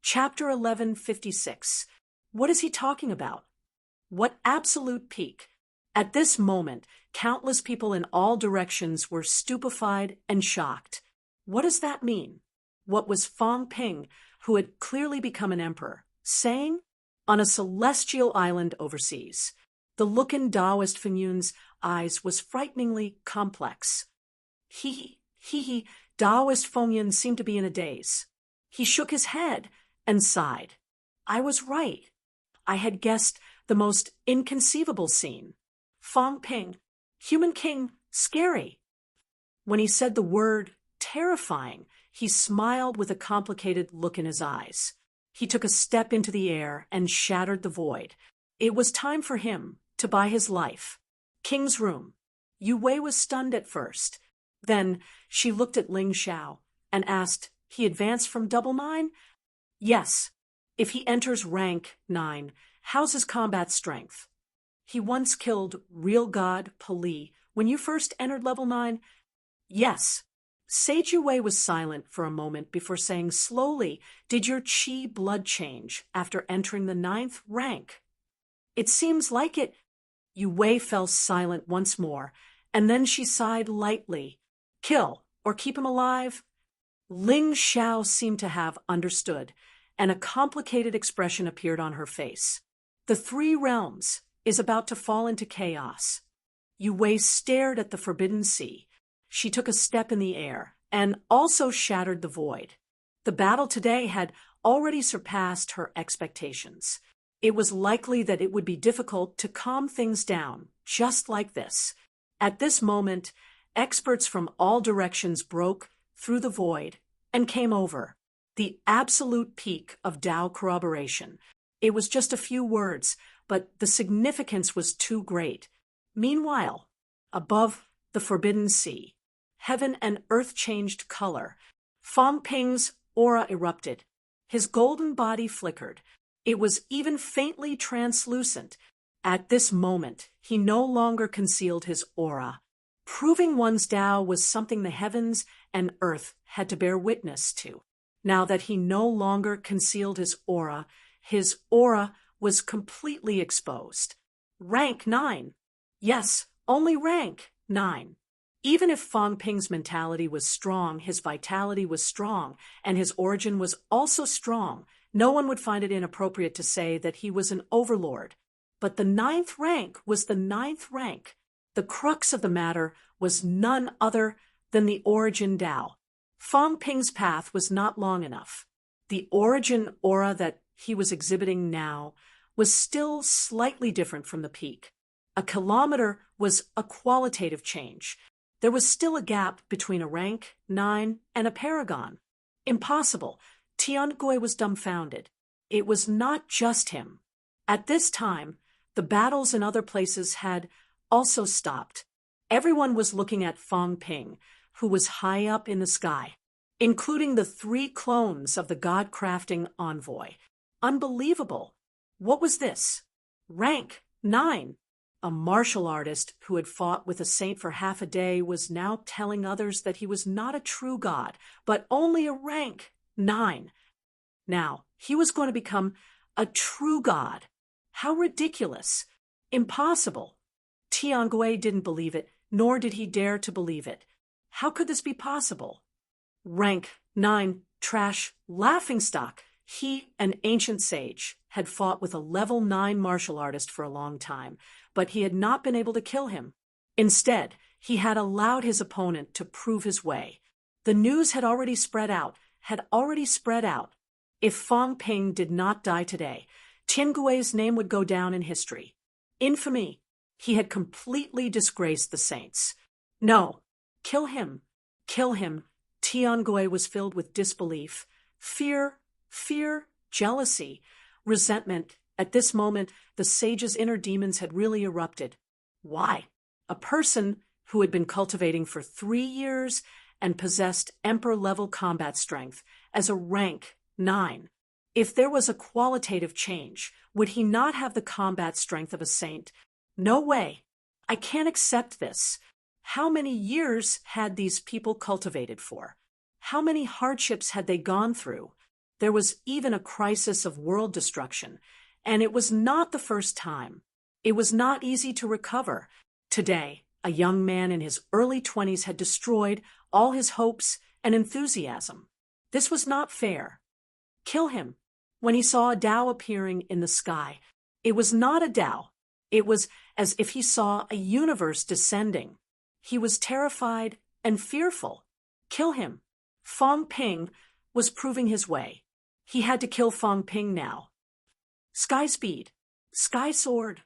Chapter 1156. What is he talking about? What absolute peak? At this moment, countless people in all directions were stupefied and shocked. What does that mean? What was Fang Ping, who had clearly become an emperor, saying? On a celestial island overseas. The look in Taoist Fenyun's eyes was frighteningly complex. Taoist Fenyun seemed to be in a daze. He shook his head and sighed. I was right. I had guessed the most inconceivable scene. Fang Ping, human king, scary. When he said the word terrifying, he smiled with a complicated look in his eyes. He took a step into the air and shattered the void. It was time for him to buy his life. King's room. Yue Wei was stunned at first. Then she looked at Ling Xiao and asked, he advanced from double 9? Yes. If he enters rank 9, how's his combat strength? He once killed real god Pali when you first entered level 9? Yes. Sage Yue Wei was silent for a moment before saying slowly, did your qi blood change after entering the 9th rank? It seems like it. Yue Wei fell silent once more, and then she sighed lightly. Kill or keep him alive? Ling Xiao seemed to have understood, and a complicated expression appeared on her face. The 3 realms is about to fall into chaos. Yue Wei stared at the forbidden sea. She took a step in the air and also shattered the void. The battle today had already surpassed her expectations. It was likely that it would be difficult to calm things down, just like this. At this moment, experts from all directions broke through the void and came over. The absolute peak of Tao corroboration. It was just a few words, but the significance was too great. Meanwhile, above the forbidden sea, heaven and earth changed color. Fang Ping's aura erupted. His golden body flickered. It was even faintly translucent. At this moment, he no longer concealed his aura. Proving one's Tao was something the heavens and earth had to bear witness to. Now that he no longer concealed his aura was completely exposed. Rank 9. Yes, only rank 9. Even if Fang Ping's mentality was strong, his vitality was strong, and his origin was also strong, no one would find it inappropriate to say that he was an overlord. But the 9th rank was the 9th rank. The crux of the matter was none other than the origin Tao. Fang Ping's path was not long enough. The origin aura that he was exhibiting now was still slightly different from the peak. A kilometer was a qualitative change. There was still a gap between a rank 9 and a paragon. Impossible. Tiangui was dumbfounded. It was not just him. At this time, the battles in other places had also stopped. Everyone was looking at Fang Ping, who was high up in the sky, including the 3 clones of the god-crafting envoy. Unbelievable. What was this? Rank 9. A martial artist who had fought with a saint for half a day was now telling others that he was not a true god, but only a rank 9. Now, he was going to become a true god. How ridiculous. Impossible. Tiangui didn't believe it, nor did he dare to believe it. How could this be possible? Rank 9, trash, laughingstock. He, an ancient sage, had fought with a level 9 martial artist for a long time, but he had not been able to kill him. Instead, he had allowed his opponent to prove his way. The news had already spread out. If Fang Ping did not die today, Tiangui's name would go down in history. Infamy. He had completely disgraced the saints. No. Kill him. Kill him. Tiangui was filled with disbelief, fear, jealousy, resentment. At this moment, the sage's inner demons had really erupted. Why? A person who had been cultivating for 3 years and possessed emperor-level combat strength as a rank 9. If there was a qualitative change, would he not have the combat strength of a saint? No way. I can't accept this. How many years had these people cultivated for? How many hardships had they gone through? There was even a crisis of world destruction, and it was not the first time. It was not easy to recover. Today, a young man in his early 20s had destroyed all his hopes and enthusiasm. This was not fair. Kill him. When he saw a Tao appearing in the sky, it was not a Tao. It was as if he saw a universe descending. He was terrified and fearful. Kill him. Fong Ping was proving his way. He had to kill Fong Ping now. Sky speed. Sky sword.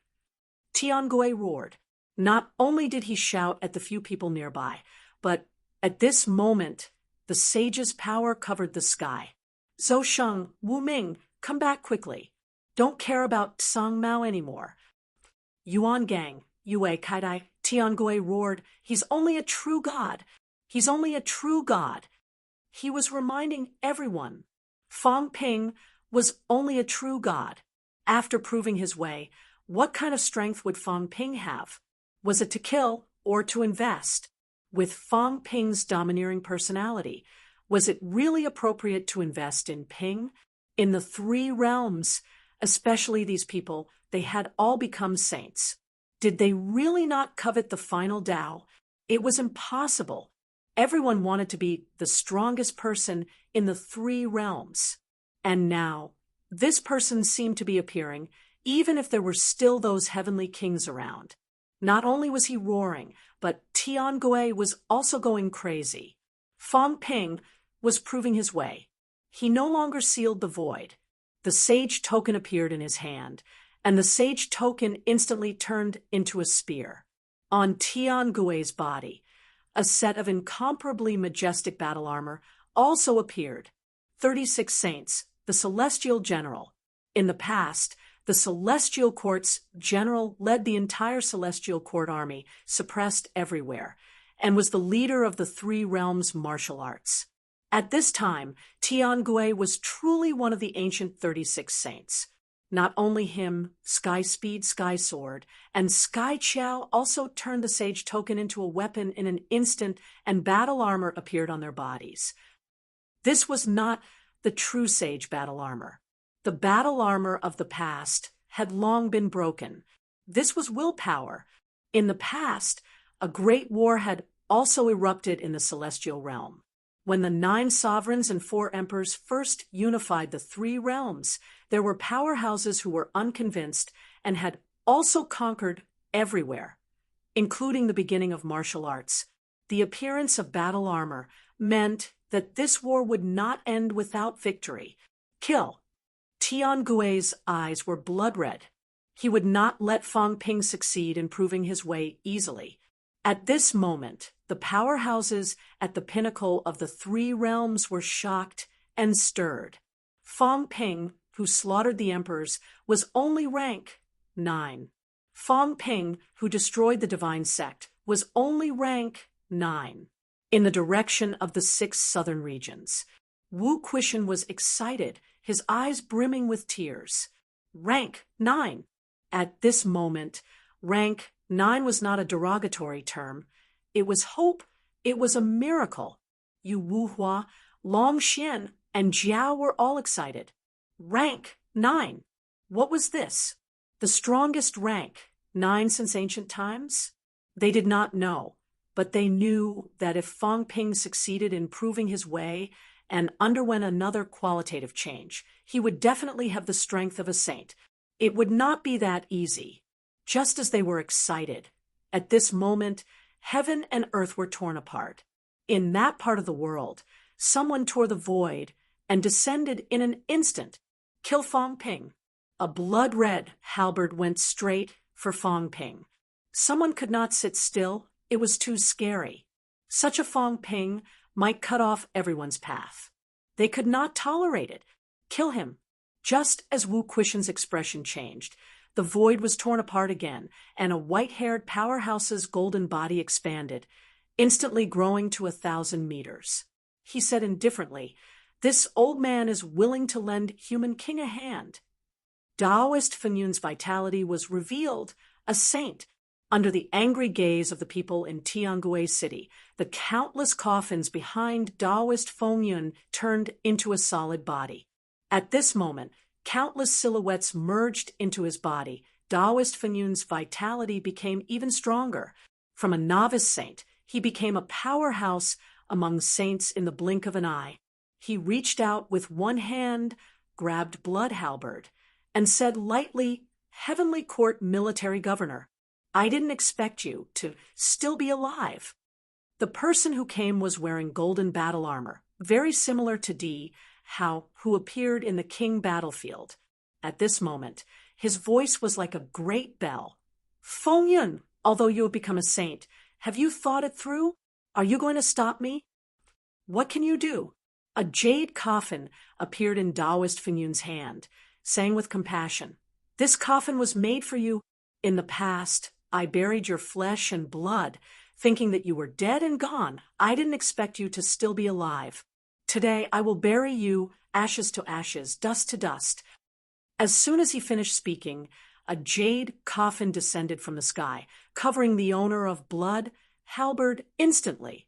Tiangui roared. Not only did he shout at the few people nearby, but at this moment, the sage's power covered the sky. Zhou Sheng, Wu Ming, come back quickly. Don't care about Sang Mao anymore. Yuan Gang, Yue Kaidai, Tiangui roared. He's only a true god. He's only a true god. He was reminding everyone. Fong Ping was only a true god. After proving his way, what kind of strength would Fong Ping have? Was it to kill or to invest? With Fong Ping's domineering personality, was it really appropriate to invest in Ping? In the three realms, especially these people, they had all become saints. Did they really not covet the final Tao? It was impossible. Everyone wanted to be the strongest person in the three realms. And now, this person seemed to be appearing, even if there were still those heavenly kings around. Not only was he roaring, but Tiangui was also going crazy. Fong Ping was proving his way. He no longer sealed the void. The sage token appeared in his hand, and the sage token instantly turned into a spear. On Tiangui's body, a set of incomparably majestic battle armor also appeared. 36 saints, the celestial general. In the past, the celestial court's general led the entire celestial court army, suppressed everywhere, and was the leader of the three realms martial arts. At this time, Tiangui was truly one of the ancient 36 saints. Not only him, Sky Speed, Sky Sword, and Sky Qiao also turned the sage token into a weapon in an instant, and battle armor appeared on their bodies. This was not the true sage battle armor. The battle armor of the past had long been broken. This was willpower. In the past, a great war had also erupted in the celestial realm. When the 9 sovereigns and 4 emperors first unified the 3 realms, there were powerhouses who were unconvinced and had also conquered everywhere, including the beginning of martial arts. The appearance of battle armor meant that this war would not end without victory. Kill. Tiangui's eyes were blood red. He would not let Fong Ping succeed in proving his way easily. At this moment, the powerhouses at the pinnacle of the 3 realms were shocked and stirred. Fong Ping, who slaughtered the emperors, was only rank 9. Fong Ping, who destroyed the divine sect, was only rank 9. In the direction of the 6 southern regions, Wu Quishan was excited, his eyes brimming with tears. Rank 9. At this moment, rank 9 was not a derogatory term. It was hope. It was a miracle. Yu Wuhua, Long Xian, and Jiao were all excited. Rank 9. What was this? The strongest rank, 9 since ancient times? They did not know, but they knew that if Fong Ping succeeded in proving his way and underwent another qualitative change, he would definitely have the strength of a saint. It would not be that easy. Just as they were excited, at this moment, heaven and earth were torn apart. In that part of the world, someone tore the void and descended in an instant. Kill Fong Ping. A blood-red halberd went straight for Fong Ping. Someone could not sit still. It was too scary. Such a Fong Ping might cut off everyone's path. They could not tolerate it. Kill him. Just as Wu Quishan's expression changed, the void was torn apart again, and a white-haired powerhouse's golden body expanded, instantly growing to 1,000 meters. He said indifferently, "This old man is willing to lend Human King a hand." Taoist Fenyun's vitality was revealed, a saint. Under the angry gaze of the people in Tiangui City, the countless coffins behind Taoist Fenyun turned into a solid body. At this moment, countless silhouettes merged into his body. Taoist Fenyun's vitality became even stronger. From a novice saint, he became a powerhouse among saints in the blink of an eye. He reached out with one hand, grabbed blood halberd, and said lightly, "Heavenly Court Military Governor, I didn't expect you to still be alive." The person who came was wearing golden battle armor, very similar to Di Hao, who appeared in the King battlefield. At this moment, his voice was like a great bell. "Feng Yun, although you have become a saint, have you thought it through? Are you going to stop me? What can you do?" A jade coffin appeared in Taoist Fenyun's hand, saying with compassion, "This coffin was made for you. In the past, I buried your flesh and blood, thinking that you were dead and gone. I didn't expect you to still be alive. Today, I will bury you, ashes to ashes, dust to dust." As soon as he finished speaking, a jade coffin descended from the sky, covering the owner of blood, halberd, instantly.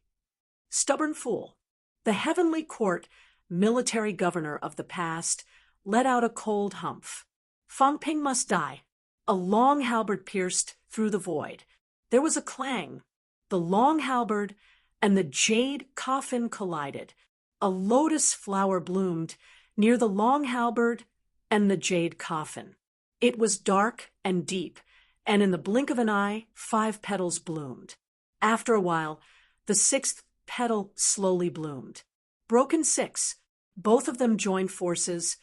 Stubborn fool. The heavenly court, military governor of the past, let out a cold humph. Fang Ping must die. A long halberd pierced through the void. There was a clang. The long halberd and the jade coffin collided. A lotus flower bloomed near the long halberd and the jade coffin. It was dark and deep, and in the blink of an eye, 5 petals bloomed. After a while, the 6th petal slowly bloomed. Broken 6, both of them joined forces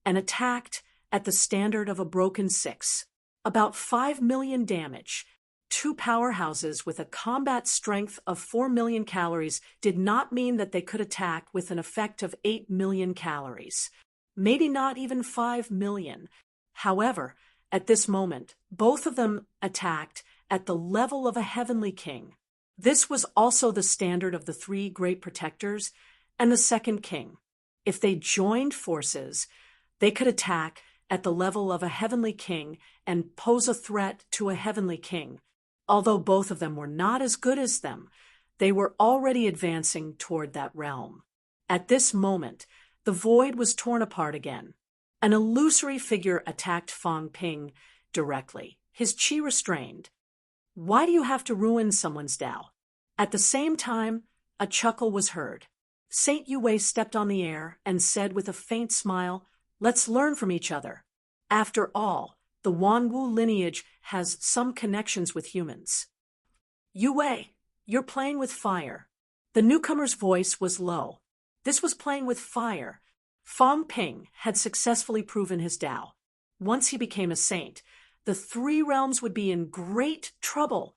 and attacked at the standard of a broken 6. About 5 million damage. 2 powerhouses with a combat strength of 4 million calories did not mean that they could attack with an effect of 8 million calories. Maybe not even 5 million. However, at this moment, both of them attacked at the level of a heavenly king. This was also the standard of the 3 great protectors and the 2nd king. If they joined forces, they could attack at the level of a heavenly king and pose a threat to a heavenly king. Although both of them were not as good as them, they were already advancing toward that realm. At this moment, the void was torn apart again. An illusory figure attacked Fang Ping directly, his qi restrained. "Why do you have to ruin someone's Tao?" At the same time, a chuckle was heard. Saint Yue stepped on the air and said with a faint smile, "Let's learn from each other. After all, the Wanwu lineage has some connections with humans." "Yue, you're playing with fire." The newcomer's voice was low. This was playing with fire. Fang Ping had successfully proven his Tao. Once he became a saint, the 3 realms would be in great trouble.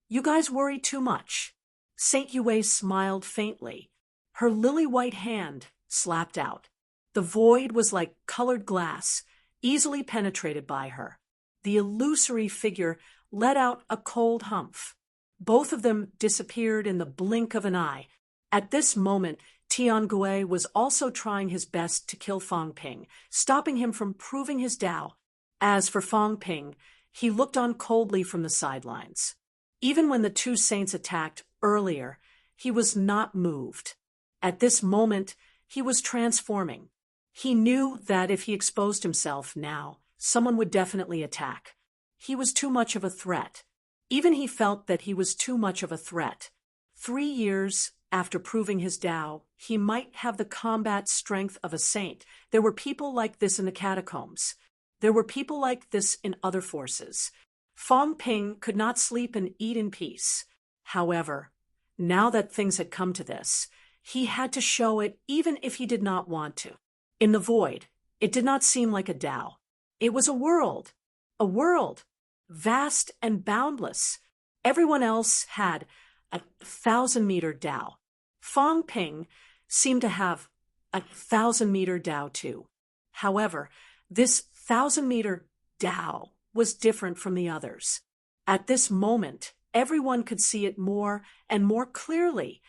"You guys worry too much." Saint Yue smiled faintly. Her lily-white hand slapped out. The void was like colored glass, easily penetrated by her. The illusory figure let out a cold humph. Both of them disappeared in the blink of an eye. At this moment, Tiangui was also trying his best to kill Fang Ping, stopping him from proving his Tao. As for Fang Ping, he looked on coldly from the sidelines. Even when the 2 saints attacked earlier, he was not moved. At this moment, he was transforming. He knew that if he exposed himself now, someone would definitely attack. He was too much of a threat. Even he felt that he was too much of a threat. 3 years after proving his Tao, he might have the combat strength of a saint. There were people like this in the catacombs. There were people like this in other forces. Fang Ping could not sleep and eat in peace. However, now that things had come to this, he had to show it even if he did not want to. In the void, it did not seem like a Tao. It was a world, vast and boundless. Everyone else had a 1,000-meter Tao. Fang Ping seemed to have a 1,000-meter Tao too. However, this 1,000-meter Tao was different from the others. At this moment, everyone could see it more and more clearly.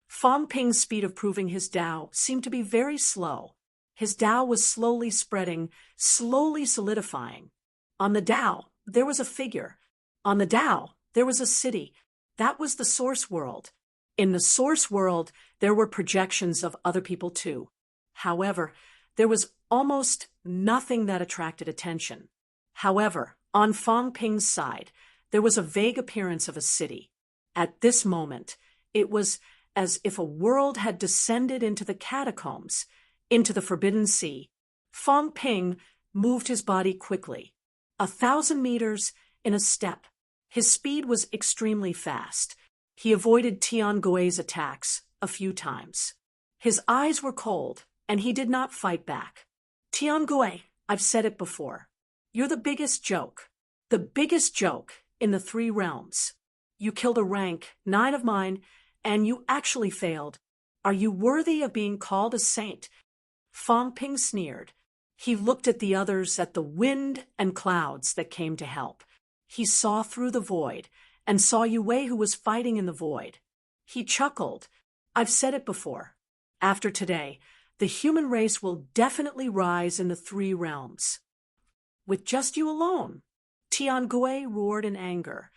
Fang Ping's speed of proving his Tao seemed to be very slow. His Tao was slowly spreading, slowly solidifying. On the Tao, there was a figure. On the Tao, there was a city. That was the source world. In the source world, there were projections of other people too. However, There was almost nothing that attracted attention. However, on Fang Ping's side, there was a vague appearance of a city. At this moment, it was as if a world had descended into the catacombs, into the Forbidden Sea. Fang Ping moved his body quickly, 1,000 meters in a step. His speed was extremely fast. He avoided Tian Gui's attacks a few times. His eyes were cold, and he did not fight back. Tian Gui, I've said it before. You're the biggest joke. The biggest joke in the 3 realms. You killed a rank 9 of mine, and you actually failed. Are you worthy of being called a saint? Fang Ping sneered. He looked at the others, at the wind and clouds that came to help. He saw through the void, and saw Yue who was fighting in the void. He chuckled. I've said it before. After today, the human race will definitely rise in the 3 realms. With just you alone. Tian Gui roared in anger.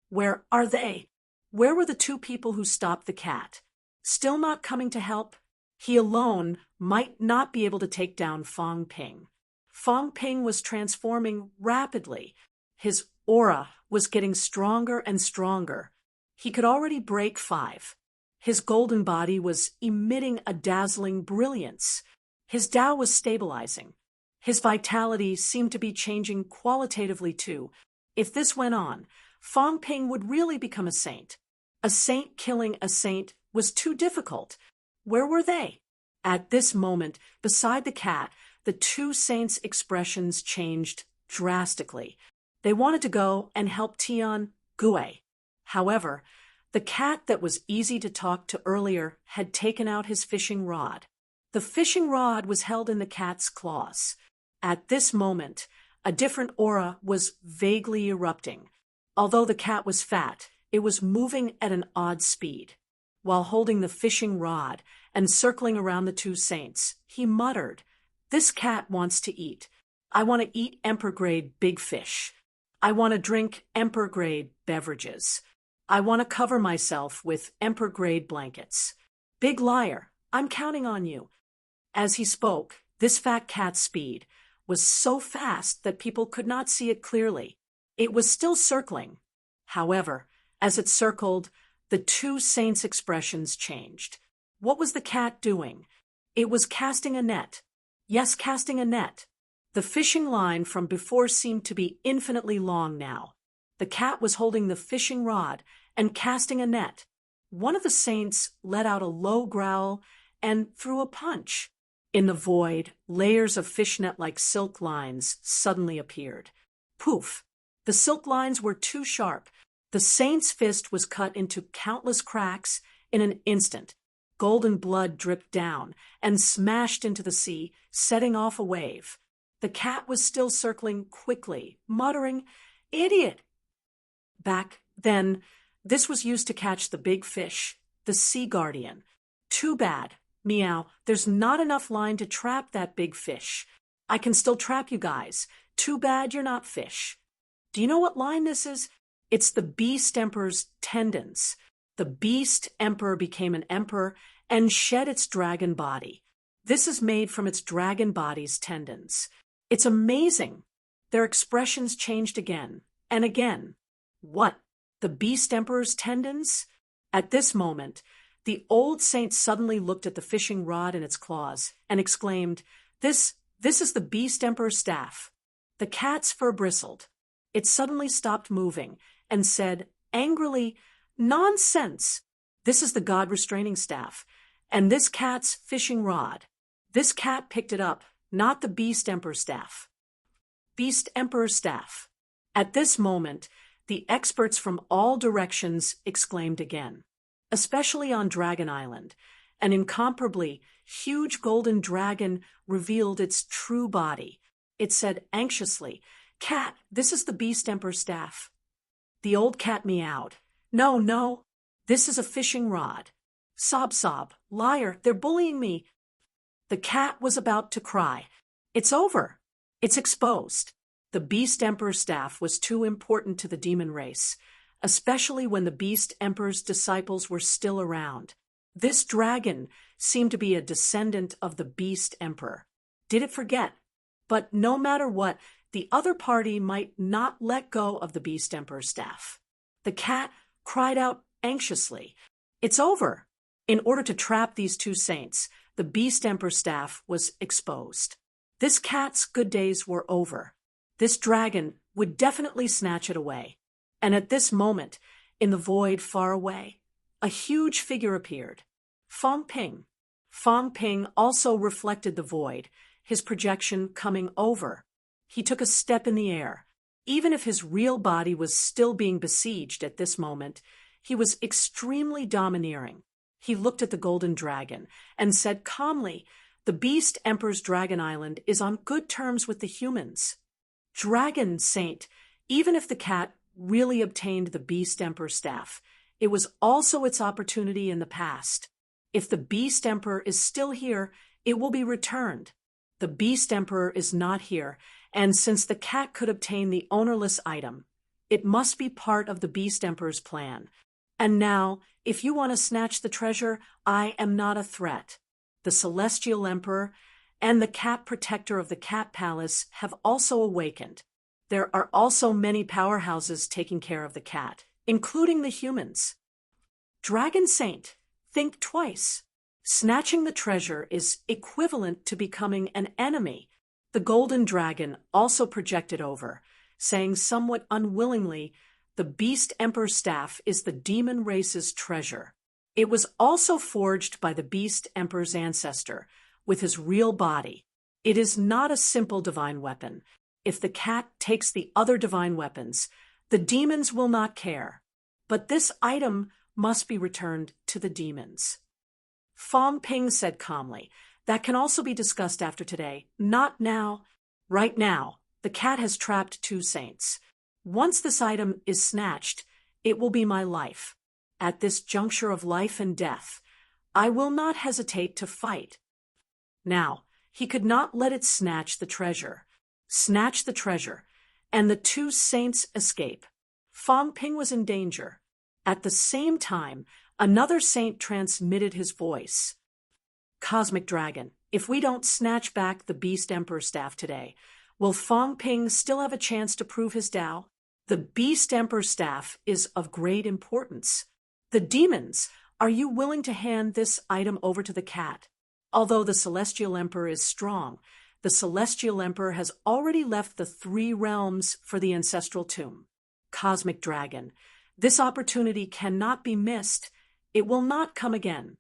Where are they? Where were the 2 people who stopped the cat? Still not coming to help? He alone might not be able to take down Fang Ping. Fang Ping was transforming rapidly. His aura was getting stronger and stronger. He could already break 5. His golden body was emitting a dazzling brilliance. His Tao was stabilizing. His vitality seemed to be changing qualitatively too. If this went on, Fang Ping would really become a saint. A saint killing a saint was too difficult. Where were they? At this moment, beside the cat, the 2 saints' expressions changed drastically. They wanted to go and help Tian Gui. However, the cat that was easy to talk to earlier had taken out his fishing rod. The fishing rod was held in the cat's claws. At this moment, a different aura was vaguely erupting. Although the cat was fat, it was moving at an odd speed. While holding the fishing rod and circling around the 2 saints, he muttered, "This cat wants to eat. I want to eat Emperor-grade big fish. I want to drink Emperor-grade beverages. I want to cover myself with Emperor-grade blankets. Big liar, I'm counting on you." As he spoke, this fat cat's speed was so fast that people could not see it clearly. It was still circling. However, as it circled, the 2 saints' expressions changed. What was the cat doing? It was casting a net. Yes, casting a net. The fishing line from before seemed to be infinitely long now. The cat was holding the fishing rod and casting a net. One of the saints let out a low growl and threw a punch. In the void, layers of fishnet-like silk lines suddenly appeared. Poof! The silk lines were too sharp. The saint's fist was cut into countless cracks in an instant. Golden blood dripped down and smashed into the sea, setting off a wave. The cat was still circling quickly, muttering, "Idiot!" Back then, this was used to catch the big fish, the sea guardian. Too bad, meow, there's not enough line to trap that big fish. I can still trap you guys. Too bad you're not fish. Do you know what line this is? It's the Beast Emperor's tendons. The Beast Emperor became an emperor and shed its dragon body. This is made from its dragon body's tendons. It's amazing. Their expressions changed again and again. What? The Beast Emperor's tendons? At this moment, the old saint suddenly looked at the fishing rod in its claws and exclaimed, This is the Beast Emperor's staff." The cat's fur bristled. It suddenly stopped moving and said angrily, "Nonsense! This is the God-restraining staff, and this cat's fishing rod. This cat picked it up, not the Beast Emperor's staff." Beast Emperor's staff. At this moment, the experts from all directions exclaimed again. Especially on Dragon Island, an incomparably huge golden dragon revealed its true body. It said anxiously, "Cat, this is the Beast Emperor's staff." The old cat meowed. No, this is a fishing rod." Sob, liar, they're bullying me." The cat was about to cry. It's over. It's exposed. The Beast Emperor's staff was too important to the demon race, especially when the Beast Emperor's disciples were still around. This dragon seemed to be a descendant of the Beast Emperor. Did it forget? But no matter what, the other party might not let go of the Beast Emperor's staff. The cat cried out anxiously, "It's over!" In order to trap these two saints, the Beast Emperor's staff was exposed. This cat's good days were over. This dragon would definitely snatch it away. And at this moment, in the void far away, a huge figure appeared. Fong Ping. Fong Ping also reflected the void, his projection coming over. He took a step in the air. Even if his real body was still being besieged at this moment, he was extremely domineering. He looked at the golden dragon and said calmly, "The Beast Emperor's Dragon Island is on good terms with the humans." Dragon Saint, even if the cat really obtained the Beast Emperor's staff, it was also its opportunity in the past. If the Beast Emperor is still here, it will be returned. The Beast Emperor is not here, and since the cat could obtain the ownerless item, it must be part of the Beast Emperor's plan. And now, if you want to snatch the treasure, I am not a threat. The Celestial Emperor and the cat protector of the Cat Palace have also awakened. There are also many powerhouses taking care of the cat, including the humans. Dragon Saint, think twice. Snatching the treasure is equivalent to becoming an enemy. The golden dragon also projected over, saying somewhat unwillingly, "The Beast Emperor's staff is the demon race's treasure." It was also forged by the Beast Emperor's ancestor, with his real body. It is not a simple divine weapon. If the cat takes the other divine weapons, the demons will not care. But this item must be returned to the demons. Fong Ping said calmly, "That can also be discussed after today. Not now. Right now, the cat has trapped two saints. Once this item is snatched, it will be my life. At this juncture of life and death, I will not hesitate to fight." Now, he could not let it snatch the treasure. Snatch the treasure, and the two saints escape. Fong Ping was in danger. At the same time, another saint transmitted his voice. "Cosmic Dragon, if we don't snatch back the Beast Emperor's staff today, will Fong Ping still have a chance to prove his Tao? The Beast Emperor's staff is of great importance. The demons, are you willing to hand this item over to the cat? Although the Celestial Emperor is strong, the Celestial Emperor has already left the 3 realms for the ancestral tomb. Cosmic Dragon, this opportunity cannot be missed. It will not come again."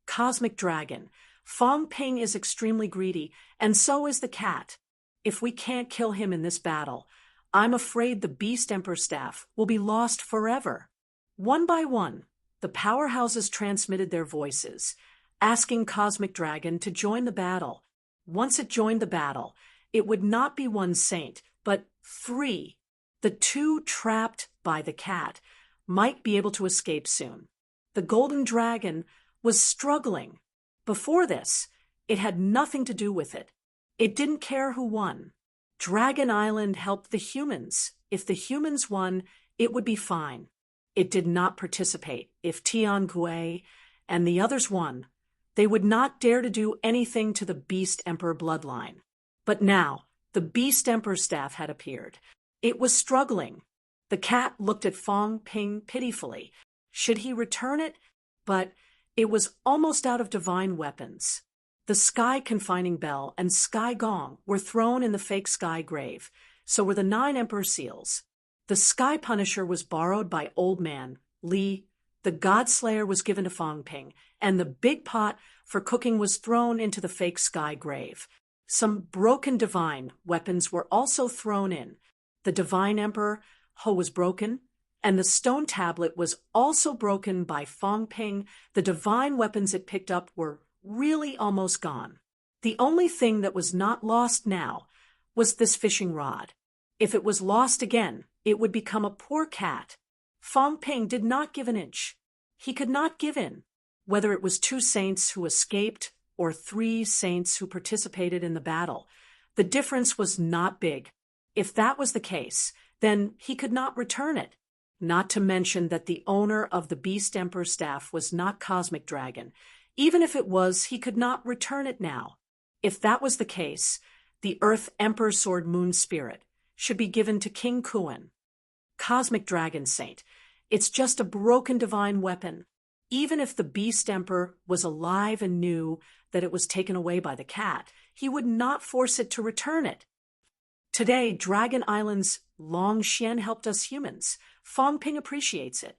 Cosmic Dragon, Fong Ping is extremely greedy, and so is the cat. If we can't kill him in this battle, I'm afraid the Beast Emperor's staff will be lost forever. One by one, the powerhouses transmitted their voices, asking Cosmic Dragon to join the battle. Once it joined the battle, it would not be 1 saint, but 3. The 2 trapped by the cat might be able to escape soon. The golden dragon was struggling. Before this, it had nothing to do with it. It didn't care who won. Dragon Island helped the humans. If the humans won, it would be fine. It did not participate. If Tian Gui and the others won, they would not dare to do anything to the Beast Emperor bloodline. But now, the Beast Emperor's staff had appeared. It was struggling. The cat looked at Fong Ping pitifully. Should he return it? But it was almost out of divine weapons. The Sky Confining Bell and Sky Gong were thrown in the fake Sky Grave. So were the 9 Emperor Seals. The Sky Punisher was borrowed by Old Man Li. The God Slayer was given to Fong Ping, and the big pot for cooking was thrown into the fake Sky Grave. Some broken divine weapons were also thrown in. The Divine Emperor Ho was broken, and the stone tablet was also broken by Fong Ping. The divine weapons it picked up were really almost gone. The only thing that was not lost now was this fishing rod. If it was lost again, it would become a poor cat. Fong Ping did not give an inch. He could not give in. Whether it was 2 saints who escaped or 3 saints who participated in the battle, the difference was not big. If that was the case, then he could not return it. Not to mention that the owner of the Beast Emperor's staff was not Cosmic Dragon. Even if it was, he could not return it now. If that was the case, the Earth Emperor Sword Moon Spirit should be given to King Kuan. Cosmic Dragon Saint, it's just a broken divine weapon. Even if the Beast Emperor was alive and knew that it was taken away by the cat, he would not force it to return it. Today, Dragon Island's Long Xian helped us humans. Fong Ping appreciates it.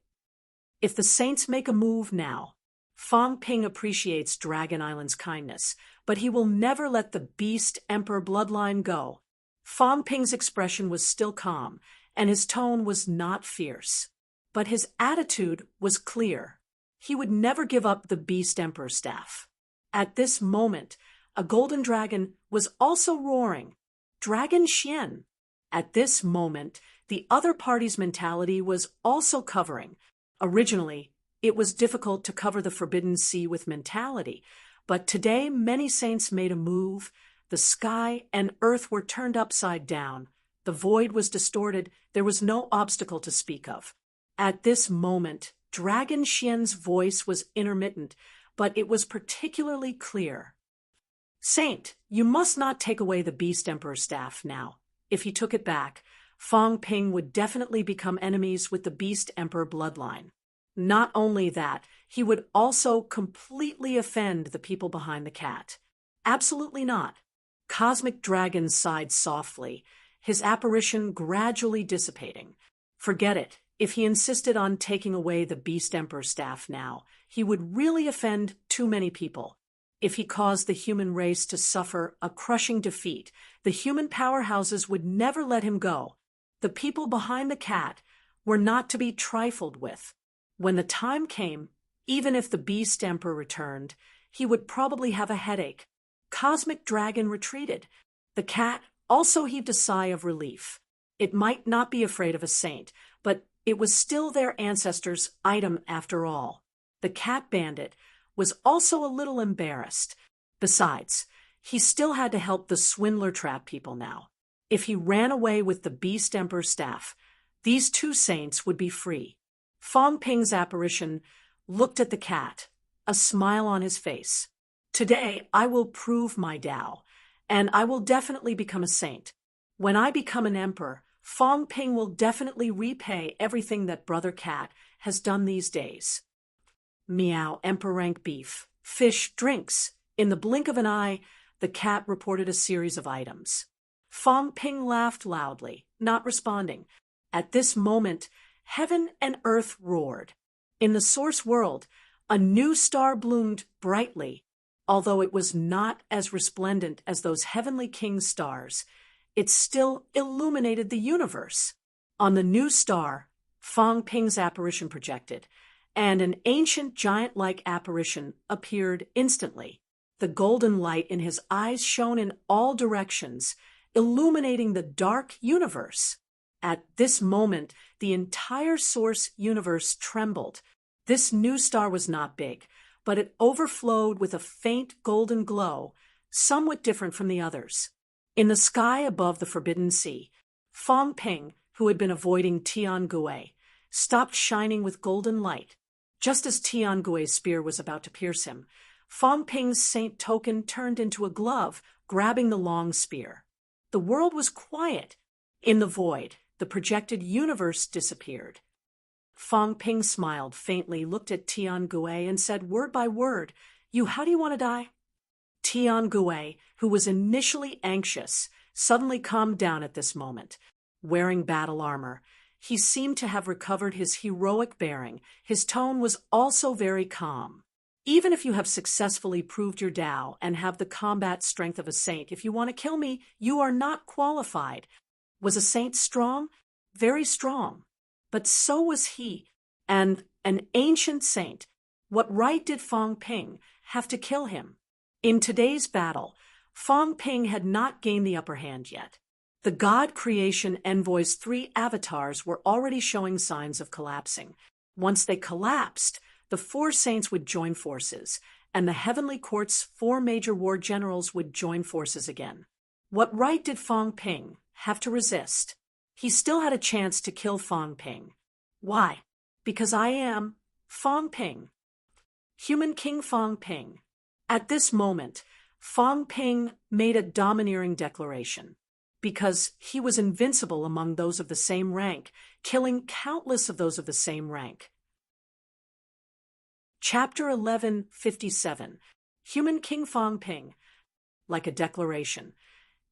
If the saints make a move now, Fong Ping appreciates Dragon Island's kindness, but he will never let the Beast Emperor bloodline go. Fong Ping's expression was still calm, and his tone was not fierce. But his attitude was clear. He would never give up the Beast Emperor staff. At this moment, a golden dragon was also roaring. Dragon Xian. At this moment, the other party's mentality was also covering. Originally, it was difficult to cover the Forbidden Sea with mentality, but today many saints made a move. The sky and earth were turned upside down. The void was distorted. There was no obstacle to speak of. At this moment, Dragon Xian's voice was intermittent, but it was particularly clear. Saint, you must not take away the Beast Emperor's staff now. If he took it back, Fong Ping would definitely become enemies with the Beast Emperor bloodline. Not only that, he would also completely offend the people behind the cat. Absolutely not. Cosmic Dragon sighed softly, his apparition gradually dissipating. Forget it. If he insisted on taking away the Beast Emperor's staff now, he would really offend too many people. If he caused the human race to suffer a crushing defeat, the human powerhouses would never let him go. The people behind the cat were not to be trifled with. When the time came, even if the Beast Emperor returned, he would probably have a headache. Cosmic Dragon retreated. The cat also heaved a sigh of relief. It might not be afraid of a saint, but it was still their ancestors' item after all. The cat bandit was also a little embarrassed. Besides, he still had to help the swindler trap people now. If he ran away with the Beast Emperor's staff, these two saints would be free. Fong Ping's apparition looked at the cat, a smile on his face. Today, I will prove my Tao, and I will definitely become a saint. When I become an emperor, Fong Ping will definitely repay everything that Brother Cat has done these days. Meow, Emperor rank beef, fish, drinks. In the blink of an eye, the cat reported a series of items. Fong Ping laughed loudly, not responding. At this moment, heaven and earth roared. In the source world, a new star bloomed brightly. Although it was not as resplendent as those heavenly king stars, it still illuminated the universe. On the new star, Fong Ping's apparition projected, and an ancient giant-like apparition appeared instantly. The golden light in his eyes shone in all directions, illuminating the dark universe. At this moment, the entire source universe trembled. This new star was not big, but it overflowed with a faint golden glow, somewhat different from the others. In the sky above the Forbidden Sea, Fong Ping, who had been avoiding Tiangue, stopped shining with golden light. Just as Tiangue's spear was about to pierce him, Fong Ping's saint token turned into a glove, grabbing the long spear. The world was quiet. In the void, the projected universe disappeared. Fong Ping smiled faintly, looked at Tiangue, and said word by word, how do you want to die? Tiangue, who was initially anxious, suddenly calmed down at this moment. Wearing battle armor, he seemed to have recovered his heroic bearing. His tone was also very calm. Even if you have successfully proved your Tao and have the combat strength of a saint, if you want to kill me, you are not qualified. Was a saint strong? Very strong. But so was he, and an ancient saint. What right did Fong Ping have to kill him? In today's battle, Fong Ping had not gained the upper hand yet. The God Creation Envoy's 3 avatars were already showing signs of collapsing. Once they collapsed, the 4 saints would join forces, and the Heavenly Court's 4 major war generals would join forces again. What right did Fong Ping have to resist? He still had a chance to kill Fong Ping. Why? Because I am Fong Ping. Human King Fong Ping. At this moment, Fang Ping made a domineering declaration. Because he was invincible among those of the same rank, killing countless of those of the same rank. Chapter 1157. Human King Fang Ping. Like a declaration,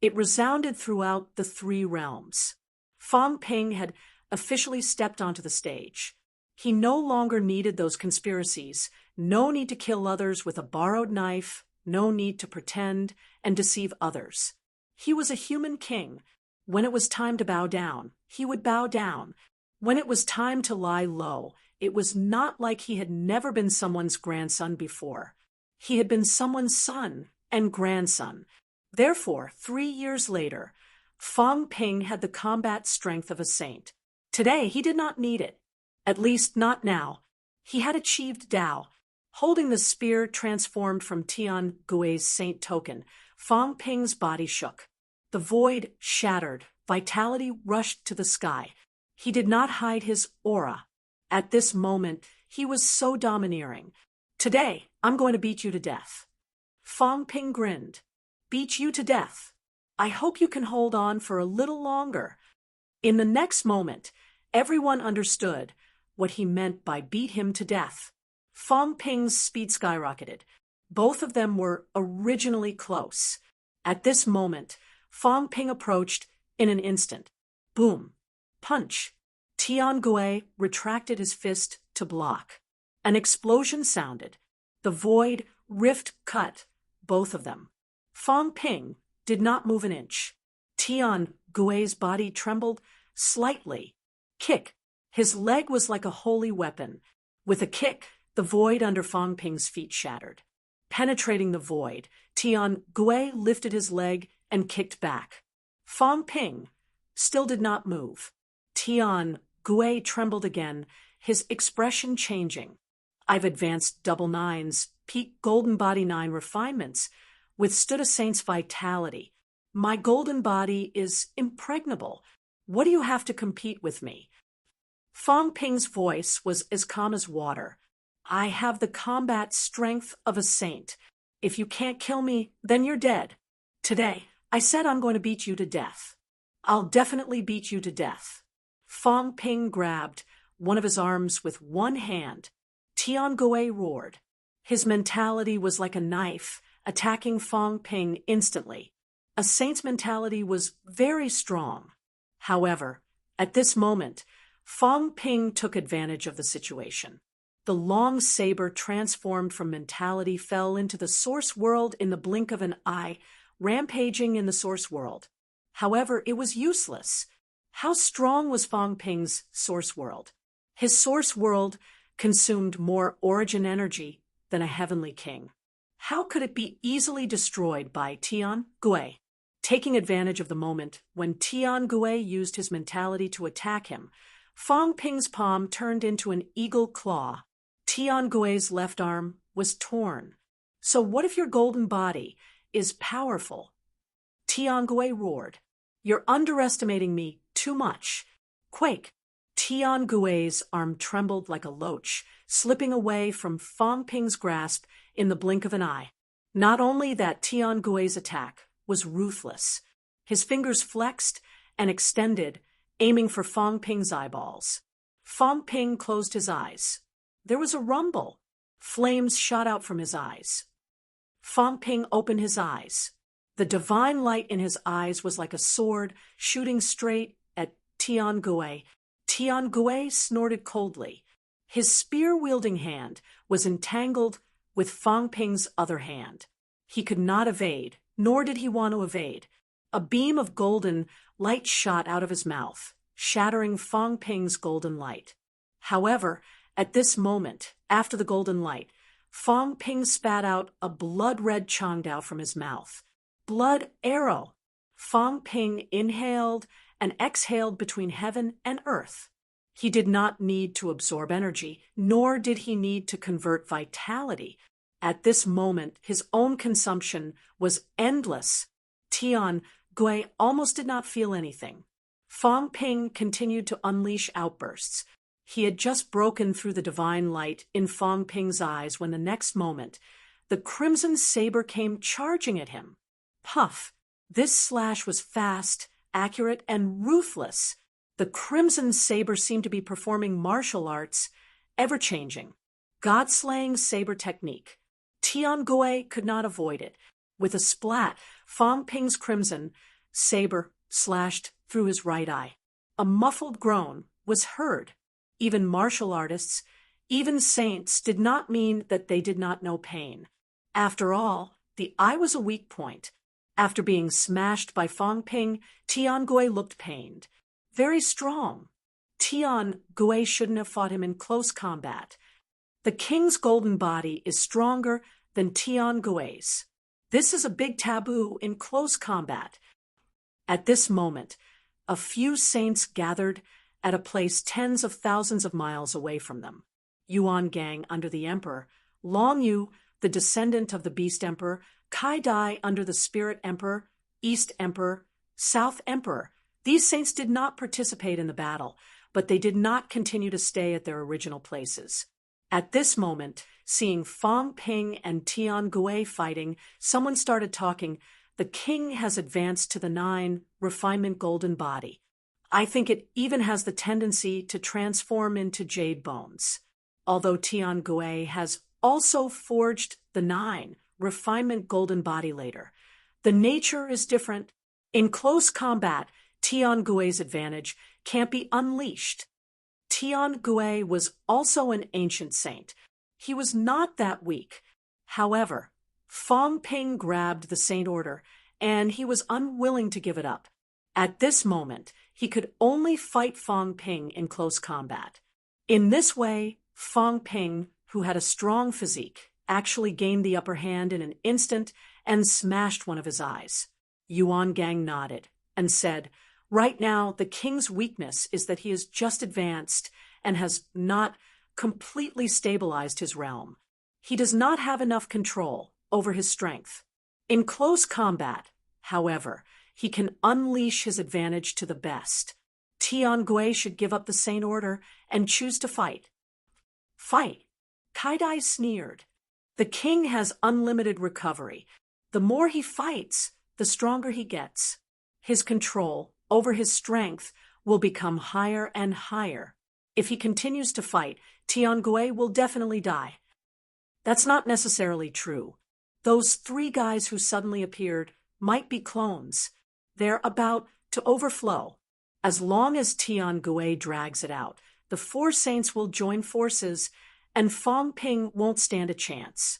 it resounded throughout the three realms. Fang Ping had officially stepped onto the stage. He no longer needed those conspiracies, no need to kill others with a borrowed knife, no need to pretend and deceive others. He was a human king. When it was time to bow down, he would bow down. When it was time to lie low, it was not like he had never been someone's grandson before. He had been someone's son and grandson. Therefore, 3 years later, Fang Ping had the combat strength of a saint. Today, he did not need it. At least not now. He had achieved Tao. Holding the spear transformed from Tian Gui's saint token, Fang Ping's body shook. The void shattered. Vitality rushed to the sky. He did not hide his aura. At this moment, he was so domineering. Today, I'm going to beat you to death. Fang Ping grinned. Beat you to death. I hope you can hold on for a little longer. In the next moment, everyone understood what he meant by beat him to death. Fang Ping's speed skyrocketed. Both of them were originally close. At this moment, Fang Ping approached in an instant. Boom. Punch. Tian Gui retracted his fist to block. An explosion sounded. The void rift cut both of them. Fang Ping did not move an inch. Tian Gui's body trembled slightly. Kick. His leg was like a holy weapon. With a kick, the void under Fang Ping's feet shattered. Penetrating the void, Tian Gui lifted his leg and kicked back. Fang Ping still did not move. Tian Gui trembled again, his expression changing. I've advanced double nines, peak golden body 9 refinements, withstood a saint's vitality. My golden body is impregnable. What do you have to compete with me? Fang Ping's voice was as calm as water. I have the combat strength of a saint. If you can't kill me, then you're dead. Today, I said I'm going to beat you to death. I'll definitely beat you to death. Fang Ping grabbed one of his arms with one hand. Tian Gui roared. His mentality was like a knife, attacking Fang Ping instantly. A saint's mentality was very strong. However, at this moment, Fang Ping took advantage of the situation. The long saber transformed from mentality fell into the source world in the blink of an eye, rampaging in the source world. However, it was useless. How strong was Fang Ping's source world? His source world consumed more origin energy than a heavenly king. How could it be easily destroyed by Tian Gui? Taking advantage of the moment when Tian Gui used his mentality to attack him, Fang Ping's palm turned into an eagle claw. Tian Gui's left arm was torn. So what if your golden body is powerful? Tian Gui roared. You're underestimating me too much. Quake. Tian Gui's arm trembled like a loach, slipping away from Fang Ping's grasp in the blink of an eye. Not only that, Tian Gui's attack was ruthless. His fingers flexed and extended, aiming for Fang Ping's eyeballs. Fang Ping closed his eyes. There was a rumble. Flames shot out from his eyes. Fang Ping opened his eyes. The divine light in his eyes was like a sword shooting straight at Tian Gui. Tian Gui snorted coldly. His spear-wielding hand was entangled with Fang Ping's other hand. He could not evade, nor did he want to evade. A beam of golden light shot out of his mouth, shattering Fang Ping's golden light. However, at this moment, after the golden light, Fang Ping spat out a blood-red Changdao from his mouth. Blood arrow. Fang Ping inhaled and exhaled between heaven and earth. He did not need to absorb energy, nor did he need to convert vitality. At this moment, his own consumption was endless. Tian Gui almost did not feel anything. Fang Ping continued to unleash outbursts. He had just broken through the divine light in Fang Ping's eyes when the next moment, the crimson saber came charging at him. Puff! This slash was fast, accurate, and ruthless. The crimson saber seemed to be performing martial arts, ever-changing, God-slaying saber technique. Tiangue could not avoid it. With a splat, Fang Ping's crimson saber slashed through his right eye. A muffled groan was heard. Even martial artists, even saints, did not mean that they did not know pain. After all, the eye was a weak point. After being smashed by Fang Ping, Tiangue looked pained. Very strong. Tiangue shouldn't have fought him in close combat. The king's golden body is stronger than Tiangue's. This is a big taboo in close combat. At this moment, a few saints gathered at a place tens of thousands of miles away from them. Yuan Gang under the emperor, Long Yu, the descendant of the Beast Emperor, Kai Dai under the Spirit Emperor, East Emperor, South Emperor. These saints did not participate in the battle, but they did not continue to stay at their original places. At this moment, seeing Fang Ping and Tiangue fighting, someone started talking. The king has advanced to the 9 refinement golden body. I think it even has the tendency to transform into jade bones. Although Tiangue has also forged the 9 refinement golden body later, the nature is different. In close combat, Tiangue's advantage can't be unleashed. Tiangue was also an ancient saint. He was not that weak. However, Fang Ping grabbed the saint order, and he was unwilling to give it up. At this moment, he could only fight Fang Ping in close combat. In this way, Fang Ping, who had a strong physique, actually gained the upper hand in an instant and smashed one of his eyes. Yuan Gang nodded and said, "Right now, the king's weakness is that he has just advanced and has not completely stabilized his realm. He does not have enough control over his strength. In close combat, however, he can unleash his advantage to the best. Tiangue should give up the Saint Order and choose to fight." Fight? Kai Dai sneered. The king has unlimited recovery. The more he fights, the stronger he gets. His control over his strength will become higher and higher. If he continues to fight, Tiangue will definitely die. That's not necessarily true. Those 3 guys who suddenly appeared might be clones. They're about to overflow. As long as Tiangue drags it out, the 4 saints will join forces, and Fang Ping won't stand a chance.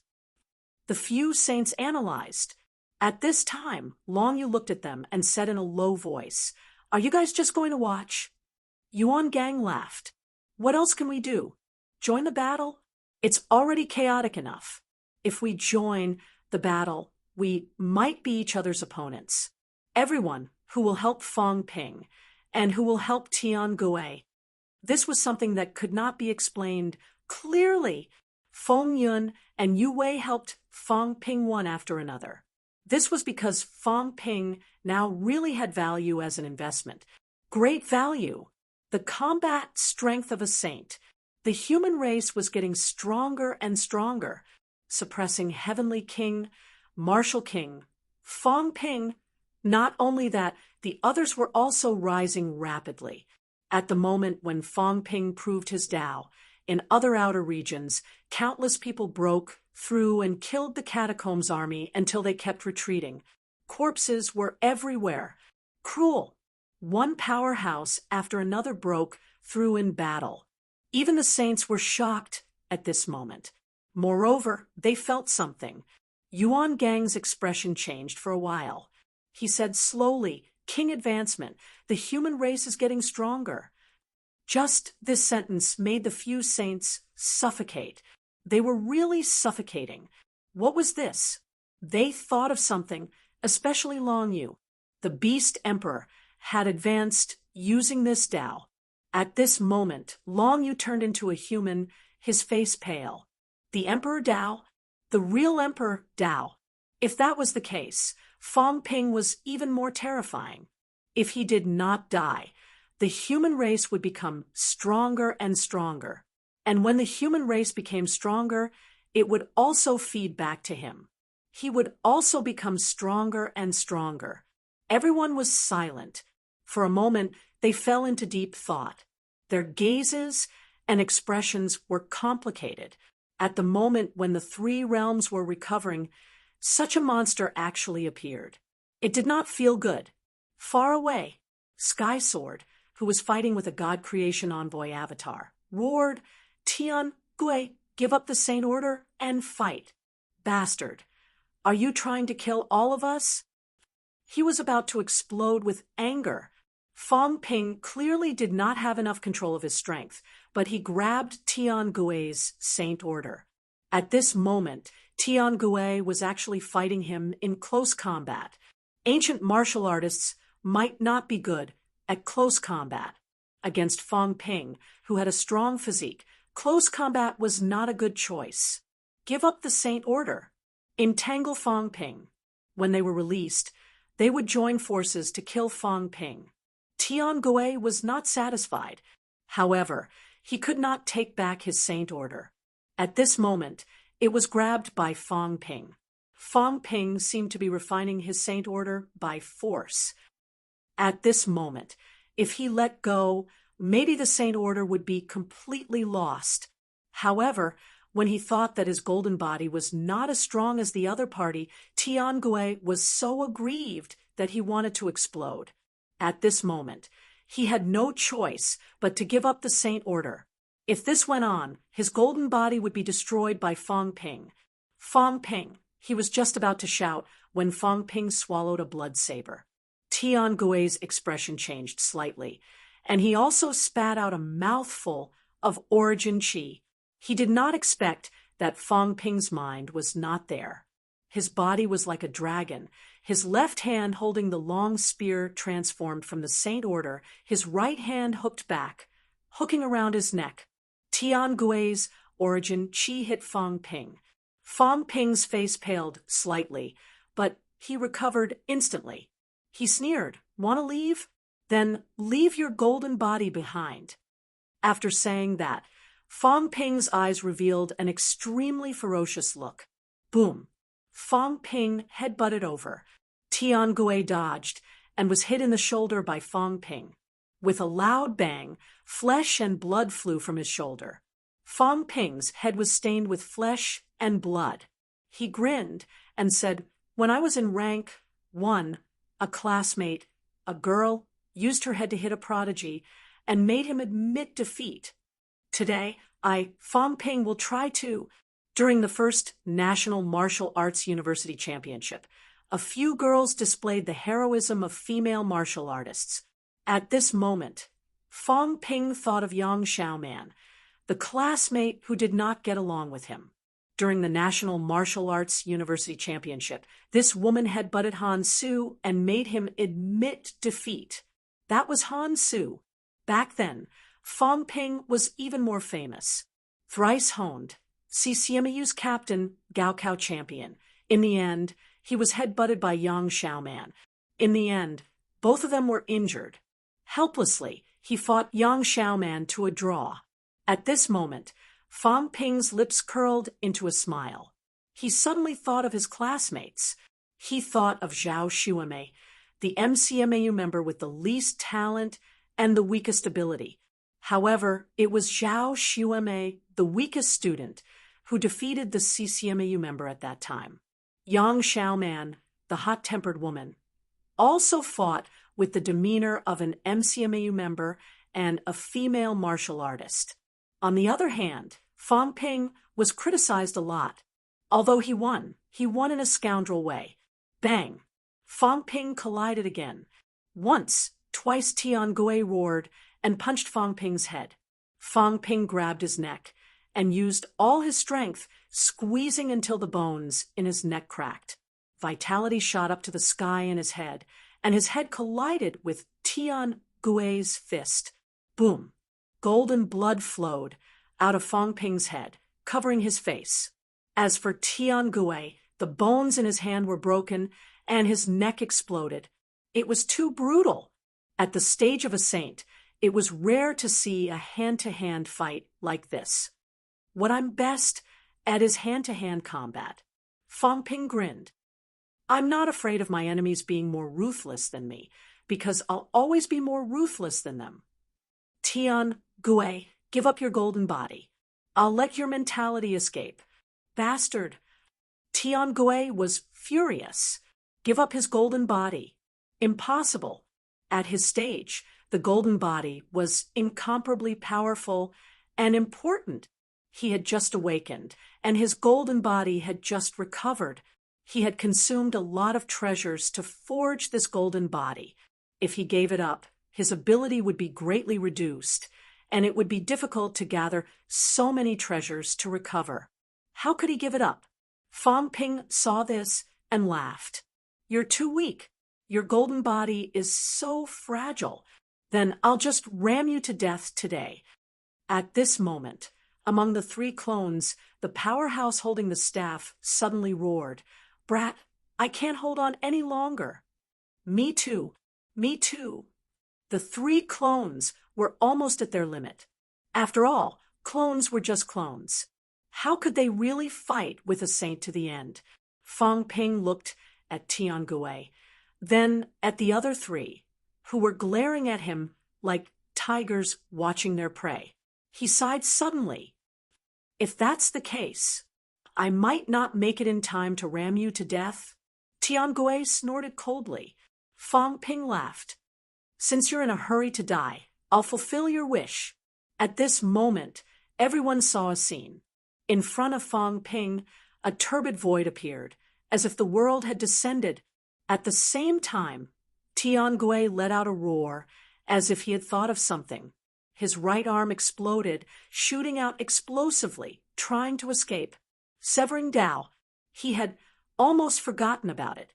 The few saints analyzed. At this time, Long Yu looked at them and said in a low voice, "Are you guys just going to watch?" Yuan Gang laughed. "What else can we do? Join the battle? It's already chaotic enough. If we join the battle, we might be each other's opponents. Everyone who will help Fang Ping and who will help Tiangue." This was something that could not be explained clearly. Feng Yun and Yu Wei helped Fang Ping one after another. This was because Fang Ping now really had value as an investment. Great value. The combat strength of a saint. The human race was getting stronger and stronger, suppressing Heavenly King, Martial King, Fang Ping. Not only that, the others were also rising rapidly. At the moment when Fang Ping proved his Tao, in other outer regions, countless people broke through and killed the Catacombs army until they kept retreating. Corpses were everywhere. Cruel. One powerhouse after another broke through in battle. Even the saints were shocked at this moment. Moreover, they felt something. Yuan Gang's expression changed for a while. He said slowly, "King advancement. The human race is getting stronger." Just this sentence made the few saints suffocate. They were really suffocating. What was this? They thought of something, especially Long Yu. The Beast Emperor had advanced using this Tao. At this moment, Long Yu turned into a human, his face pale. The Emperor Tao? The real Emperor Tao? If that was the case, Fang Ping was even more terrifying. If he did not die, the human race would become stronger and stronger. And when the human race became stronger, it would also feed back to him. He would also become stronger and stronger. Everyone was silent. For a moment, they fell into deep thought. Their gazes and expressions were complicated. At the moment when the three realms were recovering, such a monster actually appeared. It did not feel good. Far away, Sky Sword, who was fighting with a god creation envoy avatar, roared, "Tian Gui, give up the Saint Order and fight. Bastard, are you trying to kill all of us?" He was about to explode with anger. Fong Ping clearly did not have enough control of his strength, but he grabbed Tian Gui's Saint Order. At this moment, Tian Gui was actually fighting him in close combat. Ancient martial artists might not be good at close combat. Against Fong Ping, who had a strong physique, close combat was not a good choice. Give up the Saint Order. Entangle Fong Ping. When they were released, they would join forces to kill Fong Ping. Tian Gui was not satisfied. However, he could not take back his Saint Order. At this moment, it was grabbed by Fong Ping. Fong Ping seemed to be refining his Saint Order by force. At this moment, if he let go, maybe the Saint Order would be completely lost. However, when he thought that his golden body was not as strong as the other party, Tian Gui was so aggrieved that he wanted to explode. At this moment, he had no choice but to give up the Saint Order. If this went on, his golden body would be destroyed by Fong Ping. Fong Ping, he was just about to shout when Fong Ping swallowed a blood saber. Tian Gui's expression changed slightly, and he also spat out a mouthful of origin chi. He did not expect that Fong Ping's mind was not there. His body was like a dragon, his left hand holding the long spear transformed from the Saint Order, his right hand hooked back, hooking around his neck. Tian Gui's origin chi hit Fong Ping. Fong Ping's face paled slightly, but he recovered instantly. He sneered, "Want to leave? Then leave your golden body behind." After saying that, Fong Ping's eyes revealed an extremely ferocious look. Boom! Fong Ping head-butted over. Tian Gui dodged and was hit in the shoulder by Fong Ping. With a loud bang, flesh and blood flew from his shoulder. Fong Ping's head was stained with flesh and blood. He grinned and said, "When I was in rank 1, a classmate, a girl, used her head to hit a prodigy and made him admit defeat. Today, Fong Ping, will try to." During the first National Martial Arts University Championship, a few girls displayed the heroism of female martial artists. At this moment, Fong Ping thought of Yang Xiaoman, the classmate who did not get along with him. During the National Martial Arts University Championship, this woman had butted Han Su and made him admit defeat. That was Han Su. Back then, Fong Ping was even more famous. Thrice honed, CCMAU's captain, Gaokao champion. In the end, he was head-butted by Yang Xiaoman. In the end, both of them were injured. Helplessly, he fought Yang Xiaoman to a draw. At this moment, Fong Ping's lips curled into a smile. He suddenly thought of his classmates. He thought of Zhao Xuemei, the MCMAU member with the least talent and the weakest ability. However, it was Zhao Xuemei, the weakest student, who defeated the CCMAU member at that time. Yang Xiaoman, the hot-tempered woman, also fought with the demeanor of an MCMAU member and a female martial artist. On the other hand, Fong Ping was criticized a lot. Although he won in a scoundrel way. Bang! Fong Ping collided again. Once, twice Tian Gui roared and punched Fong Ping's head. Fong Ping grabbed his neck and used all his strength, squeezing until the bones in his neck cracked. Vitality shot up to the sky in his head, and his head collided with Tian Gui's fist. Boom! Golden blood flowed out of Fong Ping's head, covering his face. As for Tian Gui, the bones in his hand were broken, and his neck exploded. It was too brutal. At the stage of a saint, it was rare to see a hand-to-hand fight like this. What I'm best at his hand-to-hand combat. Fang Ping grinned. I'm not afraid of my enemies being more ruthless than me, because I'll always be more ruthless than them. Tian Gui, give up your golden body. I'll let your mentality escape. Bastard. Tian Gui was furious. Give up his golden body. Impossible. At his stage, the golden body was incomparably powerful and important. He had just awakened, and his golden body had just recovered. He had consumed a lot of treasures to forge this golden body. If he gave it up, his ability would be greatly reduced, and it would be difficult to gather so many treasures to recover. How could he give it up? Fang Ping saw this and laughed. You're too weak. Your golden body is so fragile. Then I'll just ram you to death today. At this moment, among the three clones, the powerhouse holding the staff suddenly roared, Brat, I can't hold on any longer. Me too. Me too. The three clones were almost at their limit. After all, clones were just clones. How could they really fight with a saint to the end? Fang Ping looked at Tian Gui, then at the other three, who were glaring at him like tigers watching their prey. He sighed suddenly. If that's the case, I might not make it in time to ram you to death. Tian Gui snorted coldly. Fang Ping laughed. Since you're in a hurry to die, I'll fulfill your wish. At this moment, everyone saw a scene. In front of Fang Ping, a turbid void appeared, as if the world had descended. At the same time, Tian Gui let out a roar, as if he had thought of something. His right arm exploded, shooting out explosively, trying to escape. Severing Dao, he had almost forgotten about it.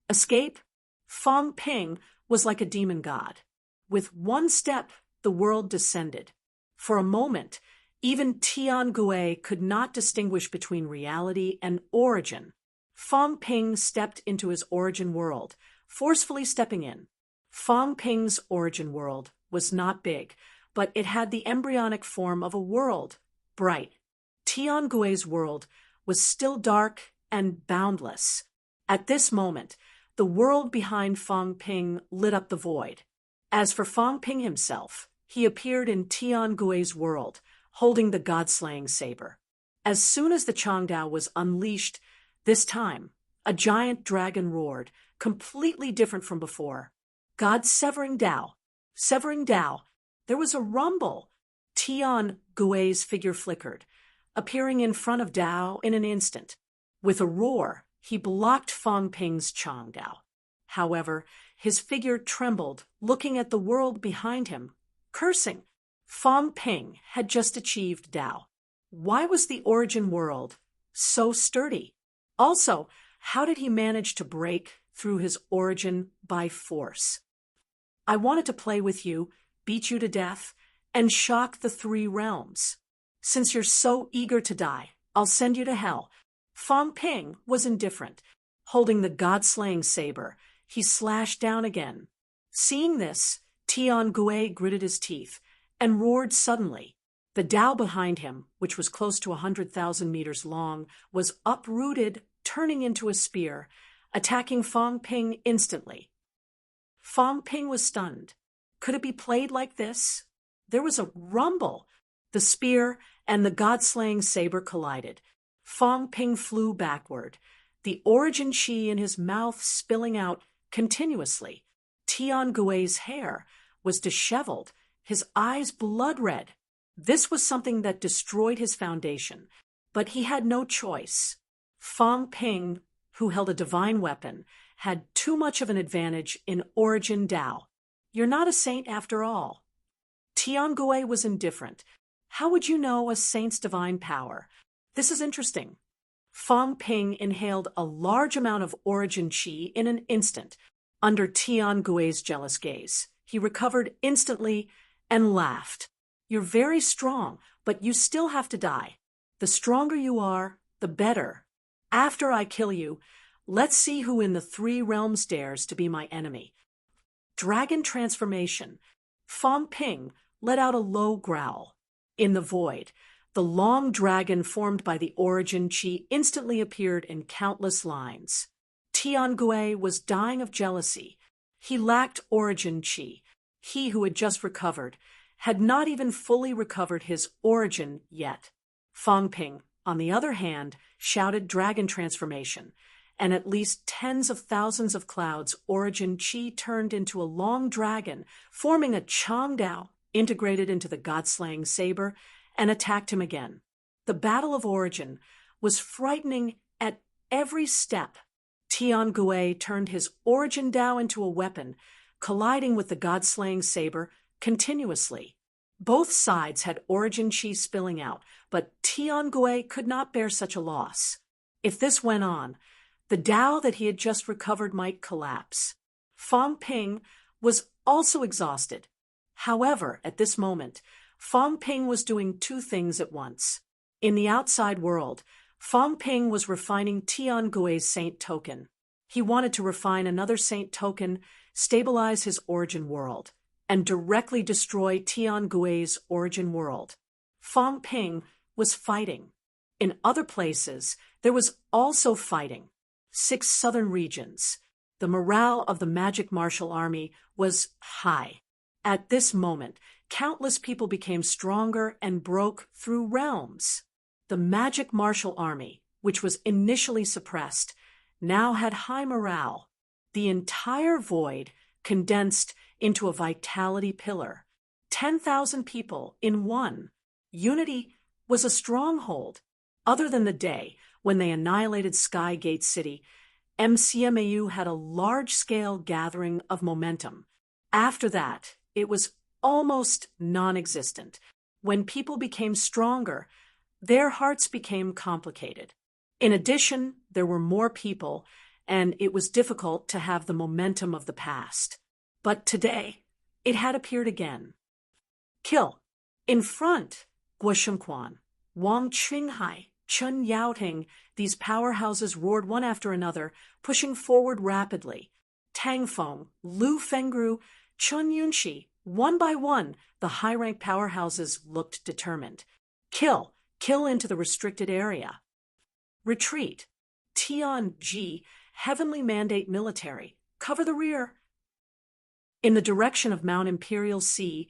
Escape? Fang Ping was like a demon god. With one step, the world descended. For a moment, even Tian Gui could not distinguish between reality and origin. Fang Ping stepped into his origin world, forcefully stepping in. Fang Ping's origin world was not big, but it had the embryonic form of a world, bright. Tian Gui's world was still dark and boundless. At this moment, the world behind Fang Ping lit up the void. As for Fang Ping himself, he appeared in Tian Gui's world, holding the god-slaying saber. As soon as the Changdao was unleashed, this time, a giant dragon roared, completely different from before. God severing Dao. Severing Dao. There was a rumble. Tian Gui's figure flickered, appearing in front of Dao in an instant. With a roar, he blocked Fang Ping's Changdao. However, his figure trembled, looking at the world behind him, cursing. Fang Ping had just achieved Dao. Why was the origin world so sturdy? Also, how did he manage to break through his origin by force? I wanted to play with you, beat you to death, and shock the three realms. Since you're so eager to die, I'll send you to hell. Fang Ping was indifferent. Holding the god-slaying saber, he slashed down again. Seeing this, Tian Gui gritted his teeth and roared suddenly. The Dao behind him, which was close to 100,000 meters long, was uprooted, turning into a spear, attacking Fang Ping instantly. Fang Ping was stunned. Could it be played like this? There was a rumble. The spear and the god-slaying saber collided. Fang Ping flew backward, the origin chi in his mouth spilling out continuously. Tian Gui's hair was disheveled, his eyes blood red. This was something that destroyed his foundation, but he had no choice. Fang Ping, who held a divine weapon, had too much of an advantage in origin Dao. You're not a saint after all. Tian Gui was indifferent. How would you know a saint's divine power? This is interesting. Fang Ping inhaled a large amount of origin chi in an instant, under Tian Gui's jealous gaze. He recovered instantly and laughed. You're very strong, but you still have to die. The stronger you are, the better. After I kill you, let's see who in the three realms dares to be my enemy. Dragon transformation. Fang Ping let out a low growl. In the void, The long dragon formed by the origin qi instantly appeared in countless lines. Tiangui was dying of jealousy. He lacked origin qi. He who had just recovered had not even fully recovered his origin yet. Fangping, on the other hand, shouted dragon transformation, and at least tens of thousands of clouds origin qi turned into a long dragon, forming a Changdao integrated into the god-slaying saber, and attacked him again. The battle of origin was frightening at every step. Tiangui turned his origin Dao into a weapon, colliding with the god-slaying saber continuously. Both sides had origin qi spilling out, but Tiangui could not bear such a loss. If this went on, the Dao that he had just recovered might collapse. Fangping was also exhausted. However, at this moment, Fangping was doing two things at once. In the outside world, Fangping was refining Tiangui's saint token. He wanted to refine another saint token, stabilize his origin world, and directly destroy Tiangui's origin world. Fangping was fighting. In other places, there was also fighting. 6 southern regions. The morale of the magic martial army was high. At this moment, countless people became stronger and broke through realms. The magic martial army, which was initially suppressed, now had high morale. The entire void condensed into a vitality pillar. 10,000 people in one. Unity was a stronghold. Other than the day when they annihilated Skygate City, MCMAU had a large-scale gathering of momentum. After that, it was almost non-existent. When people became stronger, their hearts became complicated. In addition, there were more people, and it was difficult to have the momentum of the past. But today, it had appeared again. Kill. In front, Guo Shengquan, Wang Qinghai, Chen Yaoting, these powerhouses roared one after another, pushing forward rapidly. Tang Feng, Lu Fengru, Chun Yunxi, one by one, the high-ranked powerhouses looked determined. Kill. Kill into the restricted area. Retreat. Tian Ji, Heavenly Mandate Military, cover the rear. In the direction of Mount Imperial Sea,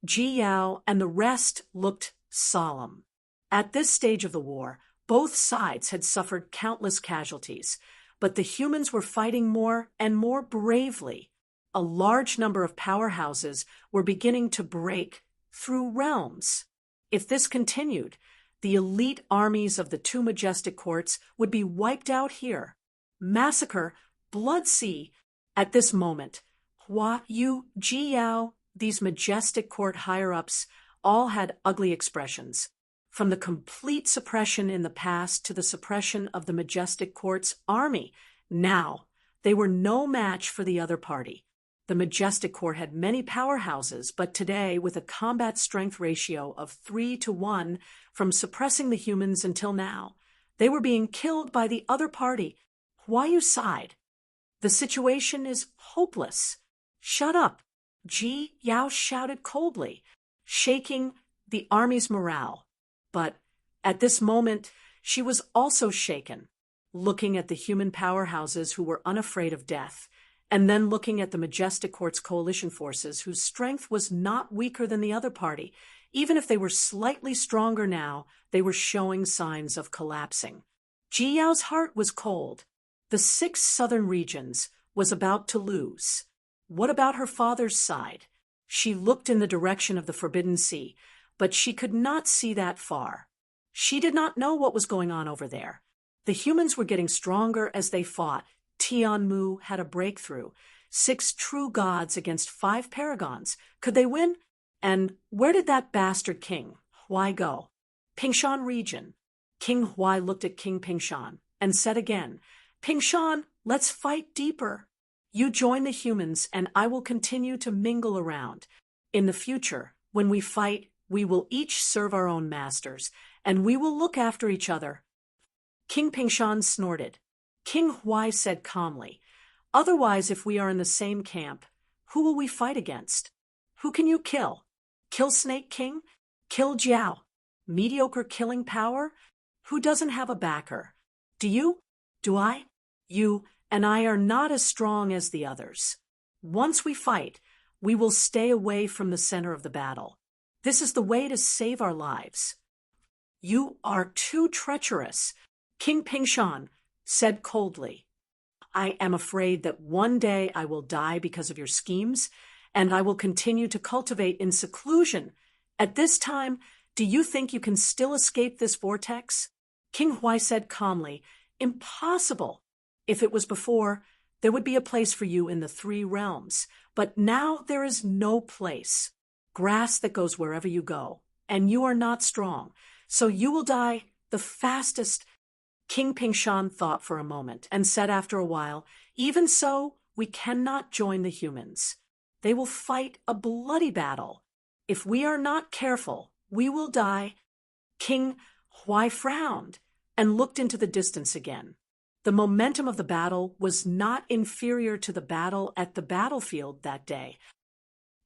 Ji Yao and the rest looked solemn. At this stage of the war, both sides had suffered countless casualties, but the humans were fighting more and more bravely. A large number of powerhouses were beginning to break through realms. If this continued, the elite armies of the 2 majestic courts would be wiped out here. Massacre, blood sea. At this moment, Hua Yu, Ji Yao, these majestic court higher-ups all had ugly expressions. From the complete suppression in the past to the suppression of the majestic court's army, now they were no match for the other party. The majestic court had many powerhouses, but today, with a combat strength ratio of 3-to-1 from suppressing the humans until now, they were being killed by the other party. Why you sighed? The situation is hopeless. Shut up, Ji Yao shouted coldly, shaking the army's morale. But at this moment, she was also shaken, looking at the human powerhouses who were unafraid of death, and then looking at the majestic court's coalition forces whose strength was not weaker than the other party. Even if they were slightly stronger now, they were showing signs of collapsing. Ji Yao's heart was cold. The 6 southern regions was about to lose. What about her father's side? She looked in the direction of the Forbidden Sea, but she could not see that far. She did not know what was going on over there. The humans were getting stronger as they fought. Tianmu had a breakthrough. 6 true gods against 5 paragons. Could they win? And where did that bastard king, Huai, go? Pingshan region. King Huai looked at King Pingshan and said again, Pingshan, let's fight deeper. You join the humans and I will continue to mingle around. In the future, when we fight, we will each serve our own masters, and we will look after each other. King Pingshan snorted. King Huai said calmly, Otherwise, if we are in the same camp, who will we fight against? Who can you kill? Kill Snake King? Kill Jiao? mediocre killing power? Who doesn't have a backer? Do you? Do I? You and I are not as strong as the others. Once we fight, we will stay away from the center of the battle. This is the way to save our lives. You are too treacherous, King Pingshan said coldly. I am afraid that one day I will die because of your schemes, and I will continue to cultivate in seclusion. At this time, do you think you can still escape this vortex? King Huai said calmly, Impossible. If it was before, there would be a place for you in the 3 realms, but now there is no place. Grass that goes wherever you go, and you are not strong, so you will die the fastest. King Pingshan thought for a moment and said after a while, Even so, we cannot join the humans. They will fight a bloody battle. If we are not careful, we will die. King Huai frowned and looked into the distance again. The momentum of the battle was not inferior to the battle at the battlefield that day.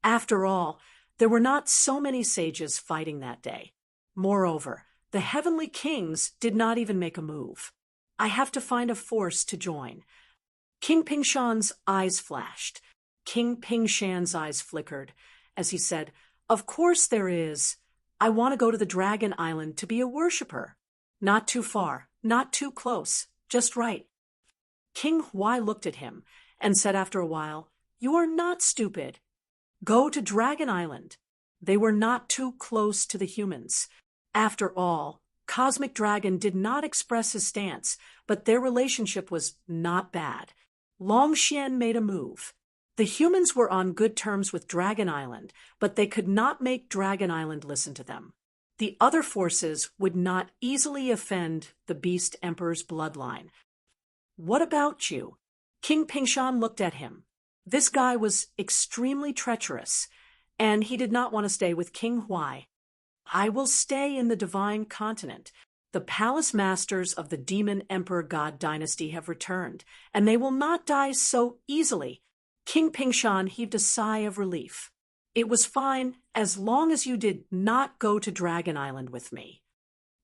After all, there were not so many sages fighting that day. Moreover, the heavenly kings did not even make a move. I have to find a force to join. King Pingshan's eyes flashed. King Pingshan's eyes flickered as he said, Of course there is. I want to go to the Dragon Island to be a worshipper. Not too far, not too close, just right. King Huai looked at him and said after a while, You are not stupid. Go to Dragon Island. They were not too close to the humans. After all, Cosmic Dragon did not express his stance, but their relationship was not bad. Long Xian made a move. The humans were on good terms with Dragon Island, but they could not make Dragon Island listen to them. The other forces would not easily offend the Beast Emperor's bloodline. What about you? King Pingshan looked at him. This guy was extremely treacherous, and he did not want to stay with King Huai. I will stay in the divine continent. The palace masters of the Demon Emperor God dynasty have returned, and they will not die so easily. King Pingshan heaved a sigh of relief. It was fine as long as you did not go to Dragon Island with me.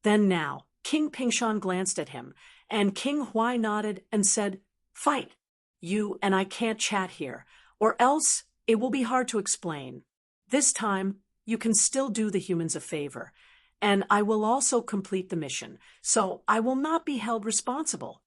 Then now, King Pingshan glanced at him, and King Huai nodded and said, Fight. You and I can't chat here, or else it will be hard to explain. This time, you can still do the humans a favor, and I will also complete the mission, so I will not be held responsible.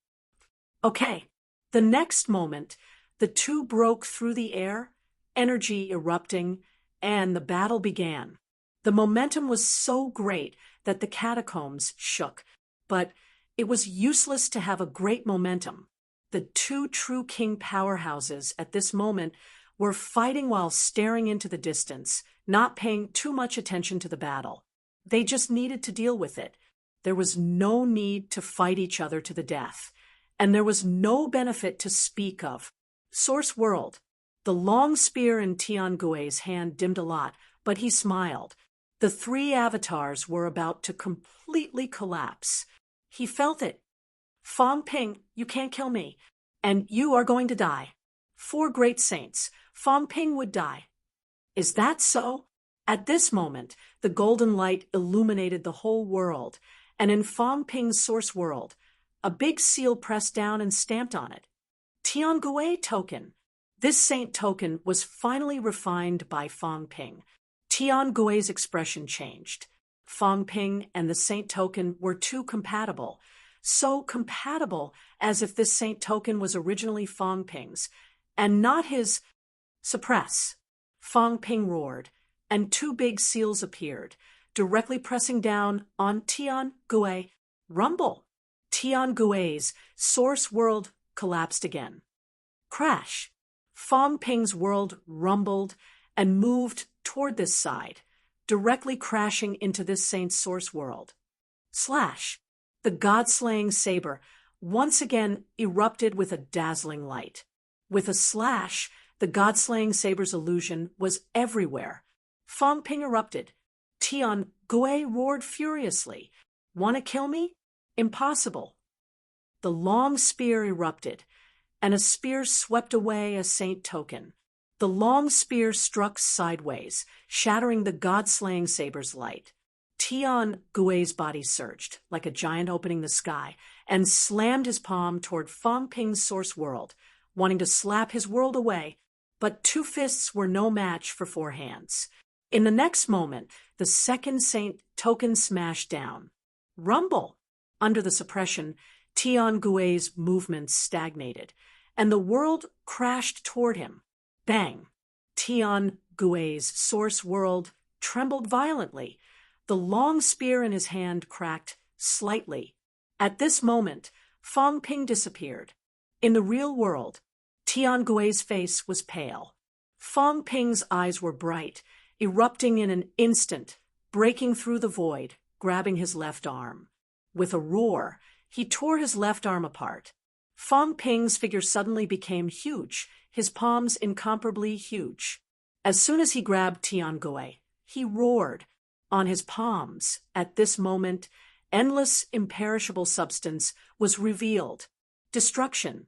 Okay. The next moment, the two broke through the air, energy erupting, and the battle began. The momentum was so great that the catacombs shook, but it was useless to have a great momentum. The 2 true king powerhouses at this moment were fighting while staring into the distance, not paying too much attention to the battle. They just needed to deal with it. There was no need to fight each other to the death, and there was no benefit to speak of. Source World. The long spear in Tian Gui's hand dimmed a lot, but he smiled. The 3 avatars were about to completely collapse. He felt it. Fong Ping, you can't kill me, and you are going to die. 4 great saints. Fong Ping would die. Is that so? At this moment, the golden light illuminated the whole world, and in Fong Ping's source world, a big seal pressed down and stamped on it. Tian Gui token. This saint token was finally refined by Fong Ping. Tian Gui's expression changed. Fong Ping and the saint token were too compatible. So compatible as if this saint token was originally Fong Ping's, and not his. Suppress. Fong Ping roared, and 2 big seals appeared, directly pressing down on Tian Gui. Rumble. Tian Gui's source world collapsed again. Crash. Fong Ping's world rumbled and moved toward this side, directly crashing into this saint's source world. Slash. The god-slaying saber once again erupted with a dazzling light. With a slash, the god-slaying saber's illusion was everywhere. Fong Ping erupted. Tian Gui roared furiously. Want to kill me? Impossible. The long spear erupted, and a spear swept away a saint token. The long spear struck sideways, shattering the god-slaying saber's light. Tian Gui's body surged, like a giant opening the sky, and slammed his palm toward Fang Ping's source world, wanting to slap his world away, but 2 fists were no match for 4 hands. In the next moment, the second saint token smashed down. Rumble! Under the suppression, Tian Gui's movements stagnated, and the world crashed toward him. Bang! Tian Gui's source world trembled violently. The long spear in his hand cracked slightly. At this moment, Fang Ping disappeared. In the real world, Tian Gui's face was pale. Fang Ping's eyes were bright, erupting in an instant, breaking through the void, grabbing his left arm. With a roar, he tore his left arm apart. Fang Ping's figure suddenly became huge, his palms incomparably huge. As soon as he grabbed Tian Gui, he roared. On his palms, at this moment, endless, imperishable substance was revealed. Destruction.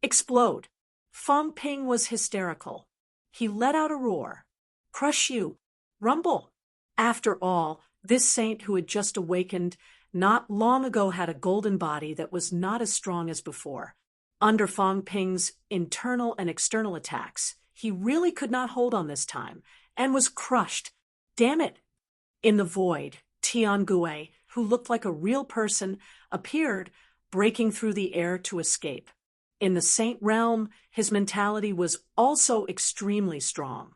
Explode. Fang Ping was hysterical. He let out a roar. Crush you. Rumble. After all, this saint who had just awakened not long ago had a golden body that was not as strong as before. Under Fang Ping's internal and external attacks, he really could not hold on this time, and was crushed. Damn it! In the void, Tian Gui, who looked like a real person, appeared, breaking through the air to escape. In the saint realm, his mentality was also extremely strong.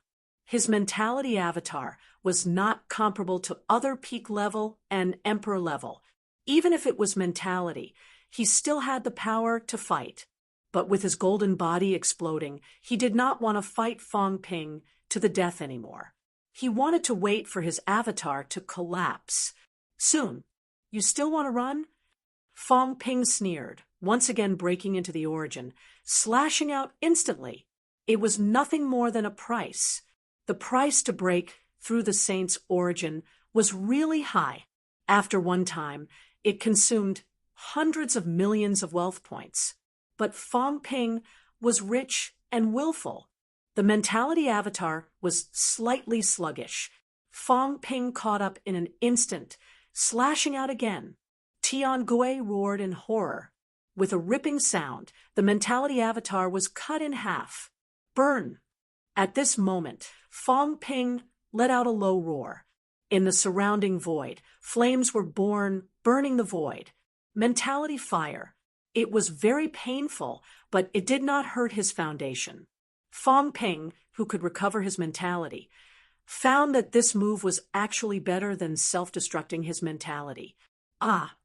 His mentality avatar was not comparable to other peak level and emperor level. Even if it was mentality, he still had the power to fight. But with his golden body exploding, he did not want to fight Fang Ping to the death anymore. He wanted to wait for his avatar to collapse. Soon. You still want to run? Fang Ping sneered, once again breaking into the origin, slashing out instantly. It was nothing more than a price. The price to break through the saint's origin was really high. After one time, it consumed hundreds of millions of wealth points. But Fang Ping was rich and willful. The mentality avatar was slightly sluggish. Fang Ping caught up in an instant, slashing out again. Tian Gui roared in horror. With a ripping sound, the mentality avatar was cut in half. Burn! At this moment, Fang Ping let out a low roar. In the surrounding void, flames were born, burning the void. Mentality fire. It was very painful, but it did not hurt his foundation. Fang Ping, who could recover his mentality, found that this move was actually better than self-destructing his mentality. Ah!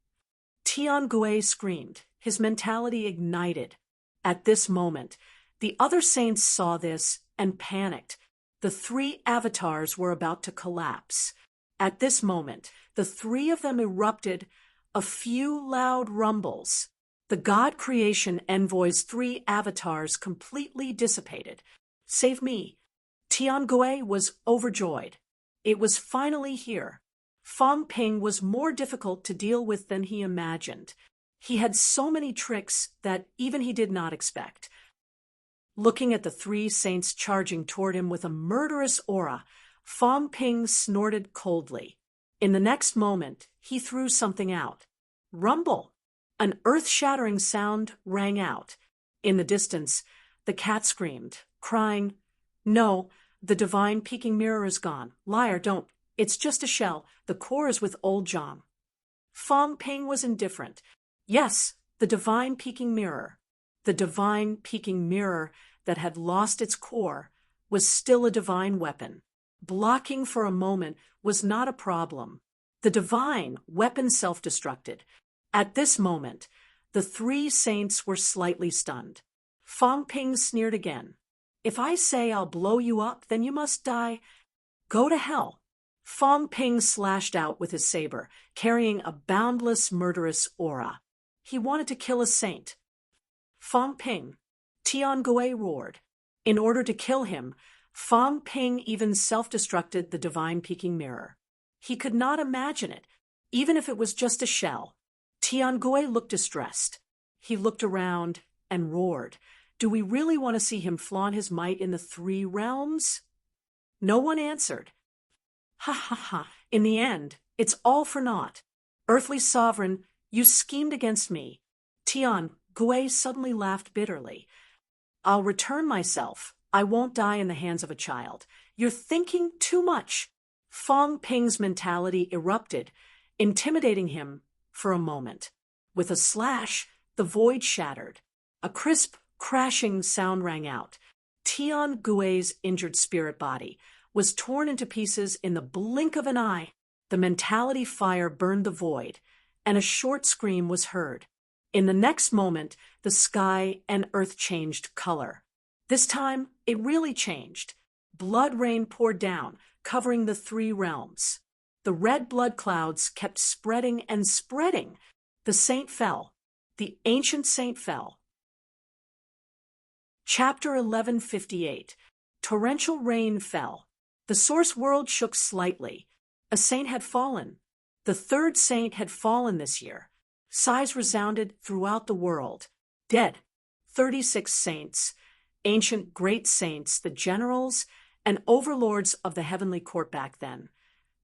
Tian Gui screamed. His mentality ignited. At this moment, the other saints saw this and panicked. The 3 avatars were about to collapse. At this moment, the 3 of them erupted a few loud rumbles. The God Creation Envoy's 3 avatars completely dissipated. Save me. Tian Gui was overjoyed. It was finally here. Fang Ping was more difficult to deal with than he imagined. He had so many tricks that even he did not expect. Looking at the 3 saints charging toward him with a murderous aura, Fang Ping snorted coldly. In the next moment, he threw something out. Rumble! An earth-shattering sound rang out. In the distance, the cat screamed, crying, "No, the divine peeking mirror is gone. Liar, don't. It's just a shell. The core is with old Zhang." Fang Ping was indifferent. Yes, the divine peeking mirror. The divine peeking mirror that had lost its core was still a divine weapon. Blocking for a moment was not a problem. The divine weapon self-destructed. At this moment, the 3 saints were slightly stunned. Fang Ping sneered again. "If I say I'll blow you up, then you must die. Go to hell." Fang Ping slashed out with his saber, carrying a boundless, murderous aura. He wanted to kill a saint. Fang Ping. Tian Gui roared. In order to kill him, Fang Ping even self-destructed the divine peeking mirror. He could not imagine it, even if it was just a shell. Tian Gui looked distressed. He looked around and roared. Do we really want to see him flaunt his might in the 3 realms? No one answered. Ha ha ha. In the end, It's all for naught. Earthly sovereign, you schemed against me. Tian Gui suddenly laughed bitterly. I'll return myself. I won't die in the hands of a child. You're thinking too much. Fang Ping's mentality erupted, intimidating him for a moment. With a slash, the void shattered. A crisp, crashing sound rang out. Tian Gui's injured spirit body was torn into pieces in the blink of an eye. The mentality fire burned the void, and a short scream was heard. In the next moment, the sky and earth changed color. This time, it really changed. Blood rain poured down, covering the three realms. The red blood clouds kept spreading and spreading. The saint fell. The ancient saint fell. Chapter 1158. Torrential rain fell. The source world shook slightly. A saint had fallen. The third saint had fallen this year. Sighs resounded throughout the world. Dead. 36 saints, ancient great saints, the generals and overlords of the heavenly court back then,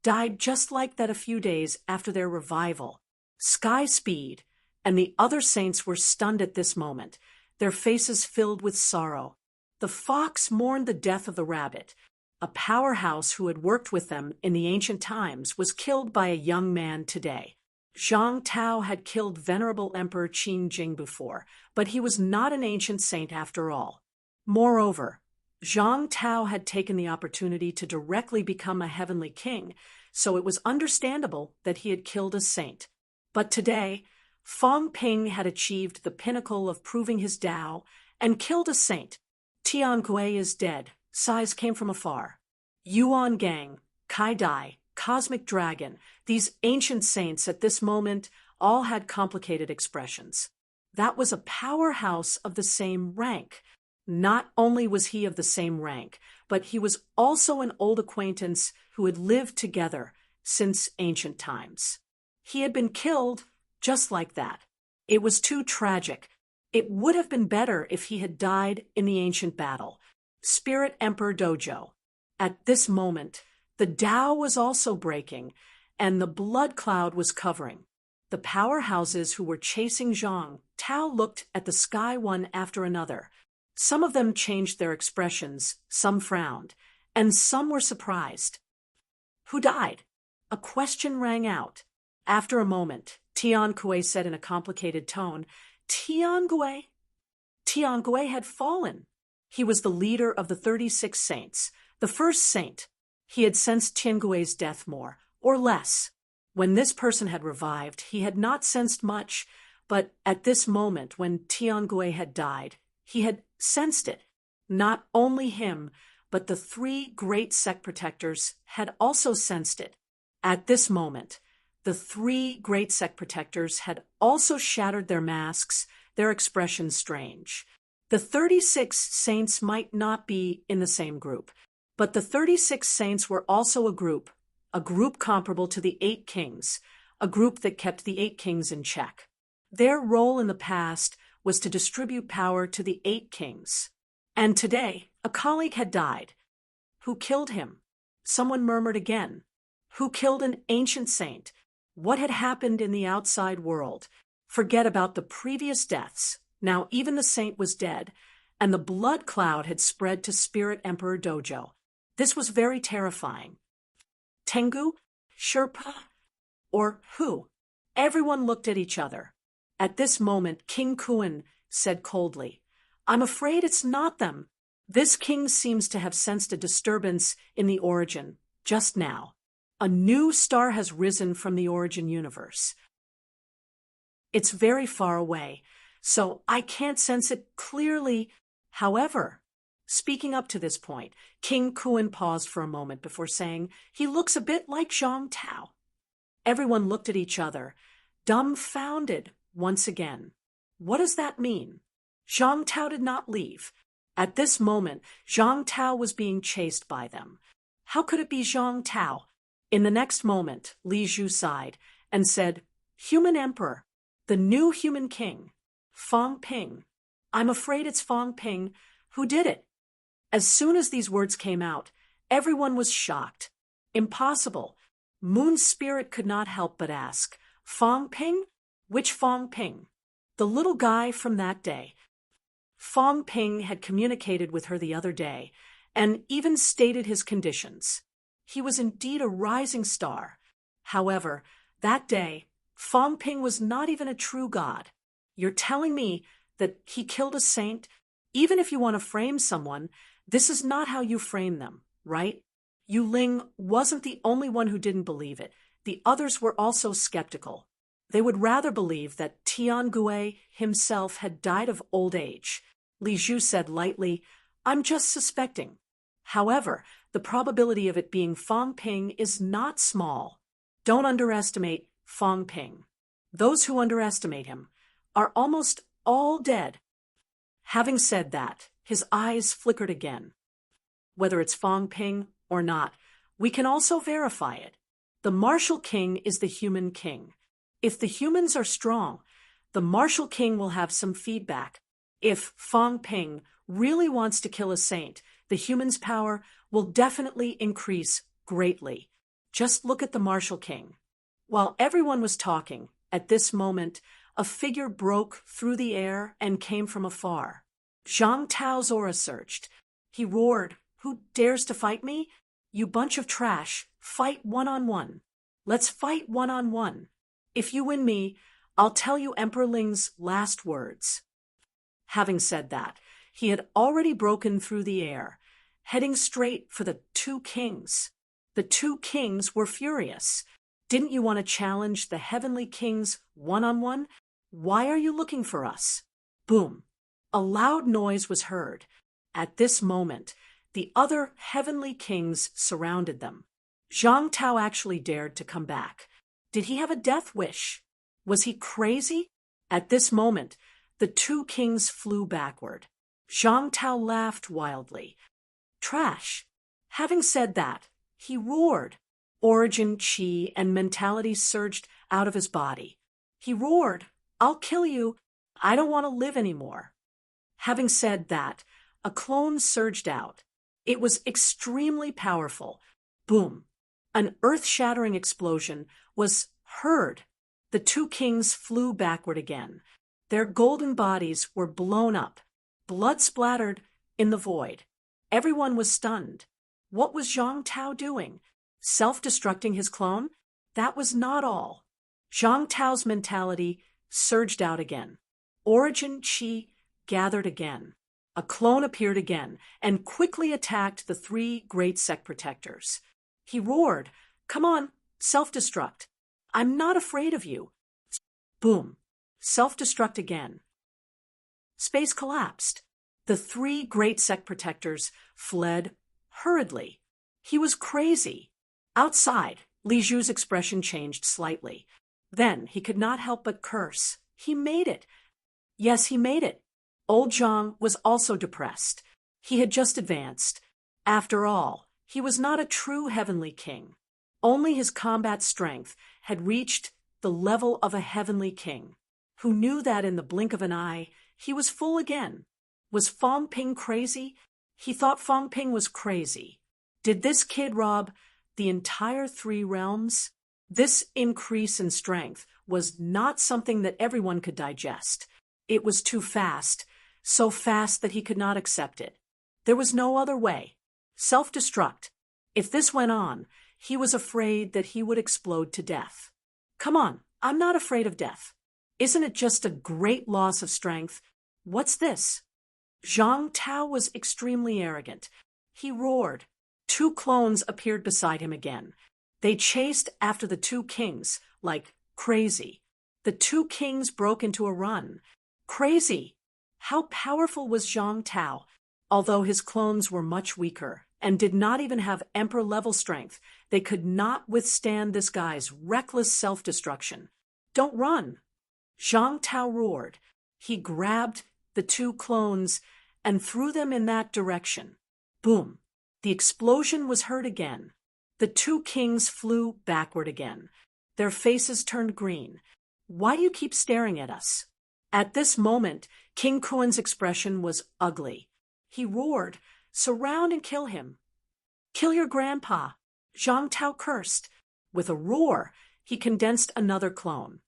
died just like that a few days after their revival. Sky Speed and the other saints were stunned at this moment, their faces filled with sorrow. The fox mourned the death of the rabbit. A powerhouse who had worked with them in the ancient times was killed by a young man today. Zhang Tao had killed venerable Emperor Qin Jing before, but he was not an ancient saint after all. Moreover, Zhang Tao had taken the opportunity to directly become a heavenly king, so it was understandable that he had killed a saint. But today, Fang Ping had achieved the pinnacle of proving his Tao and killed a saint. Tian Gui is dead. Sighs came from afar. Yuan Gang, Kai Dai, Cosmic Dragon, these ancient saints at this moment all had complicated expressions. That was a powerhouse of the same rank. Not only was he of the same rank, but he was also an old acquaintance who had lived together since ancient times. He had been killed just like that. It was too tragic. It would have been better if he had died in the ancient battle. Spirit Emperor Dojo. At this moment, the Tao was also breaking, and the blood cloud was covering. The powerhouses who were chasing Zhang Tao looked at the sky one after another. Some of them changed their expressions, some frowned, and some were surprised. Who died? A question rang out. After a moment, Tian Gui said in a complicated tone, Tian Gui? Tian Gui had fallen. He was the leader of the 36 saints, the first saint. He had sensed Tian Gui's death more, or less. When this person had revived, he had not sensed much, but at this moment, when Tian Gui had died, he had sensed it. Not only him, but the three great sect protectors had also sensed it. At this moment, the three great sect protectors had also shattered their masks, their expressions strange. The 36 saints might not be in the same group, but the 36 saints were also a group comparable to the 8 kings, a group that kept the 8 kings in check. Their role in the past was to distribute power to the 8 kings. And today, a colleague had died. Who killed him? Someone murmured again. Who killed an ancient saint? What had happened in the outside world? Forget about the previous deaths. Now even the saint was dead, and the blood cloud had spread to Spirit Emperor Dojo. This was very terrifying. Tengu? Sherpa? Or who? Everyone looked at each other. At this moment, King Kuan said coldly, I'm afraid it's not them. This king seems to have sensed a disturbance in the origin, just now. A new star has risen from the origin universe. It's very far away, so I can't sense it clearly. However, speaking up to this point, King Kuan paused for a moment before saying, he looks a bit like Zhang Tao. Everyone looked at each other, dumbfounded once again. What does that mean? Zhang Tao did not leave. At this moment, Zhang Tao was being chased by them. How could it be Zhang Tao? In the next moment, Li Zhu sighed and said, Human Emperor, the new human king, Fang Ping. I'm afraid it's Fang Ping who did it. As soon as these words came out, everyone was shocked. Impossible. Moon's spirit could not help but ask, Fong Ping? Which Fong Ping? The little guy from that day. Fong Ping had communicated with her the other day, and even stated his conditions. He was indeed a rising star. However, that day, Fong Ping was not even a true god. You're telling me that he killed a saint? Even if you want to frame someone, this is not how you frame them, right? Yu Ling wasn't the only one who didn't believe it. The others were also skeptical. They would rather believe that Tian Gui himself had died of old age. Li Zhu said lightly, I'm just suspecting. However, the probability of it being Fong Ping is not small. Don't underestimate Fong Ping. Those who underestimate him are almost all dead. Having said that, his eyes flickered again. Whether it's Fong Ping or not, we can also verify it. The martial king is the human king. If the humans are strong, the martial king will have some feedback. If Fong Ping really wants to kill a saint, the human's power will definitely increase greatly. Just look at the martial king. While everyone was talking, at this moment, a figure broke through the air and came from afar. Zhang Tao's aura surged. He roared, Who dares to fight me? You bunch of trash, fight one-on-one. Let's fight one-on-one. If you win me, I'll tell you Emperor Ling's last words. Having said that, he had already broken through the air, heading straight for the two kings. The two kings were furious. Didn't you want to challenge the heavenly kings one-on-one? Why are you looking for us? Boom. A loud noise was heard. At this moment, the other heavenly kings surrounded them. Zhang Tao actually dared to come back. Did he have a death wish? Was he crazy? At this moment, the two kings flew backward. Zhang Tao laughed wildly. Trash. Having said that, he roared. Origin, chi, and mentality surged out of his body. He roared, I'll kill you. I don't want to live anymore. Having said that, a clone surged out. It was extremely powerful. Boom. An earth-shattering explosion was heard. The two kings flew backward again. Their golden bodies were blown up. Blood splattered in the void. Everyone was stunned. What was Zhang Tao doing? Self-destructing his clone? That was not all. Zhang Tao's mentality surged out again. Origin chi gathered again. A clone appeared again and quickly attacked the three great sect protectors. He roared, Come on, self-destruct. I'm not afraid of you. Boom. Self-destruct again. Space collapsed. The three great sect protectors fled hurriedly. He was crazy. Outside, Li Zhu's expression changed slightly. Then he could not help but curse. He made it. Yes, he made it. Old Zhang was also depressed. He had just advanced. After all, he was not a true heavenly king. Only his combat strength had reached the level of a heavenly king, who knew that in the blink of an eye, he was full again. Was Fong Ping crazy? He thought Fong Ping was crazy. Did this kid rob the entire three realms? This increase in strength was not something that everyone could digest. It was too fast, so fast that he could not accept it. There was no other way. Self-destruct. If this went on, he was afraid that he would explode to death. Come on, I'm not afraid of death. Isn't it just a great loss of strength? What's this? Zhang Tao was extremely arrogant. He roared. Two clones appeared beside him again. They chased after the two kings, like crazy. The two kings broke into a run. Crazy! How powerful was Zhang Tao? Although his clones were much weaker and did not even have emperor-level strength, they could not withstand this guy's reckless self-destruction. Don't run! Zhang Tao roared. He grabbed the two clones and threw them in that direction. Boom! The explosion was heard again. The two kings flew backward again. Their faces turned green. Why do you keep staring at us? At this moment, King Kuan's expression was ugly. He roared, Surround and kill him. Kill your grandpa. Zhang Tao cursed. With a roar, he condensed another clone.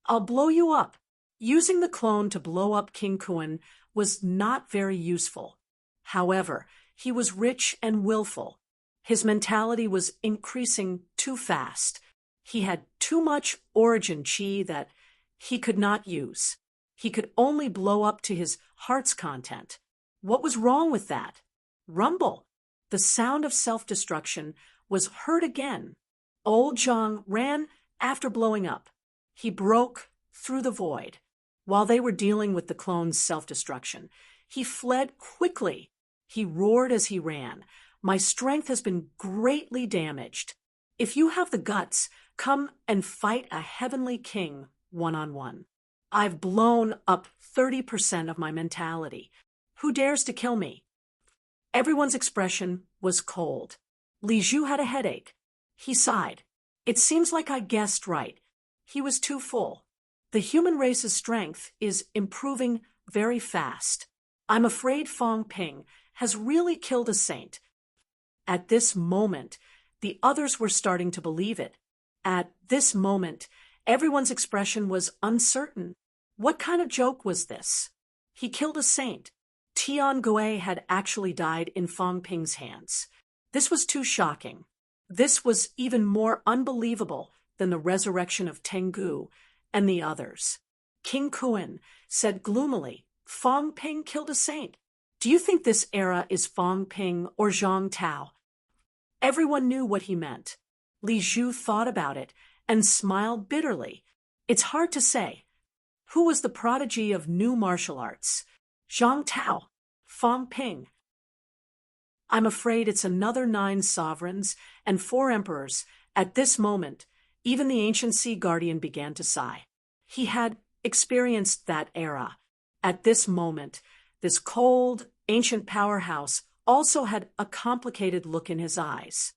I'll blow you up. Using the clone to blow up King Kuan was not very useful. However, he was rich and willful. His mentality was increasing too fast. He had too much origin chi that he could not use. He could only blow up to his heart's content. What was wrong with that? Rumble. The sound of self-destruction was heard again. Old Zhang ran after blowing up. He broke through the void. While they were dealing with the clone's self-destruction, he fled quickly. He roared as he ran. My strength has been greatly damaged. If you have the guts, come and fight a heavenly king one-on-one. I've blown up 30% of my mentality. Who dares to kill me? Everyone's expression was cold. Li Zhu had a headache. He sighed. It seems like I guessed right. He was too full. The human race's strength is improving very fast. I'm afraid Fang Ping has really killed a saint. At this moment, the others were starting to believe it. At this moment, everyone's expression was uncertain. What kind of joke was this? He killed a saint. Tian Gui had actually died in Fang Ping's hands. This was too shocking. This was even more unbelievable than the resurrection of Tengu and the others. King Kuan said gloomily, Fang Ping killed a saint. Do you think this era is Fang Ping or Zhang Tao? Everyone knew what he meant. Li Zhu thought about it and smiled bitterly. It's hard to say. Who was the prodigy of new martial arts? Zhang Tao, Fang Ping. I'm afraid it's another 9 sovereigns and 4 emperors. At this moment, even the ancient sea guardian began to sigh. He had experienced that era. At this moment, this cold, ancient powerhouse also had a complicated look in his eyes.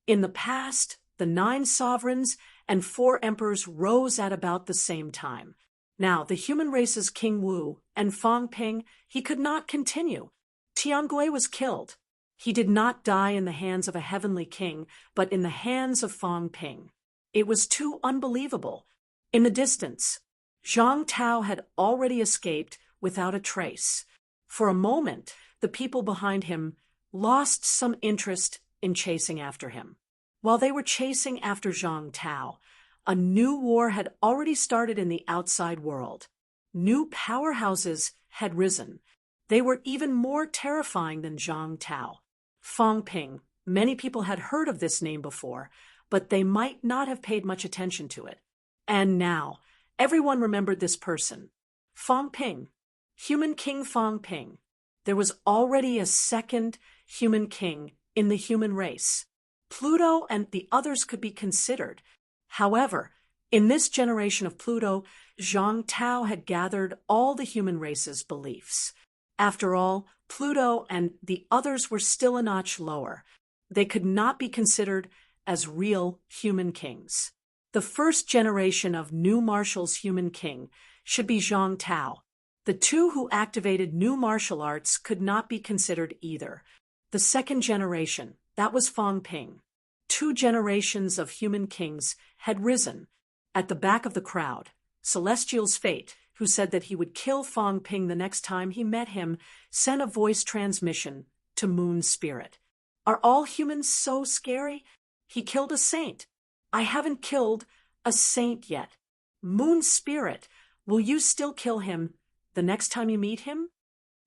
In the past, the 9 sovereigns and 4 emperors rose at about the same time. Now, the human race's King Wu and Fang Ping, he could not continue. Tiangui was killed. He did not die in the hands of a heavenly king, but in the hands of Fang Ping. It was too unbelievable. In the distance, Zhang Tao had already escaped without a trace. For a moment, the people behind him lost some interest in chasing after him. While they were chasing after Zhang Tao, a new war had already started in the outside world. New powerhouses had risen. They were even more terrifying than Zhang Tao. Fang Ping, many people had heard of this name before, but they might not have paid much attention to it. And now, everyone remembered this person. Fang Ping, human king Fang Ping. There was already a second human king in the human race. Pluto and the others could be considered. However, in this generation of Pluto, Zhang Tao had gathered all the human race's beliefs. After all, Pluto and the others were still a notch lower. They could not be considered as real human kings. The first generation of new martial's human king should be Zhang Tao. The 2 who activated new martial arts could not be considered either. The second generation, that was Fang Ping. 2 generations of human kings had risen. At the back of the crowd, Celestial's Fate, who said that he would kill Fang Ping the next time he met him, sent a voice transmission to Moon Spirit. Are all humans so scary? He killed a saint. I haven't killed a saint yet. Moon Spirit, will you still kill him the next time you meet him?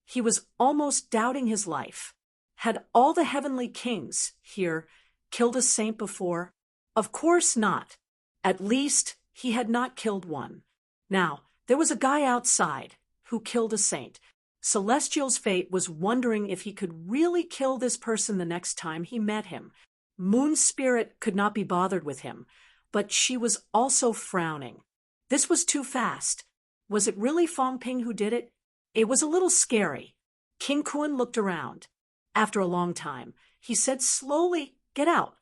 He was almost doubting his life. Had all the heavenly kings here killed a saint before? Of course not. At least he had not killed one. Now, there was a guy outside who killed a saint. Celestial's Fate was wondering if he could really kill this person the next time he met him. Moon Spirit could not be bothered with him, but she was also frowning. This was too fast. Was it really Fang Ping who did it? It was a little scary. King Kuan looked around. After a long time, he said slowly, "Get out.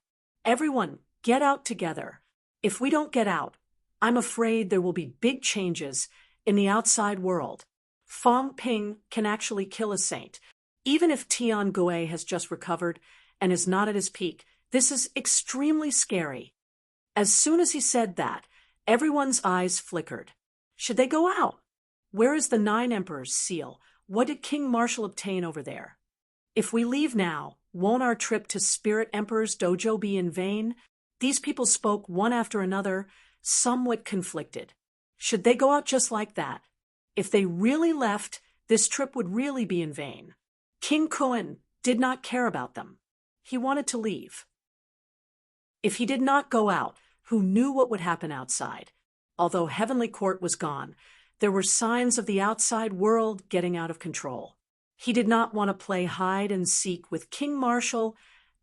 Everyone, get out together. If we don't get out, I'm afraid there will be big changes in the outside world. Fang Ping can actually kill a saint. Even if Tian Gui has just recovered and is not at his peak, this is extremely scary. As soon as he said that, everyone's eyes flickered. Should they go out? Where is the 9 emperors' seal? What did King Marshall obtain over there? If we leave now, won't our trip to Spirit Emperor's dojo be in vain? These people spoke one after another, somewhat conflicted. Should they go out just like that? If they really left, this trip would really be in vain. King Kuan did not care about them. He wanted to leave. If he did not go out, who knew what would happen outside? Although Heavenly Court was gone, there were signs of the outside world getting out of control. He did not want to play hide and seek with King Marshall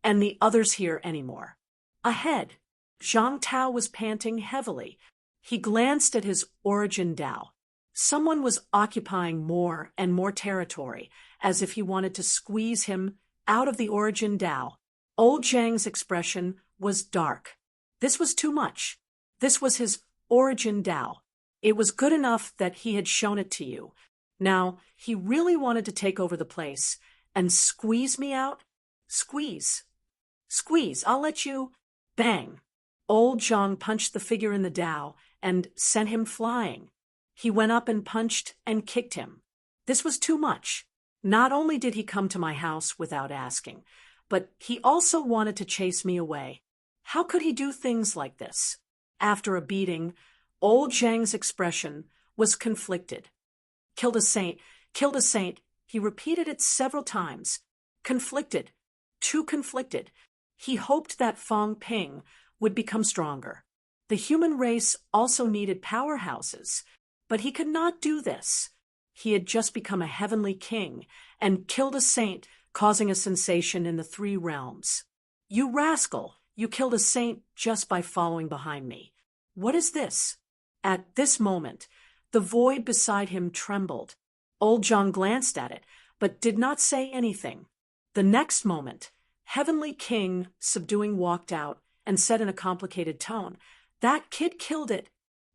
and the others here anymore. Ahead, Zhang Tao was panting heavily. He glanced at his origin Dao. Someone was occupying more and more territory, as if he wanted to squeeze him out of the origin Dao. Old Zhang's expression was dark. This was too much. This was his origin Dao. It was good enough that he had shown it to you. Now, he really wanted to take over the place and squeeze me out? Squeeze. Squeeze, I'll let you. Bang. Old Zhang punched the figure in the Dao and sent him flying. He went up and punched and kicked him. This was too much. Not only did he come to my house without asking, but he also wanted to chase me away. How could he do things like this? After a beating, old Zhang's expression was conflicted. Killed a saint, killed a saint. He repeated it several times. Conflicted. Too conflicted. He hoped that Fang Ping would become stronger. The human race also needed powerhouses, but he could not do this. He had just become a heavenly king and killed a saint, causing a sensation in the 3 realms. You rascal, you killed a saint just by following behind me. What is this? At this moment, the void beside him trembled. Old Zhang glanced at it, but did not say anything. The next moment, Heavenly King, subduing, walked out and said in a complicated tone, "That kid killed it.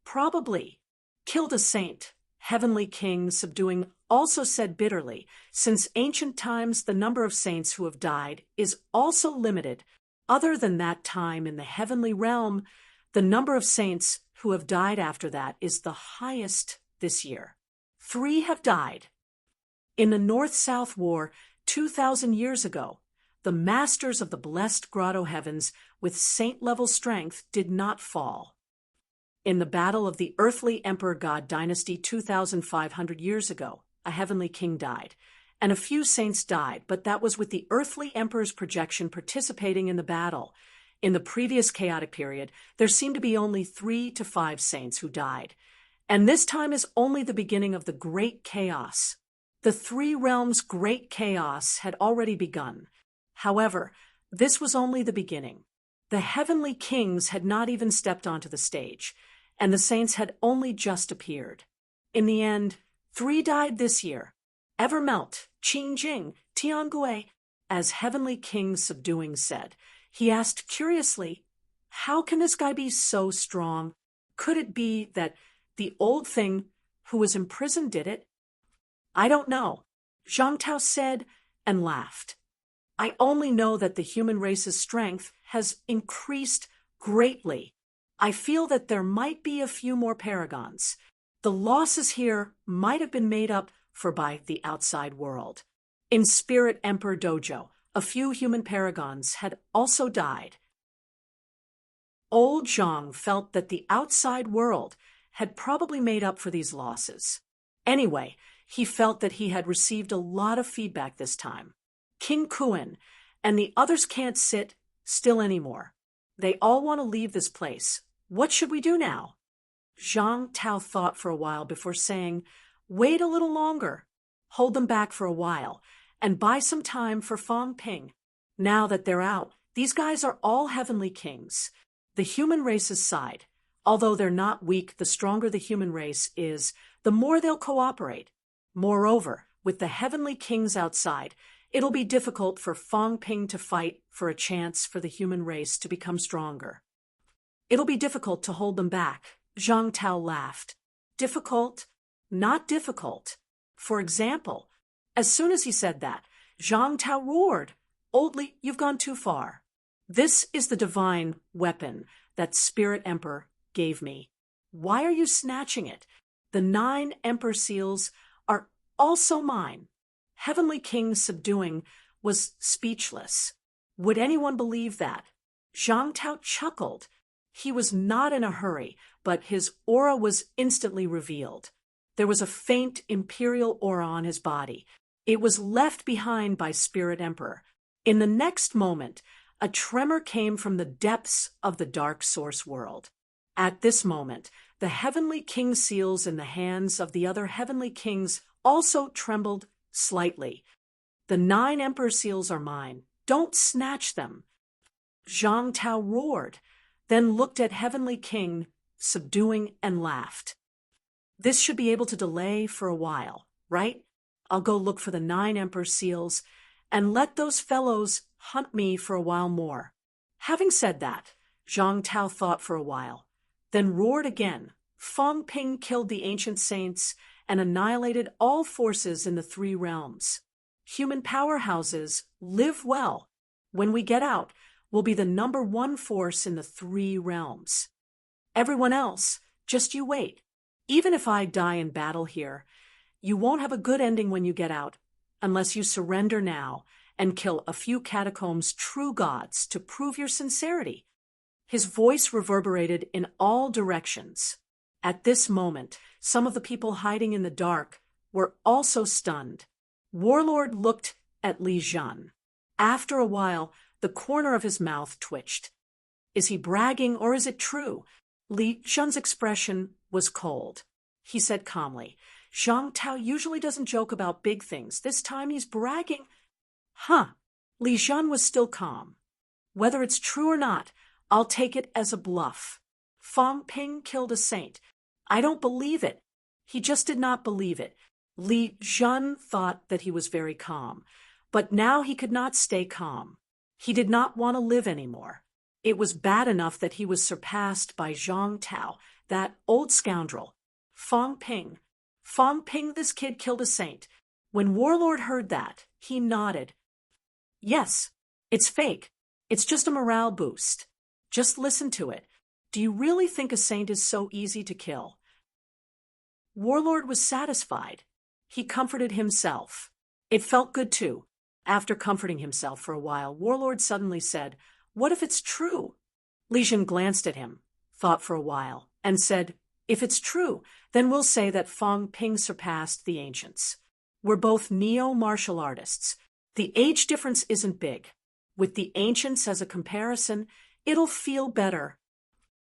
Probably. Killed a saint." Heavenly King, subduing, also said bitterly, "Since ancient times the number of saints who have died is also limited. Other than that time in the heavenly realm, the number of saints who have died after that is the highest this year. 3 have died. In the North-South War 2,000 years ago, the masters of the blessed grotto heavens with saint-level strength did not fall. In the battle of the earthly emperor god dynasty 2,500 years ago, a heavenly king died, and a few saints died, but that was with the earthly emperor's projection participating in the battle. In the previous chaotic period, there seemed to be only 3 to 5 saints who died, and this time is only the beginning of the great chaos. The 3 realms' great chaos had already begun. However, this was only the beginning. The heavenly kings had not even stepped onto the stage, and the saints had only just appeared. In the end, 3 died this year. Evermelt, Qing Jing, Tiangui, as Heavenly King subduing said. He asked curiously, "How can this guy be so strong? Could it be that the old thing who was imprisoned did it?" "I don't know," Zhang Tao said and laughed. "I only know that the human race's strength has increased greatly. I feel that there might be a few more paragons. The losses here might have been made up for by the outside world. In Spirit Emperor Dojo, a few human paragons had also died." Old Zhang felt that the outside world had probably made up for these losses. Anyway, he felt that he had received a lot of feedback this time. King Kuan and the others can't sit still anymore. They all want to leave this place. What should we do now? Zhang Tao thought for a while before saying, "Wait a little longer. Hold them back for a while and buy some time for Fang Ping. Now that they're out, these guys are all heavenly kings. The human race's side. Although they're not weak, the stronger the human race is, the more they'll cooperate. Moreover, with the heavenly kings outside, it'll be difficult for Fang Ping to fight for a chance for the human race to become stronger. It'll be difficult to hold them back." Zhang Tao laughed. Difficult? Not difficult. For example, as soon as he said that, Zhang Tao roared, "Oldly, you've gone too far. This is the divine weapon that Spirit Emperor gave me. Why are you snatching it? The 9 Emperor seals are also mine. Heavenly King subduing was speechless. Would anyone believe that? Zhang Tao chuckled. He was not in a hurry, but his aura was instantly revealed. There was a faint imperial aura on his body. It was left behind by Spirit Emperor. In the next moment, a tremor came from the depths of the dark source world. At this moment, the Heavenly King seals in the hands of the other Heavenly Kings also trembled slightly. The 9 Emperor seals are mine. Don't snatch them. Zhang Tao roared, then looked at Heavenly King, subduing, and laughed. This should be able to delay for a while, right? I'll go look for the 9 Emperor seals and let those fellows hunt me for a while more. Having said that, Zhang Tao thought for a while, then roared again. Feng Ping killed the ancient saints and annihilated all forces in the 3 realms. Human powerhouses live well. When we get out, we'll be the #1 force in the 3 realms. Everyone else, just you wait. Even if I die in battle here, you won't have a good ending when you get out, unless you surrender now and kill a few catacombs' true gods to prove your sincerity. His voice reverberated in all directions. At this moment, some of the people hiding in the dark were also stunned. Warlord looked at Li Zhan. After a while, the corner of his mouth twitched. Is he bragging or is it true? Li Zhan's expression was cold. He said calmly, Zhang Tao usually doesn't joke about big things. This time he's bragging. Li Zhan was still calm. Whether it's true or not, I'll take it as a bluff. Feng Ping killed a saint. I don't believe it. He just did not believe it. Li Zhan thought that he was very calm, but now he could not stay calm. He did not want to live anymore. It was bad enough that he was surpassed by Zhang Tao, that old scoundrel. Feng Ping, this kid killed a saint. When Warlord heard that, he nodded. Yes, it's fake. It's just a morale boost. Just listen to it. Do you really think a saint is so easy to kill? Warlord was satisfied. He comforted himself. It felt good too. After comforting himself for a while, Warlord suddenly said, What if it's true? Li Zhan glanced at him, thought for a while, and said, If it's true, then we'll say that Feng Ping surpassed the ancients. We're both neo-martial artists. The age difference isn't big. With the ancients as a comparison, it'll feel better.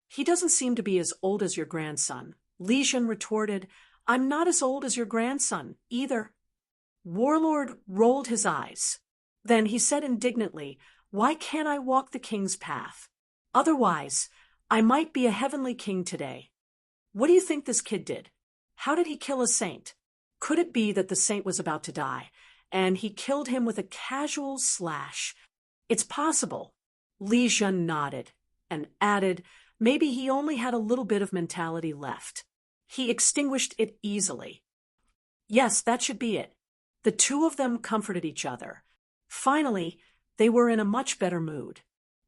He doesn't seem to be as old as your grandson. Li Zhan retorted, I'm not as old as your grandson, either. Warlord rolled his eyes. Then he said indignantly, Why can't I walk the king's path? Otherwise, I might be a heavenly king today. What do you think this kid did? How did he kill a saint? Could it be that the saint was about to die, and he killed him with a casual slash? It's possible. Li Zhan nodded and added, Maybe he only had a little bit of mentality left. He extinguished it easily. Yes, that should be it. The two of them comforted each other. Finally, they were in a much better mood.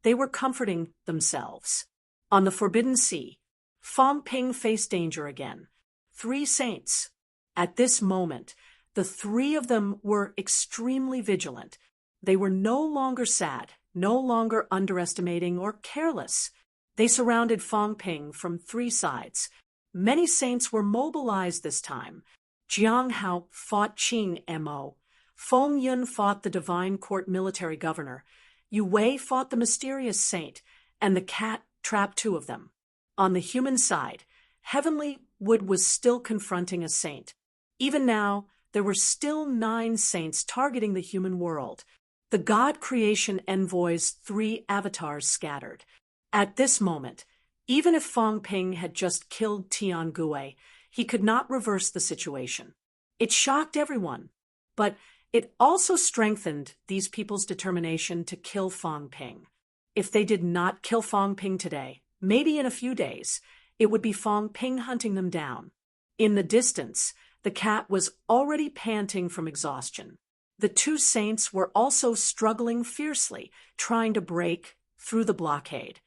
They were comforting themselves. On the Forbidden Sea, Feng Ping faced danger again. 3 saints. At this moment, the 3 of them were extremely vigilant. They were no longer sad, no longer underestimating or careless. They surrounded Feng Ping from 3 sides. Many saints were mobilized this time. Jiang Hao fought Qing Mo. Feng Yun fought the Divine Court military governor. Yu Wei fought the mysterious saint, and the cat trapped 2 of them. On the human side, Heavenly Wood was still confronting a saint. Even now, there were still 9 saints targeting the human world. The God creation envoy's 3 avatars scattered. At this moment, even if Feng Ping had just killed Tian Gui, he could not reverse the situation. It shocked everyone, but it also strengthened these people's determination to kill Feng Ping. If they did not kill Feng Ping today, maybe in a few days, it would be Feng Ping hunting them down. In the distance, the cat was already panting from exhaustion. The 2 saints were also struggling fiercely, trying to break through the blockade.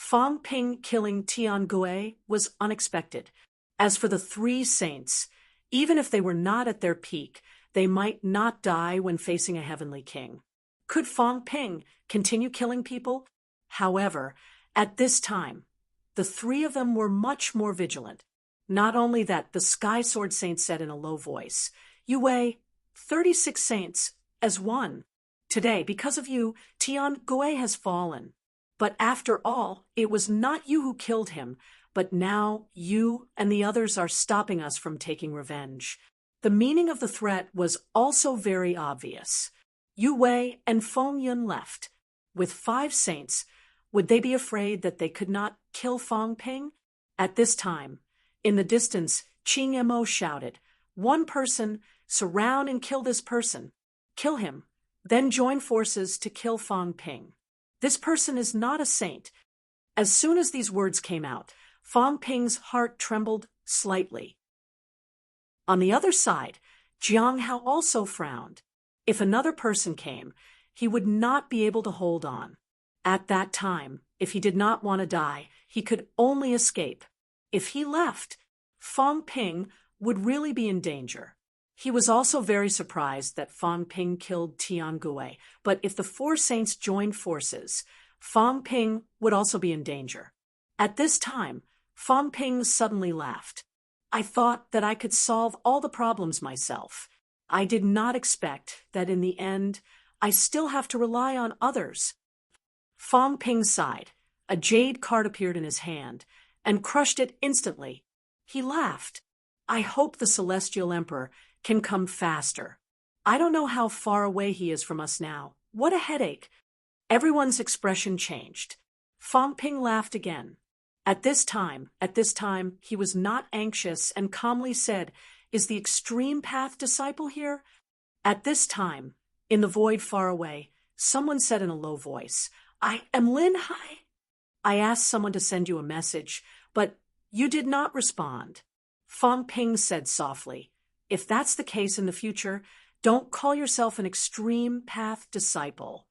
Fang Ping killing Tian Gui was unexpected. As for the three saints, even if they were not at their peak, they might not die when facing a heavenly king. Could Fang Ping continue killing people? However, at this time, the three of them were much more vigilant. Not only that, the Sky Sword Saint said in a low voice, "You weigh 36 saints as one. Today, because of you, Tian Gui has fallen. But after all, it was not you who killed him, but now you and the others are stopping us from taking revenge." The meaning of the threat was also very obvious. Yu Wei and Feng Yun left. With 5 saints, would they be afraid that they could not kill Fang Ping? At this time, in the distance, Qing Mo shouted, "One person, surround and kill this person. Kill him, then join forces to kill Fang Ping. This person is not a saint." As soon as these words came out, Fang Ping's heart trembled slightly. On the other side, Jiang Hao also frowned. If another person came, he would not be able to hold on. At that time, if he did not want to die, he could only escape. If he left, Fang Ping would really be in danger. He was also very surprised that Fang Ping killed Tian Gui, but if the 4 saints joined forces, Fang Ping would also be in danger. At this time, Fang Ping suddenly laughed. "I thought that I could solve all the problems myself. I did not expect that in the end, I still have to rely on others." Fang Ping sighed. A jade card appeared in his hand and crushed it instantly. He laughed. "I hope the Celestial Emperor can come faster. I don't know how far away he is from us now. What a headache." Everyone's expression changed. Fang Ping laughed again. At this time, he was not anxious and calmly said, "Is the Extreme Path disciple here?" At this time, in the void far away, someone said in a low voice, "I am Lin Hai. I asked someone to send you a message, but you did not respond." Fang Ping said softly, "If that's the case in the future, don't call yourself an Extreme Path disciple."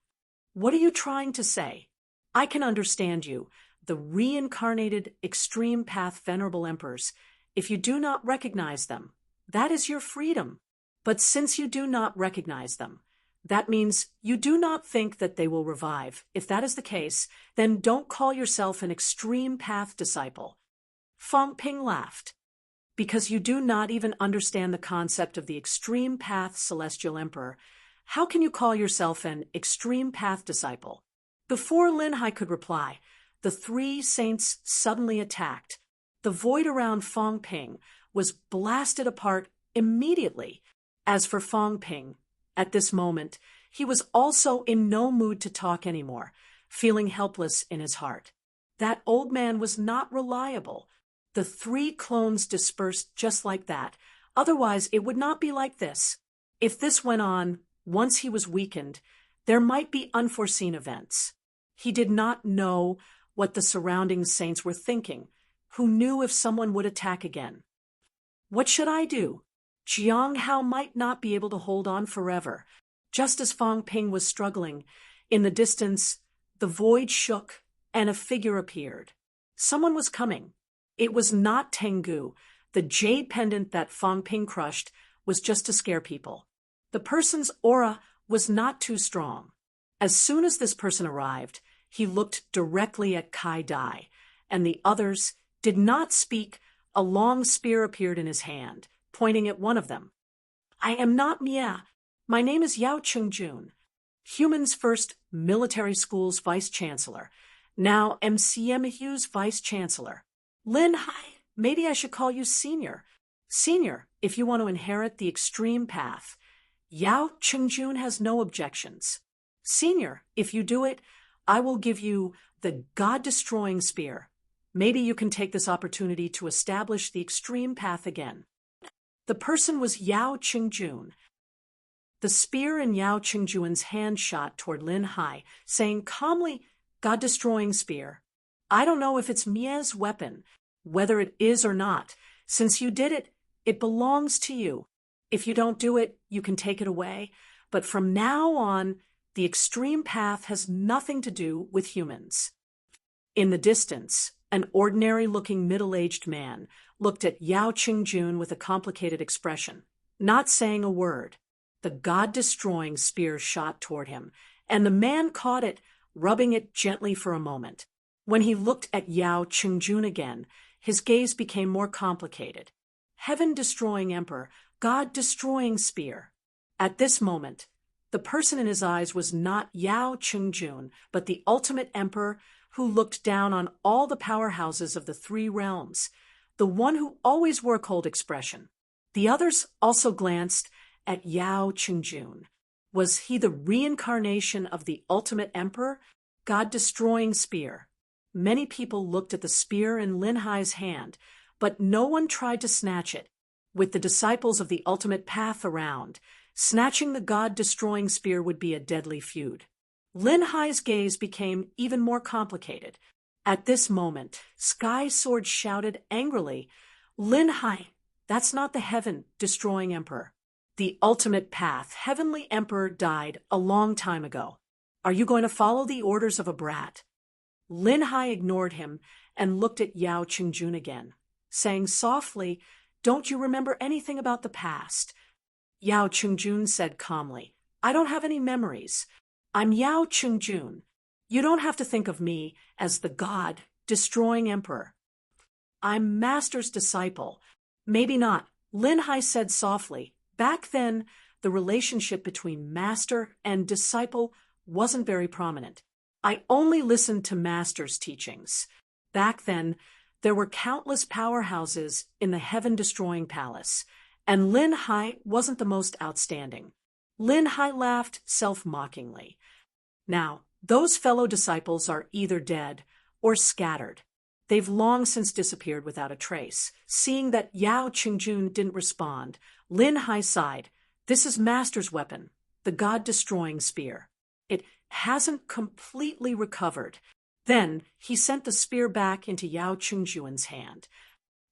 "What are you trying to say?" "I can understand you, the reincarnated Extreme Path Venerable Emperors. If you do not recognize them, that is your freedom. But since you do not recognize them, that means you do not think that they will revive. If that is the case, then don't call yourself an Extreme Path disciple." Fang Ping laughed. "Because you do not even understand the concept of the Extreme Path Celestial Emperor, how can you call yourself an Extreme Path disciple?" Before Lin Hai could reply, the 3 saints suddenly attacked. The void around Fang Ping was blasted apart immediately. As for Fang Ping, at this moment, he was also in no mood to talk anymore, feeling helpless in his heart. That old man was not reliable. The 3 clones dispersed just like that. Otherwise, it would not be like this. If this went on, once he was weakened, there might be unforeseen events. He did not know what the surrounding saints were thinking. Who knew if someone would attack again? What should I do? Jiang Hao might not be able to hold on forever. Just as Fang Ping was struggling, in the distance, the void shook and a figure appeared. Someone was coming. It was not Tengu. The jade pendant that Fang Ping crushed was just to scare people. The person's aura was not too strong. As soon as this person arrived, he looked directly at Kai Dai, and the others did not speak. A long spear appeared in his hand, pointing at one of them. "I am not Mia. My name is Yao Chungjun, Human's first military school's vice-chancellor, now MCMU's vice-chancellor. Lin Hai, maybe I should call you Senior. Senior, if you want to inherit the Extreme Path." Yao Chungjun has no objections. "Senior, if you do it, I will give you the God-destroying spear. Maybe you can take this opportunity to establish the Extreme Path again." The person was Yao Qingjun. The spear in Yao Qingjun's hand shot toward Lin Hai, saying calmly, "God-destroying spear. I don't know if it's Mia's weapon, whether it is or not. Since you did it, it belongs to you. If you don't do it, you can take it away. But from now on, the Extreme Path has nothing to do with humans." In the distance, an ordinary-looking middle-aged man looked at Yao Qingjun with a complicated expression, not saying a word. The god-destroying spear shot toward him, and the man caught it, rubbing it gently for a moment. When he looked at Yao Qingjun again, his gaze became more complicated. Heaven-destroying emperor, god-destroying spear. At this moment, the person in his eyes was not Yao Qingjun, but the ultimate emperor who looked down on all the powerhouses of the three realms, the one who always wore a cold expression. The others also glanced at Yao Qingjun. Was he the reincarnation of the ultimate emperor, god-destroying spear? Many people looked at the spear in Lin Hai's hand, but no one tried to snatch it. With the disciples of the ultimate path around, snatching the god-destroying spear would be a deadly feud. Lin Hai's gaze became even more complicated. At this moment, Sky Sword shouted angrily, "Lin Hai, that's not the heaven-destroying emperor. The ultimate path, heavenly emperor, died a long time ago. Are you going to follow the orders of a brat?" Lin Hai ignored him and looked at Yao Qingjun again, saying softly, "Don't you remember anything about the past?" Yao Qingjun said calmly, "I don't have any memories. I'm Yao Qingjun. You don't have to think of me as the god-destroying emperor. I'm Master's disciple." "Maybe not," Lin Hai said softly. Back then, the relationship between master and disciple wasn't very prominent. "I only listened to Master's teachings." Back then, there were countless powerhouses in the heaven-destroying palace, and Lin Hai wasn't the most outstanding. Lin Hai laughed self-mockingly. "Now, those fellow disciples are either dead or scattered. They've long since disappeared without a trace." Seeing that Yao Qingjun didn't respond, Lin Hai sighed. "This is Master's weapon, the god-destroying spear. It hasn't completely recovered." Then he sent the spear back into Yao Qingjun's hand.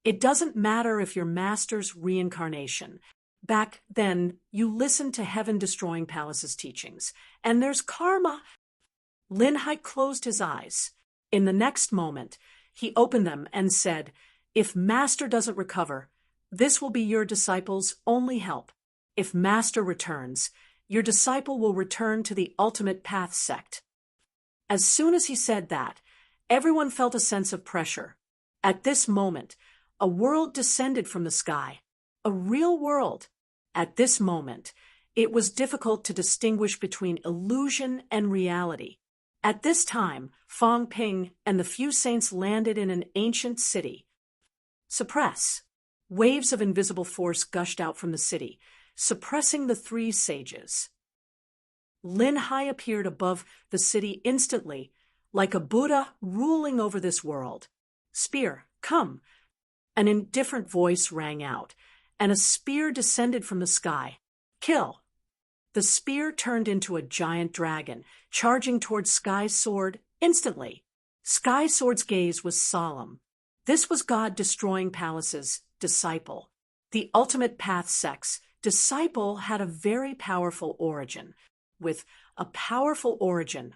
"It doesn't matter if you're Master's reincarnation. Back then, you listened to Heaven-Destroying Palace's teachings, and there's karma." Lin Hai closed his eyes. In the next moment, he opened them and said, "If Master doesn't recover, this will be your disciple's only help. If Master returns, your disciple will return to the Ultimate Path sect." As soon as he said that, everyone felt a sense of pressure. At this moment, a world descended from the sky, a real world. At this moment, it was difficult to distinguish between illusion and reality. At this time, Fang Ping and the few saints landed in an ancient city. Suppress. Waves of invisible force gushed out from the city, suppressing the three sages. Lin Hai appeared above the city instantly, like a Buddha ruling over this world. "Spear, come!" An indifferent voice rang out, and a spear descended from the sky. "Kill!" The spear turned into a giant dragon, charging towards Sky Sword instantly. Sky Sword's gaze was solemn. This was God-Destroying Palace's disciple. The Ultimate Path sect's disciple had a very powerful origin. With a powerful origin,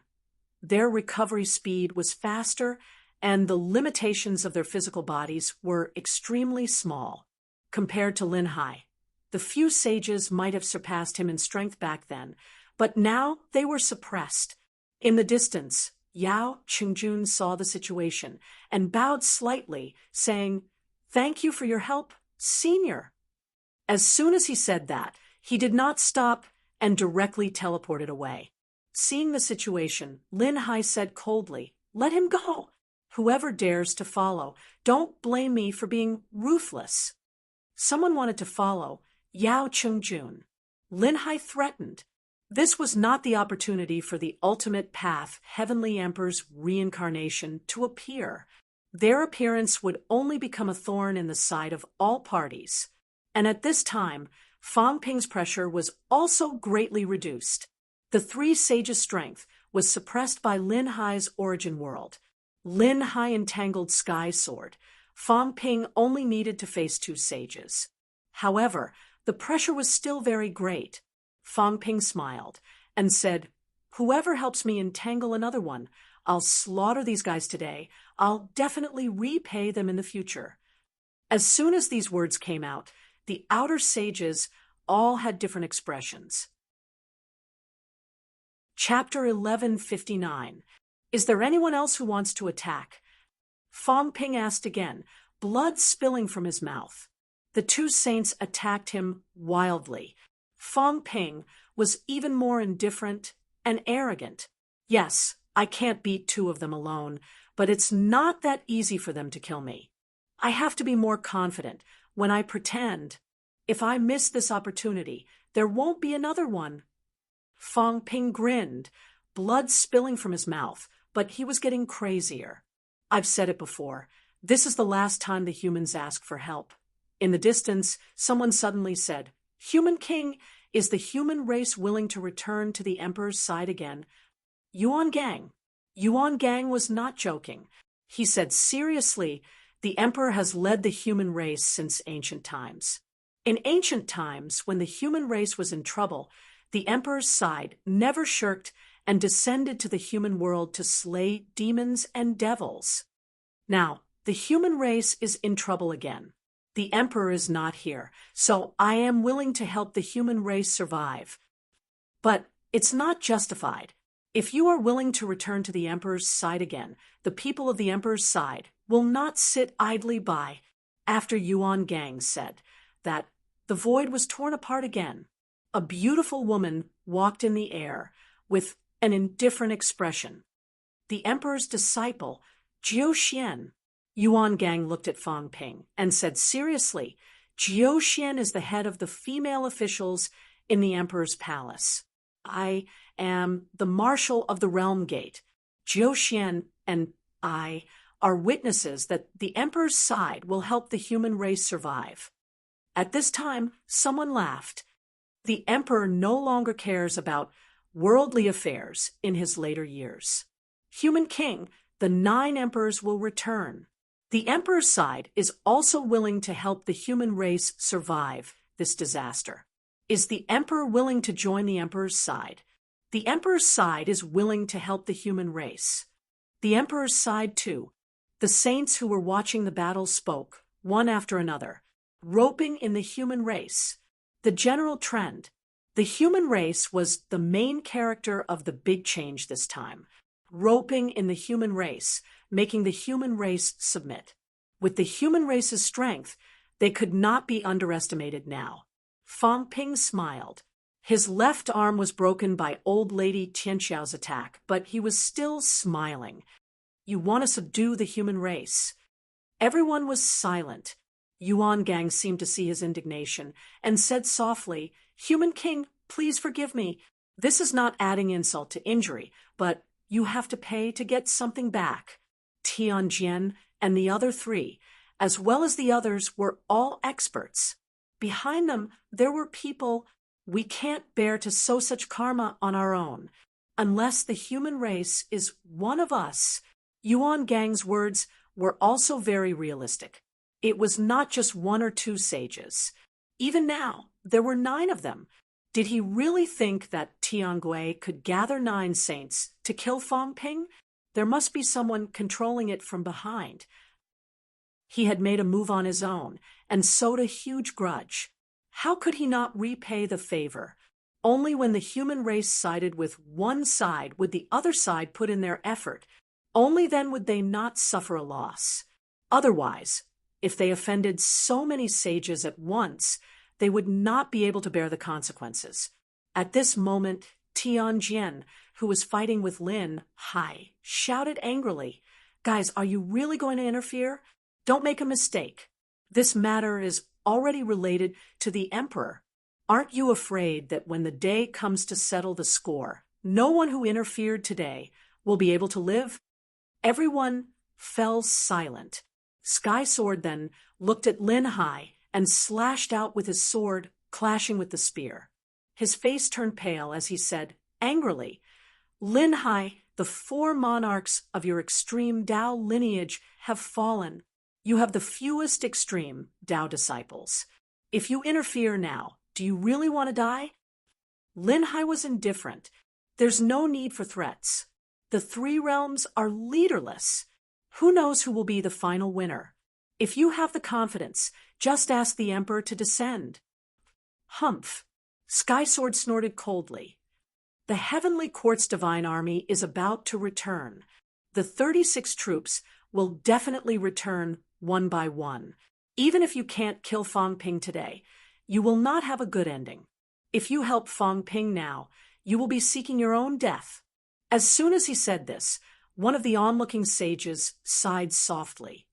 their recovery speed was faster, and the limitations of their physical bodies were extremely small. Compared to Lin Hai, the few sages might have surpassed him in strength back then, but now they were suppressed. In the distance, Yao Qingjun saw the situation and bowed slightly, saying, "Thank you for your help, Senior." As soon as he said that, he did not stop and directly teleported away. Seeing the situation, Lin Hai said coldly, "Let him go. Whoever dares to follow, don't blame me for being ruthless." Someone wanted to follow Yao Qingjun. Lin Hai threatened. This was not the opportunity for the Ultimate Path Heavenly Emperor's reincarnation to appear. Their appearance would only become a thorn in the side of all parties. And at this time, Fang Ping's pressure was also greatly reduced. The three sages' strength was suppressed by Lin Hai's origin world. Lin Hai entangled Sky Sword. Fang Ping only needed to face two sages. However, the pressure was still very great. Fang Ping smiled and said, "Whoever helps me entangle another one, I'll slaughter these guys today. I'll definitely repay them in the future. As soon as these words came out, the outer sages all had different expressions. Chapter 1159. Is there anyone else who wants to attack? Fong Ping asked again, blood spilling from his mouth. The two saints attacked him wildly. Fong Ping was even more indifferent and arrogant. Yes, I can't beat two of them alone, but it's not that easy for them to kill me. I have to be more confident when I pretend. If I miss this opportunity, there won't be another one. Fong Ping grinned, blood spilling from his mouth, but he was getting crazier. I've said it before. This is the last time the humans ask for help. In the distance, someone suddenly said, Human King, is the human race willing to return to the Emperor's side again? Yuan Gang was not joking. He said seriously, the Emperor has led the human race since ancient times. In ancient times, when the human race was in trouble, the Emperor's side never shirked and descended to the human world to slay demons and devils. Now, the human race is in trouble again. The Emperor is not here, so I am willing to help the human race survive. But it's not justified. If you are willing to return to the Emperor's side again, the people of the Emperor's side will not sit idly by. After Yuan Gang said that, the void was torn apart again. A beautiful woman walked in the air with an indifferent expression. The Emperor's disciple, Jiu Xian. Yuan Gang looked at Fong Ping and said seriously, Jiu Xian is the head of the female officials in the Emperor's palace. I am the Marshal of the Realm Gate. Jiu Xian and I are witnesses that the Emperor's side will help the human race survive. At this time, someone laughed. The Emperor no longer cares about worldly affairs in his later years. Human King, the 9 emperors will return. The Emperor's side is also willing to help the human race survive this disaster. Is the Emperor willing to join the Emperor's side? The Emperor's side is willing to help the human race. The Emperor's side, too. The saints who were watching the battle spoke, one after another, roping in the human race. The general trend. The human race was the main character of the big change this time. Roping in the human race, making the human race submit. With the human race's strength, they could not be underestimated now. Fong Ping smiled. His left arm was broken by old lady Tianxiao's attack, but he was still smiling. You want to subdue the human race. Everyone was silent. Yuan Gang seemed to see his indignation and said softly, Human King, please forgive me. This is not adding insult to injury, but you have to pay to get something back. Tianjin and the other 3, as well as the others, were all experts. Behind them, there were people. We can't bear to sow such karma on our own. Unless the human race is one of us. Yuan Gang's words were also very realistic. It was not just 1 or 2 sages. Even now, there were 9 of them. Did he really think that Tiangui could gather 9 saints to kill Fong Ping? There must be someone controlling it from behind. He had made a move on his own and sowed a huge grudge. How could he not repay the favor? Only when the human race sided with one side would the other side put in their effort. Only then would they not suffer a loss. Otherwise, if they offended so many sages at once, they would not be able to bear the consequences. At this moment, Tianjin, who was fighting with Lin Hai, shouted angrily, Guys, are you really going to interfere? Don't make a mistake. This matter is already related to the Emperor. Aren't you afraid that when the day comes to settle the score, no one who interfered today will be able to live? Everyone fell silent. Sky Sword then looked at Lin Hai and slashed out with his sword, clashing with the spear. His face turned pale as he said, angrily, Lin Hai, the 4 monarchs of your extreme Tao lineage have fallen. You have the fewest extreme Tao disciples. If you interfere now, do you really want to die? Lin Hai was indifferent. There's no need for threats. The three realms are leaderless. Who knows who will be the final winner? If you have the confidence, just ask the Emperor to descend. Humph! Sky Sword snorted coldly. The Heavenly Court's divine army is about to return. The 36 troops will definitely return one by one. Even if you can't kill Fang Ping today, you will not have a good ending. If you help Fang Ping now, you will be seeking your own death. As soon as he said this, one of the onlooking sages sighed softly.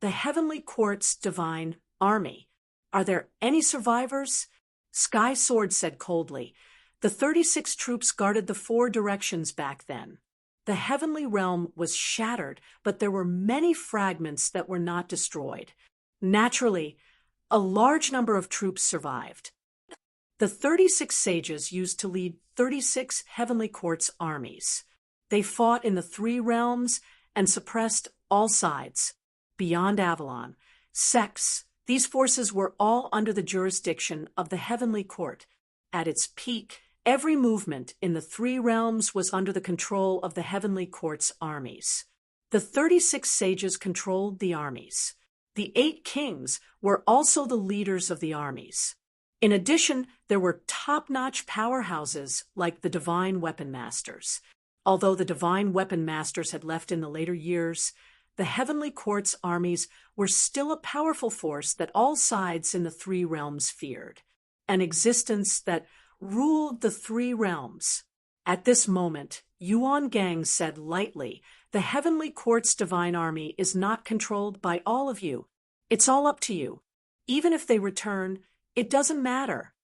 The Heavenly Court's divine army. Are there any survivors? Sky Sword said coldly. The 36 troops guarded the 4 directions back then. The heavenly realm was shattered, but there were many fragments that were not destroyed. Naturally, a large number of troops survived. The 36 sages used to lead 36 Heavenly Court's armies. They fought in the 3 realms and suppressed all sides. Beyond Avalon, Sex, these forces were all under the jurisdiction of the Heavenly Court. At its peak, every movement in the 3 realms was under the control of the Heavenly Court's armies. The 36 sages controlled the armies. The 8 kings were also the leaders of the armies. In addition, there were top-notch powerhouses like the Divine Weapon Masters. Although the Divine Weapon Masters had left in the later years, the Heavenly Court's armies were still a powerful force that all sides in the 3 realms feared. An existence that ruled the 3 realms. At this moment, Yuan Gang said lightly, the Heavenly Court's divine army is not controlled by all of you. It's all up to you. Even if they return, it doesn't matter.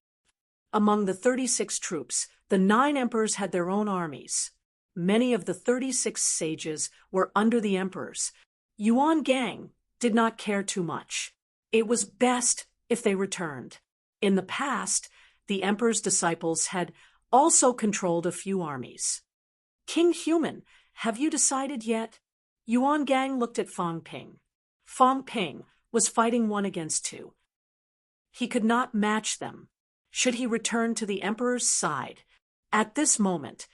Among the 36 troops, the 9 emperors had their own armies. Many of the 36 sages were under the emperors. Yuan Gang did not care too much. It was best if they returned. In the past, the emperor's disciples had also controlled a few armies. King Human, have you decided yet? Yuan Gang looked at Fang Ping. Fang Ping was fighting 1 against 2. He could not match them. Should he return to the emperor's side? At this moment,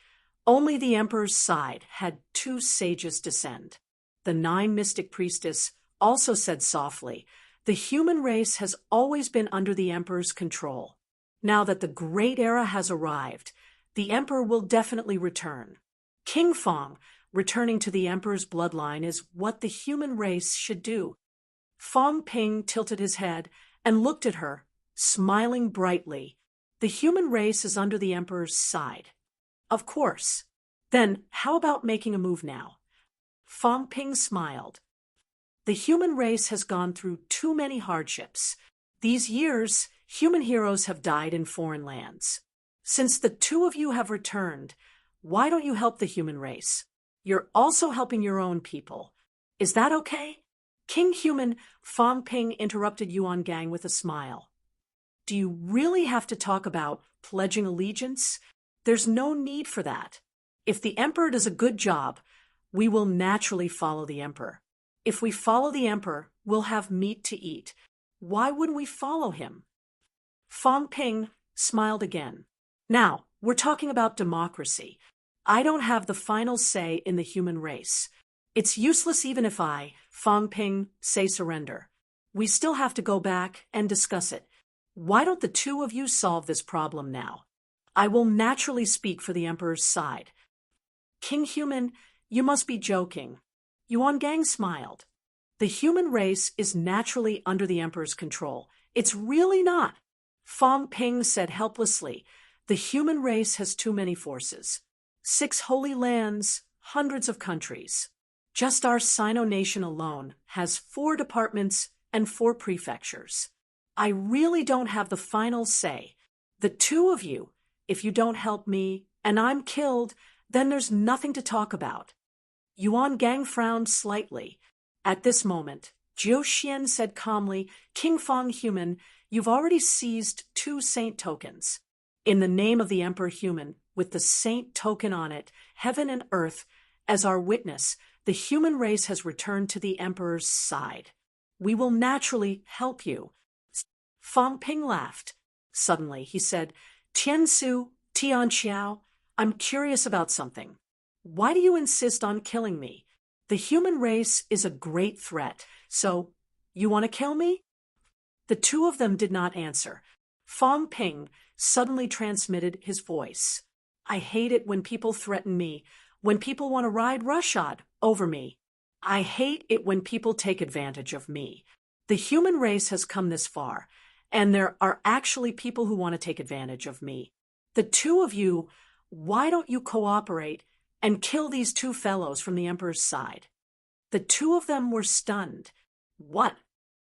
only the emperor's side had 2 sages descend. The 9 mystic priestess also said softly, the human race has always been under the emperor's control. Now that the great era has arrived, the emperor will definitely return. King Fang, returning to the emperor's bloodline is what the human race should do. Fang Ping tilted his head and looked at her, smiling brightly. The human race is under the emperor's side. Of course. Then how about making a move now? Fang Ping smiled. The human race has gone through too many hardships. These years, human heroes have died in foreign lands. Since the 2 of you have returned, why don't you help the human race? You're also helping your own people. Is that okay? King Human, Fang Ping interrupted Yuan Gang with a smile. Do you really have to talk about pledging allegiance? There's no need for that. If the emperor does a good job, we will naturally follow the emperor. If we follow the emperor, we'll have meat to eat. Why wouldn't we follow him? Fang Ping smiled again. Now, we're talking about democracy. I don't have the final say in the human race. It's useless even if I, Fang Ping, say surrender. We still have to go back and discuss it. Why don't the 2 of you solve this problem now? I will naturally speak for the emperor's side. King Human, you must be joking. Yuan Gang smiled. The human race is naturally under the emperor's control. It's really not. Fang Ping said helplessly, the human race has too many forces. 6 holy lands, hundreds of countries. Just our Sino nation alone has 4 departments and 4 prefectures. I really don't have the final say. The 2 of you, if you don't help me and I'm killed, then there's nothing to talk about. Yuan Gang frowned slightly. At this moment, Jiu Xian said calmly, King Fang Human, you've already seized 2 saint tokens. In the name of the Emperor Human, with the saint token on it, heaven and earth, as our witness, the human race has returned to the Emperor's side. We will naturally help you. Fang Ping laughed. Suddenly, he said, Tiansu, Tianqiao, I'm curious about something. Why do you insist on killing me? The human race is a great threat, so you want to kill me? The two of them did not answer. Fong Ping suddenly transmitted his voice. I hate it when people threaten me, when people want to ride roughshod over me. I hate it when people take advantage of me. The human race has come this far, and there are actually people who want to take advantage of me. The two of you, why don't you cooperate and kill these two fellows from the Emperor's side? The two of them were stunned. What?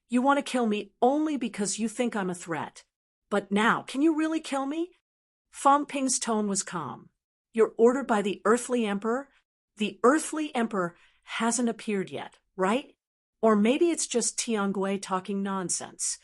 You want to kill me only because you think I'm a threat? But now, can you really kill me? Fong Ping's tone was calm. You're ordered by the earthly emperor? The earthly emperor hasn't appeared yet, right? Or maybe it's just Tiangui talking nonsense.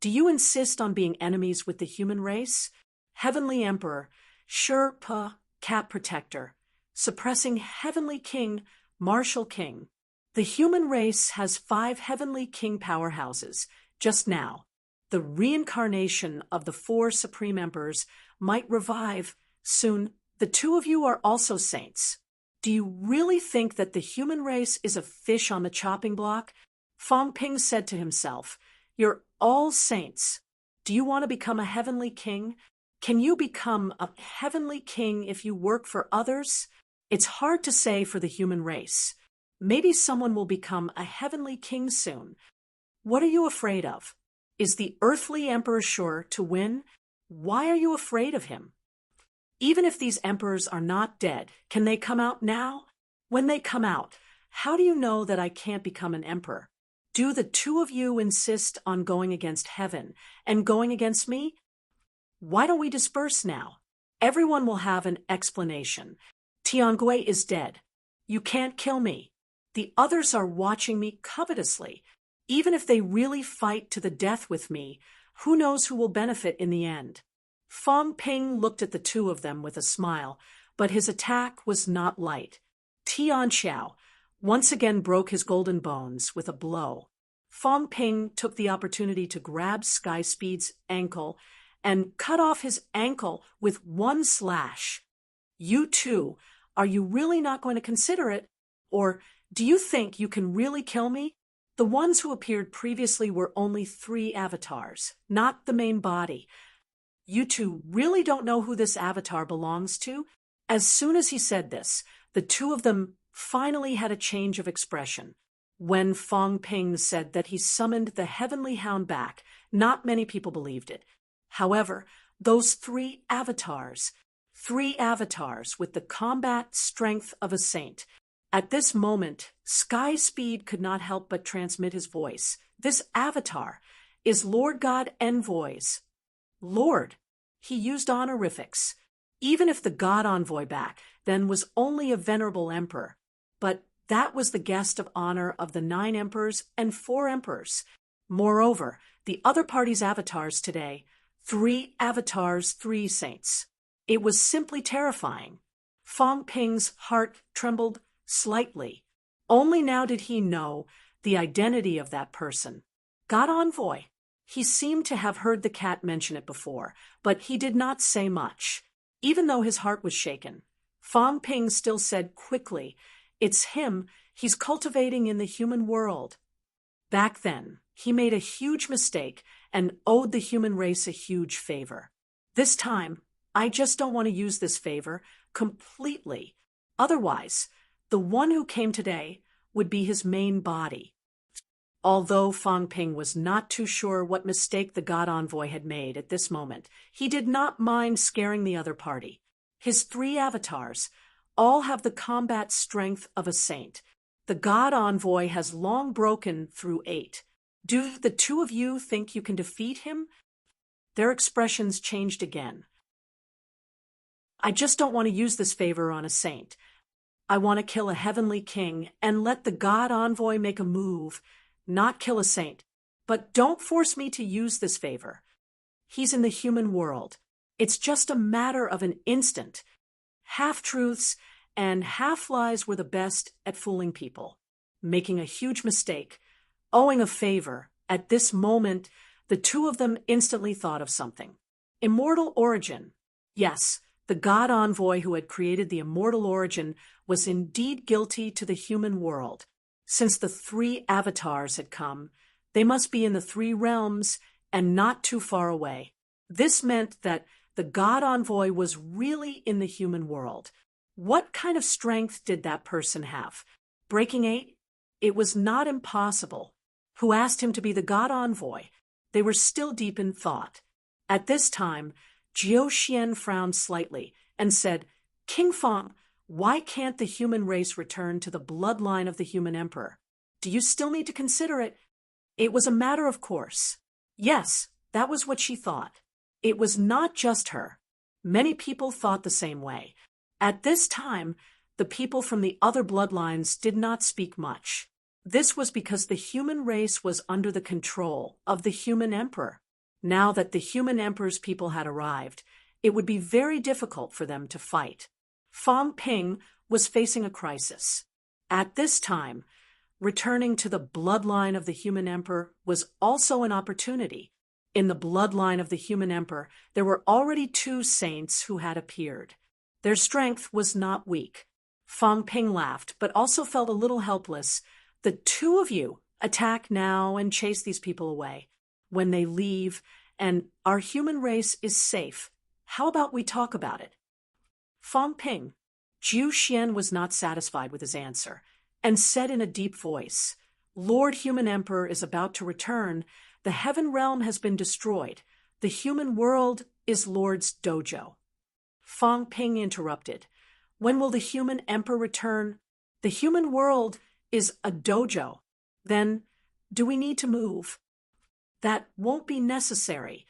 Do you insist on being enemies with the human race? Heavenly Emperor, Sherpa, Cat Protector, suppressing Heavenly King, Martial King. The human race has 5 Heavenly King powerhouses. Just now, the reincarnation of the 4 Supreme Emperors might revive soon. The two of you are also saints. Do you really think that the human race is a fish on the chopping block? Fong Ping said to himself, You're all saints. Do you want to become a heavenly king? Can you become a heavenly king if you work for others? It's hard to say for the human race. Maybe someone will become a heavenly king soon. What are you afraid of? Is the earthly emperor sure to win? Why are you afraid of him? Even if these emperors are not dead, can they come out now? When they come out, how do you know that I can't become an emperor? Do the two of you insist on going against heaven and going against me? Why don't we disperse now? Everyone will have an explanation. Tiangui is dead. You can't kill me. The others are watching me covetously. Even if they really fight to the death with me, who knows who will benefit in the end? Fong Ping looked at the two of them with a smile, but his attack was not light. Tian Xiao once again broke his golden bones with a blow. Fong Ping took the opportunity to grab Sky Speed's ankle and cut off his ankle with one slash. You two, are you really not going to consider it? Or do you think you can really kill me? The ones who appeared previously were only 3 avatars, not the main body. You two really don't know who this avatar belongs to? As soon as he said this, the two of them finally had a change of expression. When Fong Ping said that he summoned the heavenly hound back, not many people believed it. However, those 3 avatars with the combat strength of a saint. At this moment, Sky Speed could not help but transmit his voice. This avatar is Lord God Envoy's. Lord. He used honorifics. Even if the God Envoy back then was only a venerable emperor. But that was the guest of honor of the 9 emperors and 4 emperors. Moreover, the other party's avatars today, 3 avatars, 3 saints. It was simply terrifying. Fong Ping's heart trembled slightly. Only now did he know the identity of that person. God Envoy. He seemed to have heard the cat mention it before, but he did not say much. Even though his heart was shaken, Fong Ping still said quickly, It's him he's cultivating in the human world. Back then, he made a huge mistake and owed the human race a huge favor. This time, I just don't want to use this favor completely. Otherwise, the one who came today would be his main body. Although Fong Ping was not too sure what mistake the God Envoy had made at this moment, he did not mind scaring the other party. His 3 avatars all have the combat strength of a saint. The God Envoy has long broken through 8. Do the two of you think you can defeat him? Their expressions changed again. I just don't want to use this favor on a saint. I want to kill a heavenly king and let the God Envoy make a move. Not kill a saint. But don't force me to use this favor. He's in the human world. It's just a matter of an instant. Half-truths and half-lies were the best at fooling people. Making a huge mistake. Owing a favor. At this moment, the two of them instantly thought of something. Immortal origin. Yes, The god envoy who had created the immortal origin was indeed guilty to the human world. Since the three avatars had come, they must be in the three realms and not too far away. This meant that the god envoy was really in the human world. What kind of strength did that person have? Breaking 8? It was not impossible. Who asked him to be the god envoy? They were still deep in thought. At this time, Jiu Xian frowned slightly and said, King Feng, why can't the human race return to the bloodline of the human emperor? Do you still need to consider it? It was a matter of course. Yes, that was what she thought. It was not just her. Many people thought the same way. At this time, the people from the other bloodlines did not speak much. This was because the human race was under the control of the human emperor. Now that the human emperor's people had arrived, it would be very difficult for them to fight. Fang Ping was facing a crisis. At this time, returning to the bloodline of the human emperor was also an opportunity. In the bloodline of the human emperor, there were already 2 saints who had appeared. Their strength was not weak. Fang Ping laughed, but also felt a little helpless. The 2 of you attack now and chase these people away. When they leave, and our human race is safe, how about we talk about it? Fang Ping. Jiu Xian was not satisfied with his answer, and said in a deep voice, Lord Human Emperor is about to return. The heaven realm has been destroyed. The human world is Lord's dojo. Fang Ping interrupted. When will the human emperor return? The human world is a dojo. Then, do we need to move? That won't be necessary.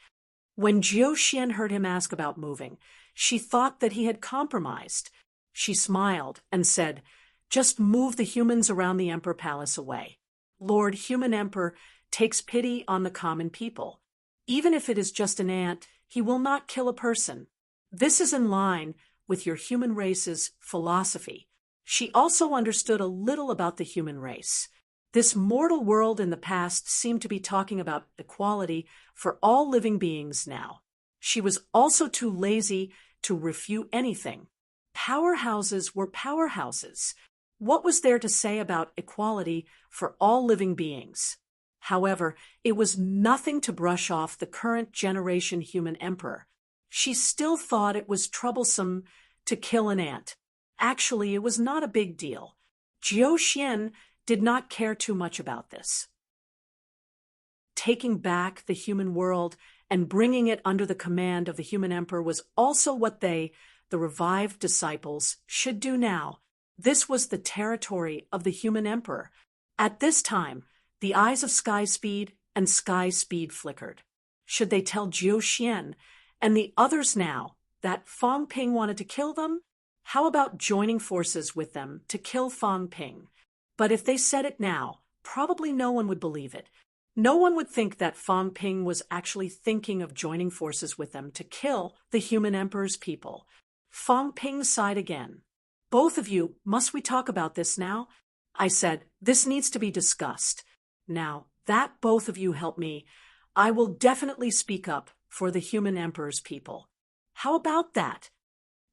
When Jiu Xian heard him ask about moving, she thought that he had compromised. She smiled and said, Just move the humans around the Emperor Palace away. Lord Human Emperor takes pity on the common people. Even if it is just an ant, he will not kill a person. This is in line with your human race's philosophy. She also understood a little about the human race. This mortal world in the past seemed to be talking about equality for all living beings now. She was also too lazy to refute anything. Powerhouses were powerhouses. What was there to say about equality for all living beings? However, it was nothing to brush off the current generation human emperor. She still thought it was troublesome to kill an ant. Actually, it was not a big deal. Jiu Xian did not care too much about this. Taking back the human world and bringing it under the command of the human emperor was also what they, the revived disciples, should do now. This was the territory of the human emperor. At this time, the eyes of Sky Speed and Sky Speed flickered. Should they tell Jiu Xian and the others now that Fang Ping wanted to kill them? How about joining forces with them to kill Fang Ping? But if they said it now, probably no one would believe it. No one would think that Fang Ping was actually thinking of joining forces with them to kill the human emperor's people. Fang Ping sighed again. Both of you, must we talk about this now? I said, this needs to be discussed. Now, that both of you help me, I will definitely speak up for the human emperor's people. How about that?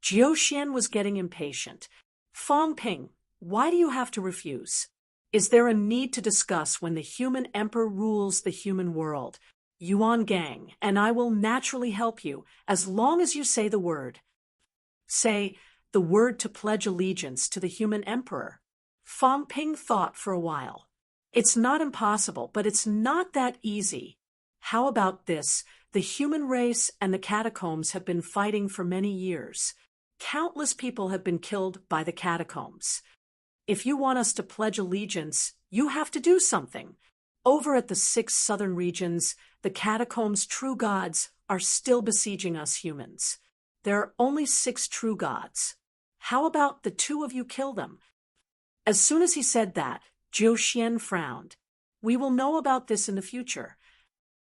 Jiu Xian was getting impatient. Fang Ping, why do you have to refuse? Is there a need to discuss when the human emperor rules the human world? Yuan Gang, and I will naturally help you as long as you say the word. Say the word to pledge allegiance to the human emperor. Fang Ping thought for a while. It's not impossible, but it's not that easy. How about this? The human race and the catacombs have been fighting for many years. Countless people have been killed by the catacombs. If you want us to pledge allegiance, you have to do something. Over at the 6 southern regions, the catacombs' true gods are still besieging us humans. There are only 6 true gods. How about the 2 of you kill them? As soon as he said that, Jiu Xian frowned. We will know about this in the future.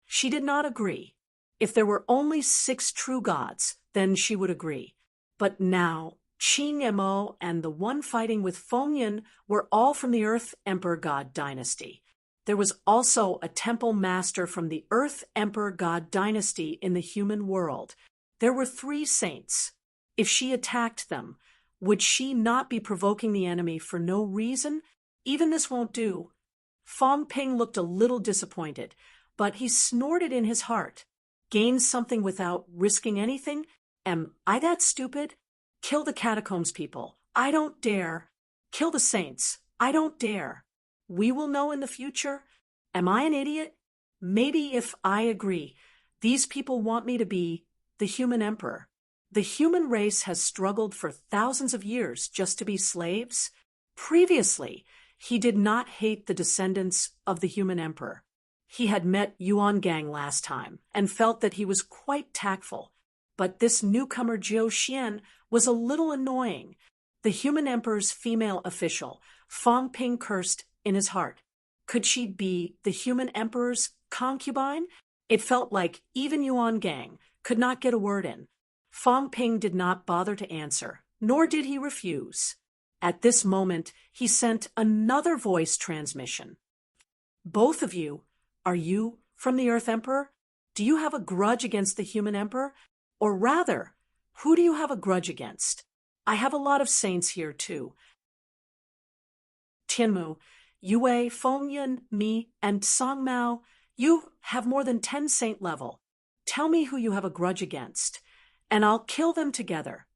She did not agree. If there were only 6 true gods, then she would agree. But now, Qing Mo and the one fighting with Feng Yin were all from the Earth Emperor God dynasty. There was also a temple master from the Earth Emperor God dynasty in the human world. There were 3 saints. If she attacked them, would she not be provoking the enemy for no reason? Even this won't do. Fong Ping looked a little disappointed, but he snorted in his heart. Gain something without risking anything? Am I that stupid? Kill the catacombs people. I don't dare. Kill the saints. I don't dare. We will know in the future. Am I an idiot? Maybe if I agree. These people want me to be the human emperor. The human race has struggled for thousands of years just to be slaves. Previously, he did not hate the descendants of the human emperor. He had met Yuan Gang last time and felt that he was quite tactful. But this newcomer Jiu Xian was a little annoying. The human emperor's female official, Fong Ping, cursed in his heart. Could she be the human emperor's concubine? It felt like even Yuan Gang could not get a word in. Fong Ping did not bother to answer, nor did he refuse. At this moment, he sent another voice transmission. Both of you, are you from the Earth Emperor? Do you have a grudge against the human emperor? Or rather, who do you have a grudge against? I have a lot of saints here too. Tianmu, Yue, Fengyan, me, and Songmao, you have more than 10 saint level. Tell me who you have a grudge against, and I'll kill them together.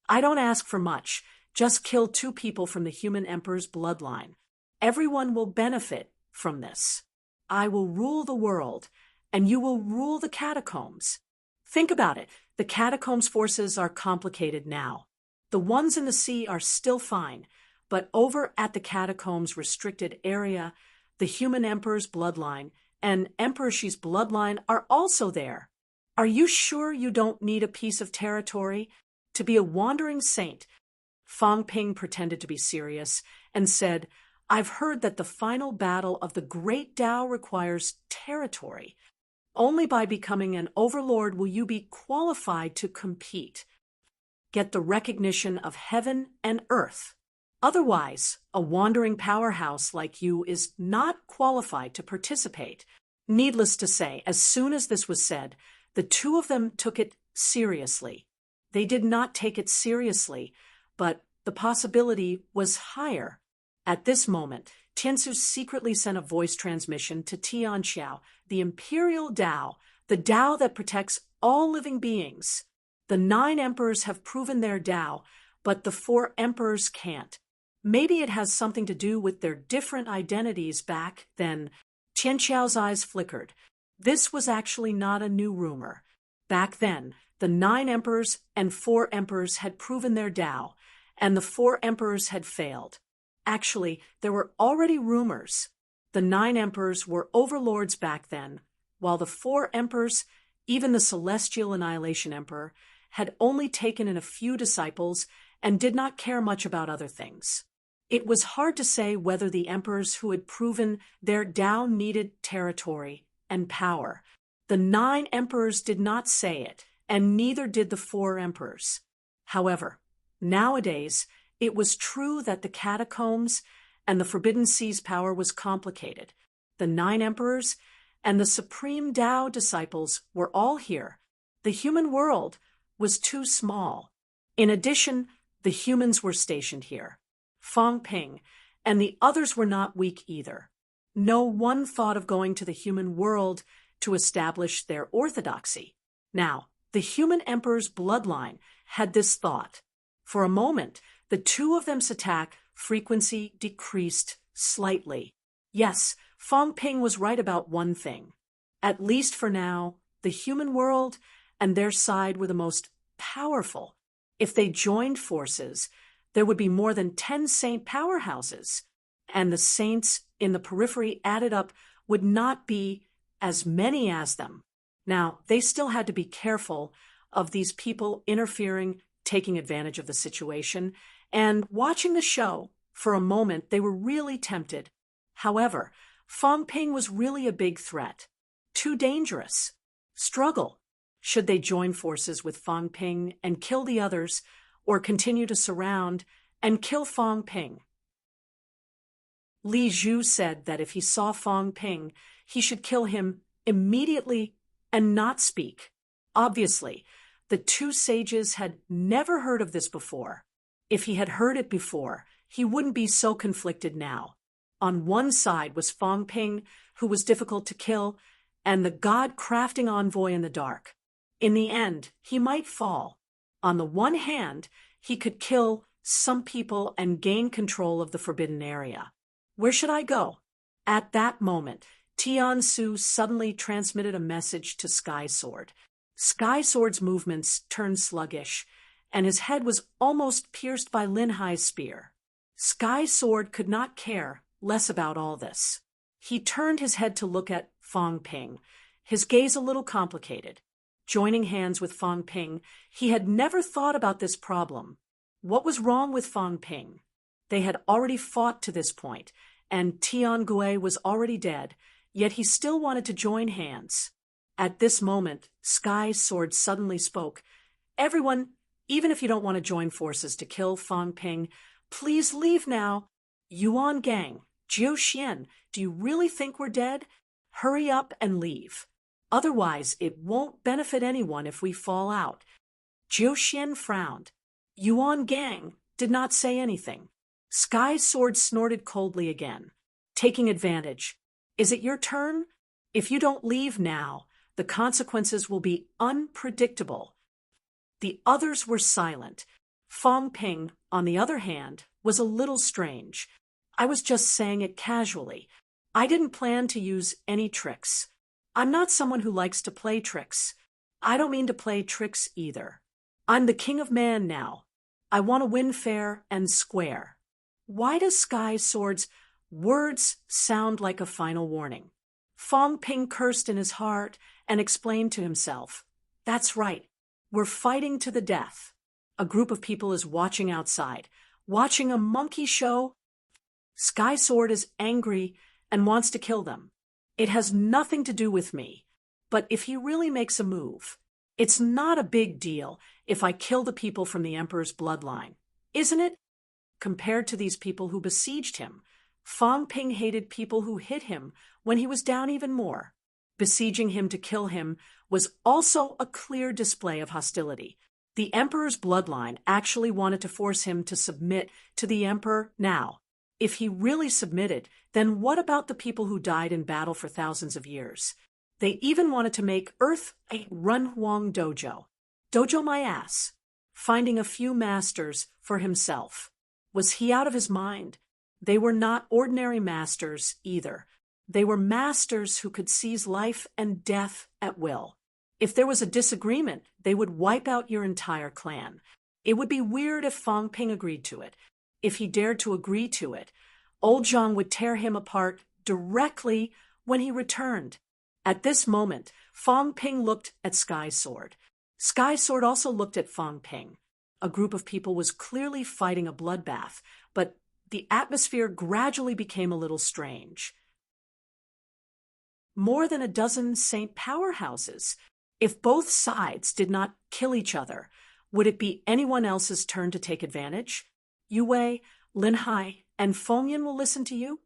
I don't ask for much, just kill 2 people from the human emperor's bloodline. Everyone will benefit from this. I will rule the world, and you will rule the catacombs. Think about it. The catacombs forces are complicated now. The ones in the sea are still fine, but over at the catacombs restricted area, the human emperor's bloodline and Emperor Shi's bloodline are also there. Are you sure you don't need a piece of territory? To be a wandering saint, Fong Ping pretended to be serious and said, I've heard that the final battle of the Great Tao requires territory. Only by becoming an overlord will you be qualified to compete. Get the recognition of heaven and earth. Otherwise, a wandering powerhouse like you is not qualified to participate. Needless to say, as soon as this was said, the 2 of them took it seriously. They did not take it seriously, but the possibility was higher. At this moment, Tiansu secretly sent a voice transmission to Tianxiao, the imperial Tao, the Tao that protects all living beings. The 9 emperors have proven their Tao, but the 4 emperors can't. Maybe it has something to do with their different identities back then. Tianxiao's eyes flickered. This was actually not a new rumor. Back then, the 9 emperors and 4 emperors had proven their Tao, and the 4 emperors had failed. Actually, there were already rumors. The 9 emperors were overlords back then, while the 4 emperors, even the celestial annihilation emperor, had only taken in a few disciples and did not care much about other things. It was hard to say whether the emperors who had proven their Tao needed territory and power. The 9 emperors did not say it, and neither did the 4 emperors. However, nowadays, it was true that the catacombs and the Forbidden Sea's power was complicated. The 9 emperors and the supreme Tao disciples were all here. The human world was too small. In addition, the humans were stationed here. Fong Ping and the others were not weak either. No one thought of going to the human world to establish their orthodoxy. Now, the human emperor's bloodline had this thought. For a moment, the 2 of them's attack frequency decreased slightly. Yes, Fong Ping was right about one thing. At least for now, the human world and their side were the most powerful. If they joined forces, there would be more than 10 saint powerhouses, and the saints in the periphery added up would not be as many as them. Now, they still had to be careful of these people interfering, taking advantage of the situation, and watching the show. For a moment, they were really tempted. However, Fong Ping was really a big threat. Too dangerous. Struggle. Should they join forces with Fong Ping and kill the others, or continue to surround and kill Fong Ping? Li Zhu said that if he saw Fong Ping, he should kill him immediately and not speak. Obviously, The two sages had never heard of this before. If he had heard it before, he wouldn't be so conflicted now. On one side was Fong Ping, who was difficult to kill, and the God-crafting envoy in the dark. In the end, he might fall. On the one hand, he could kill some people and gain control of the forbidden area. Where should I go? At that moment, Tian Su suddenly transmitted a message to Sky Sword. Sky Sword's movements turned sluggish, and his head was almost pierced by Lin Hai's spear. Sky Sword could not care less about all this. He turned his head to look at Fong Ping, his gaze a little complicated. Joining hands with Fong Ping, he had never thought about this problem. What was wrong with Fong Ping? They had already fought to this point, and Tian Gui was already dead, yet he still wanted to join hands. At this moment, Sky Sword suddenly spoke. Everyone, even if you don't want to join forces to kill Fong Ping, please leave now. Yuan Gang, Jiu Xian, do you really think we're dead? Hurry up and leave. Otherwise, it won't benefit anyone if we fall out. Jiu Xian frowned. Yuan Gang did not say anything. Sky Sword snorted coldly again, taking advantage. Is it your turn? If you don't leave now, the consequences will be unpredictable. The others were silent. Fong Ping, on the other hand, was a little strange. I was just saying it casually. I didn't plan to use any tricks. I'm not someone who likes to play tricks. I don't mean to play tricks either. I'm the king of man now. I want to win fair and square. Why does Sky Sword's words sound like a final warning? Fong Ping cursed in his heart and explained to himself, that's right, we're fighting to the death. A group of people is watching outside, watching a monkey show. Sky Sword is angry and wants to kill them. It has nothing to do with me, but if he really makes a move, it's not a big deal if I kill the people from the Emperor's bloodline, isn't it? Compared to these people who besieged him, Fong Ping hated people who hit him when he was down even more. Besieging him to kill him was also a clear display of hostility. The Emperor's bloodline actually wanted to force him to submit to the Emperor now. If he really submitted, then what about the people who died in battle for thousands of years? They even wanted to make Earth a Runhuang dojo. Dojo my ass. Finding a few masters for himself. Was he out of his mind? They were not ordinary masters either. They were masters who could seize life and death at will. If there was a disagreement, they would wipe out your entire clan. It would be weird if Fong Ping agreed to it. If he dared to agree to it, Old Zhang would tear him apart directly when he returned. At this moment, Fong Ping looked at Sky Sword. Sky Sword also looked at Fong Ping. A group of people was clearly fighting a bloodbath, but the atmosphere gradually became a little strange. More than a dozen Saint powerhouses. If both sides did not kill each other, would it be anyone else's turn to take advantage? Yu Wei, Lin Hai, and Feng Yin will listen to you?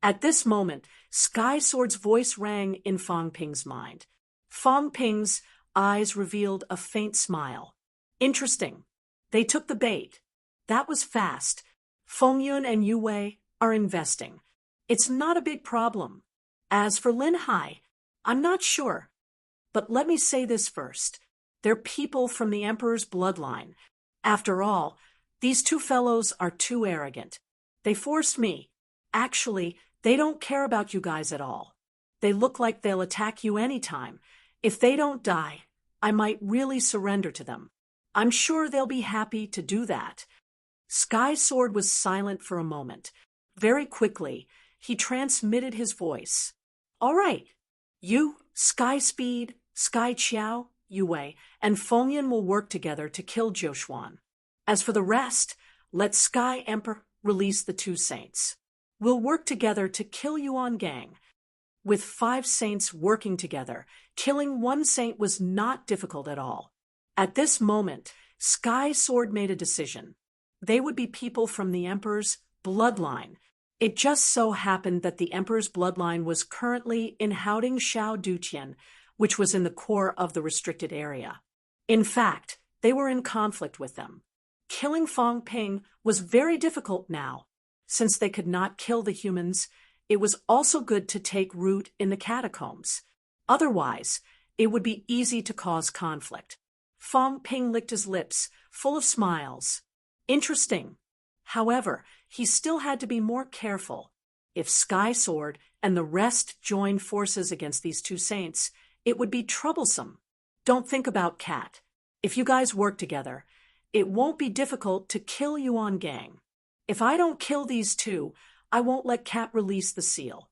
At this moment, Sky Sword's voice rang in Fong Ping's mind. Fong Ping's eyes revealed a faint smile. Interesting. They took the bait. That was fast. Feng Yun and Yu Wei are investing. It's not a big problem. As for Lin Hai, I'm not sure. But let me say this first. They're people from the Emperor's bloodline. After all, these two fellows are too arrogant. They forced me. Actually, they don't care about you guys at all. They look like they'll attack you anytime. If they don't die, I might really surrender to them. I'm sure they'll be happy to do that. Sky Sword was silent for a moment. Very quickly, he transmitted his voice. All right. You, Sky Speed, Sky Qiao, Yu Wei, and Feng Yin will work together to kill Zhou Xuan. As for the rest, let Sky Emperor release the two saints. We'll work together to kill Yuan Gang. With 5 saints working together, killing one saint was not difficult at all. At this moment, Sky Sword made a decision. They would be people from the Emperor's bloodline. It just so happened that the Emperor's bloodline was currently in Haoding Shao Dutian, which was in the core of the restricted area. In fact, they were in conflict with them. Killing Fong Ping was very difficult now. Since they could not kill the humans, it was also good to take root in the catacombs. Otherwise, it would be easy to cause conflict. Fong Ping licked his lips, full of smiles. Interesting. However, he still had to be more careful. If Sky Sword and the rest joined forces against these two saints, it would be troublesome. Don't think about Cat. If you guys work together, it won't be difficult to kill Yuan Gang. If I don't kill these two, I won't let Cat release the seal.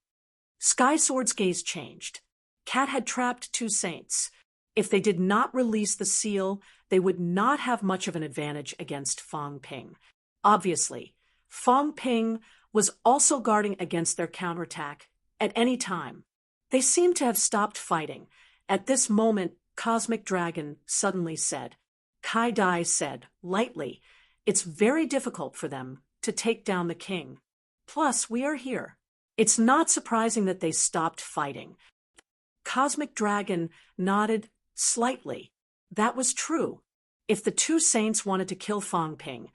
Sky Sword's gaze changed. Cat had trapped two saints. If they did not release the seal, they would not have much of an advantage against Fong Ping. Obviously, Fong Ping was also guarding against their counterattack at any time. They seemed to have stopped fighting. At this moment, Cosmic Dragon suddenly said. Kai Dai said, lightly, "It's very difficult for them to take down the king. Plus, we are here." It's not surprising that they stopped fighting. Cosmic Dragon nodded slightly. That was true. If the two saints wanted to kill Fong Ping,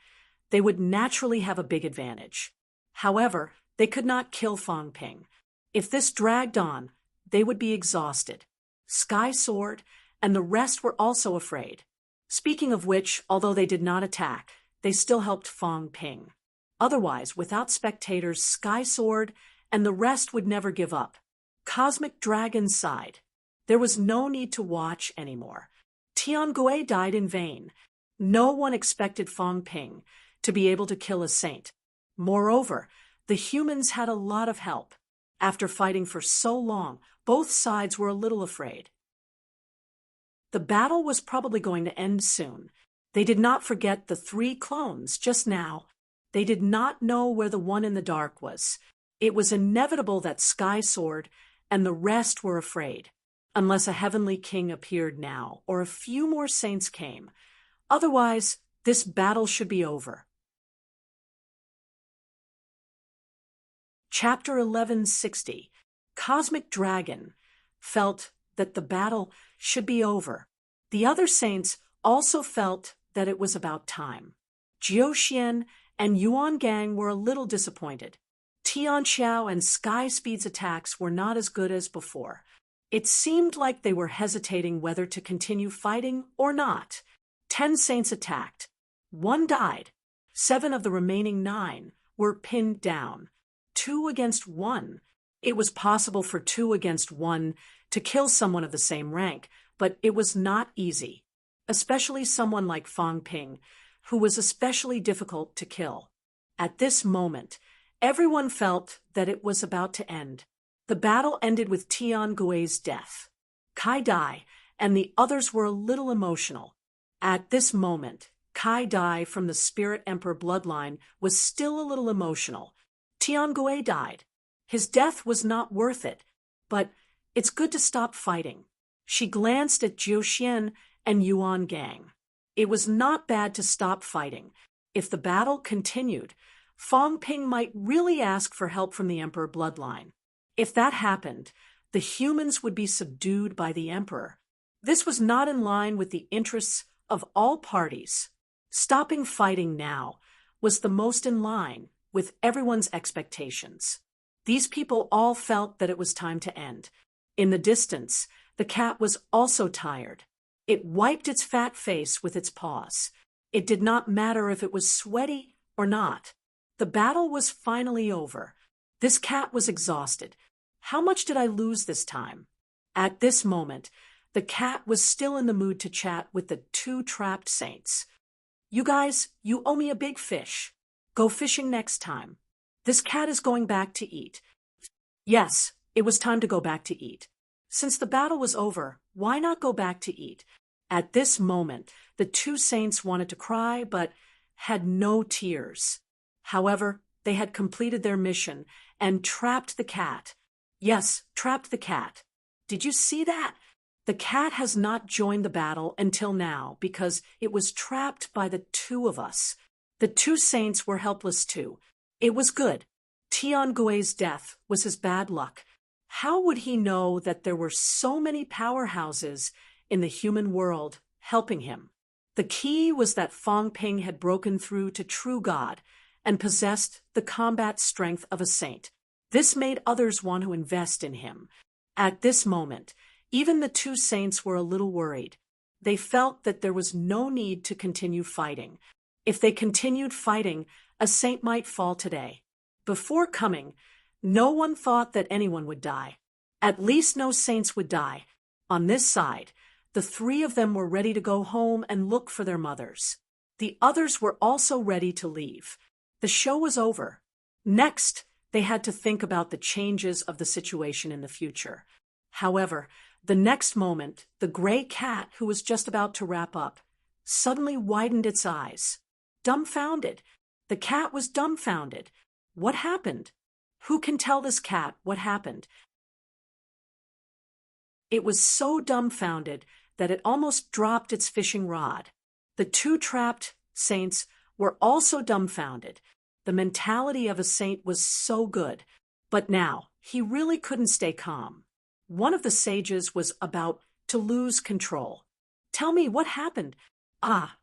they would naturally have a big advantage. However, they could not kill Fong Ping. If this dragged on, they would be exhausted. Sky Sword and the rest were also afraid. Speaking of which, although they did not attack, they still helped Fong Ping. Otherwise, without spectators, Sky Sword and the rest would never give up. Cosmic Dragon sighed. There was no need to watch anymore. Tiangui died in vain. No one expected Fong Ping to be able to kill a saint. Moreover, the humans had a lot of help. After fighting for so long, both sides were a little afraid. The battle was probably going to end soon. They did not forget the 3 clones just now. They did not know where the one in the dark was. It was inevitable that Sky Sword and the rest were afraid, unless a heavenly king appeared now or a few more saints came. Otherwise, this battle should be over. Chapter 1160. Cosmic Dragon felt that the battle should be over. The other saints also felt that it was about time. Jiu Xian and Yuan Gang were a little disappointed. Tian Xiao and Sky Speed's attacks were not as good as before. It seemed like they were hesitating whether to continue fighting or not. 10 saints attacked. 1 died. 7 of the remaining 9 were pinned down. 2 against 1. It was possible for 2 against 1 to kill someone of the same rank, but it was not easy, especially someone like Fong Ping, who was especially difficult to kill. At this moment, everyone felt that it was about to end. The battle ended with Tiangui's death. Kai Dai and the others were a little emotional. At this moment, Kai Dai from the Spirit Emperor bloodline was still a little emotional. Tiangui died. His death was not worth it, but it's good to stop fighting. She glanced at Jiu Xian and Yuan Gang. It was not bad to stop fighting. If the battle continued, Fong Ping might really ask for help from the Emperor bloodline. If that happened, the humans would be subdued by the Emperor. This was not in line with the interests of all parties. Stopping fighting now was the most in line with everyone's expectations. These people all felt that it was time to end. In the distance, the cat was also tired. It wiped its fat face with its paws. It did not matter if it was sweaty or not. The battle was finally over. This cat was exhausted. How much did I lose this time? At this moment, the cat was still in the mood to chat with the 2 trapped saints. You guys, you owe me a big fish. Go fishing next time. This cat is going back to eat. Yes, it was time to go back to eat. Since the battle was over, why not go back to eat? At this moment, the 2 saints wanted to cry, but had no tears. However, they had completed their mission and trapped the cat. Yes, trapped the cat. Did you see that? The cat has not joined the battle until now because it was trapped by the 2 of us. The 2 saints were helpless too. It was good. Tiangui's death was his bad luck. How would he know that there were so many powerhouses in the human world helping him. The key was that Fong Ping had broken through to true God and possessed the combat strength of a saint. This made others want to invest in him. At this moment, even the two saints were a little worried. They felt that there was no need to continue fighting. If they continued fighting, a saint might fall today. Before coming, no one thought that anyone would die. At least no saints would die. On this side, the three of them were ready to go home and look for their mothers. The others were also ready to leave. The show was over. Next, they had to think about the changes of the situation in the future. However, the next moment, the gray cat, who was just about to wrap up, suddenly widened its eyes. Dumbfounded. The cat was dumbfounded. What happened? Who can tell this cat what happened? It was so dumbfounded that it almost dropped its fishing rod. The two trapped saints were also dumbfounded. The mentality of a saint was so good, but now he really couldn't stay calm. One of the sages was about to lose control. Tell me, what happened? Ah!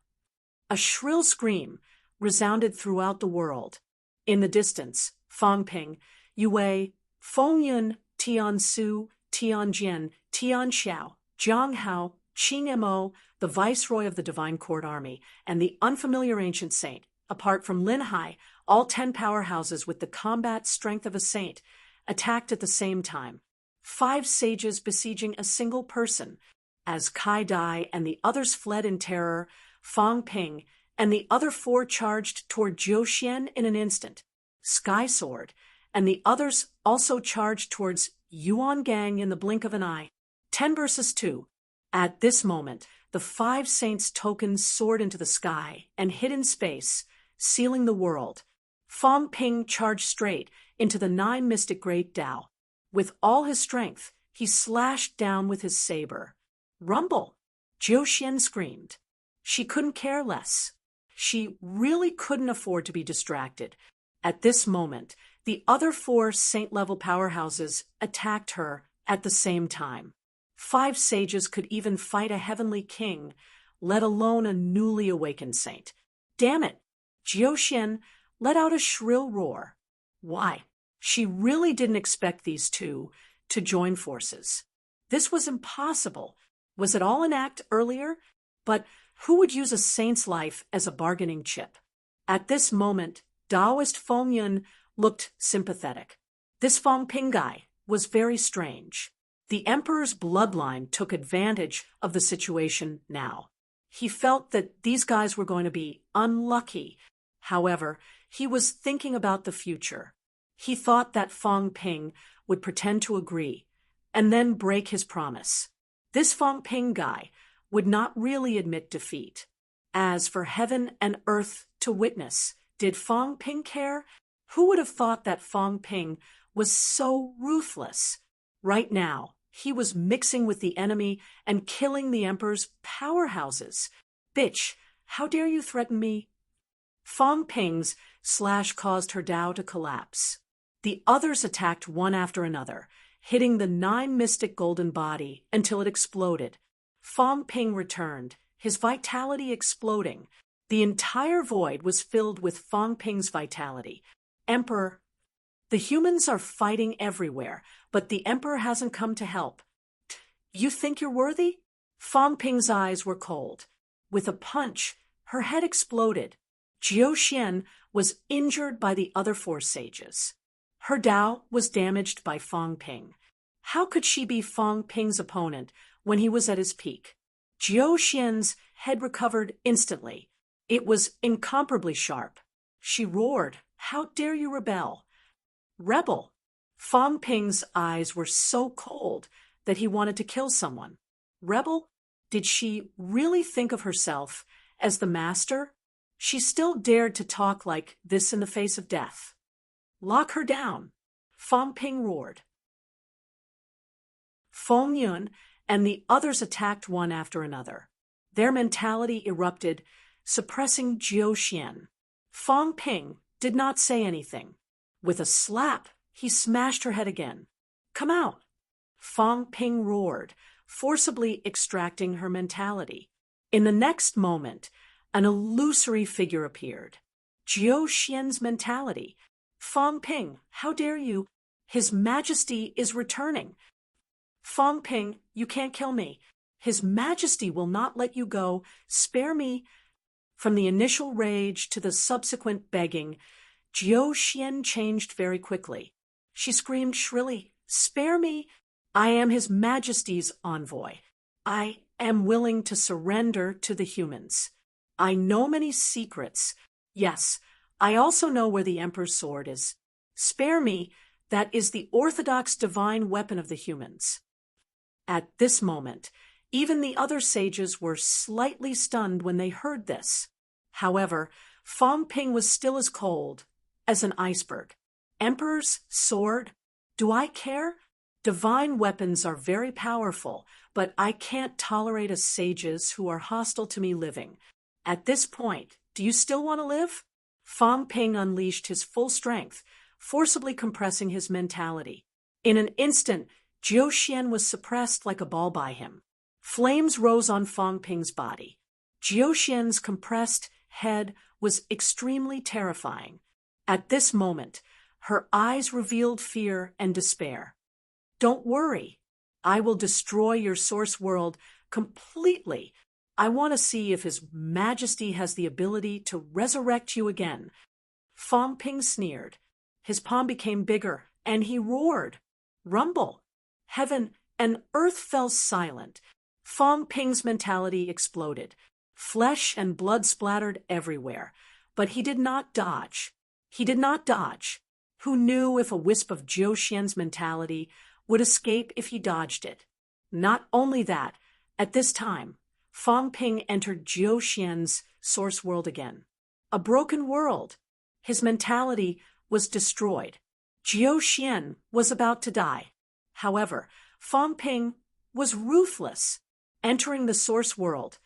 A shrill scream resounded throughout the world. In the distance, Fong Ping, Yue, Feng Yun, Tian Su, Tian Jian, Tian Xiao, Zhang Hao, Qing Mo, the viceroy of the Divine Court Army, and the unfamiliar ancient saint, apart from Lin Hai, all 10 powerhouses with the combat strength of a saint, attacked at the same time. 5 sages besieging a single person. As Kai Dai and the others fled in terror, Fong Ping and the other 4 charged toward Jiu Xian in an instant. Sky Sword and the others also charged towards Yuan Gang in the blink of an eye. 10 versus 2. At this moment, the 5 saints' tokens soared into the sky and hid in space, sealing the world. Fong Ping charged straight into the 9 mystic great Tao. With all his strength, he slashed down with his saber. Rumble! Jiu Xian screamed. She couldn't care less. She really couldn't afford to be distracted. At this moment, the other 4 saint-level powerhouses attacked her at the same time. 5 sages could even fight a heavenly king, let alone a newly awakened saint. Damn it! Jiu Xian let out a shrill roar. Why? She really didn't expect these two to join forces. This was impossible. Was it all an act earlier? But who would use a saint's life as a bargaining chip? At this moment, Taoist Feng Yun looked sympathetic. This Fong Ping guy was very strange. The emperor's bloodline took advantage of the situation now. He felt that these guys were going to be unlucky. However, he was thinking about the future. He thought that Fong Ping would pretend to agree and then break his promise. This Fong Ping guy would not really admit defeat. As for heaven and earth to witness, did Fong Ping care? Who would have thought that Fong Ping was so ruthless? Right now, he was mixing with the enemy and killing the emperor's powerhouses. Bitch, how dare you threaten me? Fong Ping's slash caused her Tao to collapse. The others attacked one after another, hitting the 9 mystic golden body until it exploded. Fong Ping returned, his vitality exploding. The entire void was filled with Fong Ping's vitality. Emperor, the humans are fighting everywhere, but the Emperor hasn't come to help. You think you're worthy? Fong Ping's eyes were cold. With a punch, her head exploded. Jiu Xian was injured by the other 4 sages. Her Tao was damaged by Fong Ping. How could she be Fong Ping's opponent when he was at his peak? Jiu Xian's head recovered instantly. It was incomparably sharp. She roared, "How dare you rebel?" Rebel! Fong Ping's eyes were so cold that he wanted to kill someone. Rebel? Did she really think of herself as the master? She still dared to talk like this in the face of death. Lock her down! Fong Ping roared. Feng Yun and the others attacked one after another. Their mentality erupted, suppressing Jiu Xian. Fong Ping did not say anything. With a slap, he smashed her head again. Come out! Fong Ping roared, forcibly extracting her mentality. In the next moment, an illusory figure appeared. Jiu Xian's mentality. Fang Ping, how dare you? His Majesty is returning. Fang Ping, you can't kill me. His Majesty will not let you go. Spare me. From the initial rage to the subsequent begging, Jiu Xian changed very quickly. She screamed shrilly, "Spare me! I am His Majesty's envoy. I am willing to surrender to the humans. I know many secrets. Yes, I also know where the Emperor's sword is. Spare me, that is the orthodox divine weapon of the humans." At this moment, even the other sages were slightly stunned when they heard this. However, Fang Ping was still as cold as an iceberg. Emperor's sword? Do I care? Divine weapons are very powerful, but I can't tolerate a sages who are hostile to me living. At this point, do you still want to live? Fang Ping unleashed his full strength, forcibly compressing his mentality. In an instant, Jiu Xian was suppressed like a ball by him. Flames rose on Fang Ping's body. Jiu Xian's compressed head was extremely terrifying. At this moment, her eyes revealed fear and despair. Don't worry. I will destroy your source world completely. I want to see if His Majesty has the ability to resurrect you again. Fang Ping sneered. His palm became bigger, and he roared. Rumble. Heaven and earth fell silent. Fang Ping's mentality exploded. Flesh and blood splattered everywhere. But he did not dodge. He did not dodge. Who knew if a wisp of Jiu Xian's mentality would escape if he dodged it? Not only that, at this time, Fang Ping entered Jiu Xian's source world again. A broken world. His mentality was destroyed. Jiu Xian was about to die. However, Fang Ping was ruthless. Entering the source world,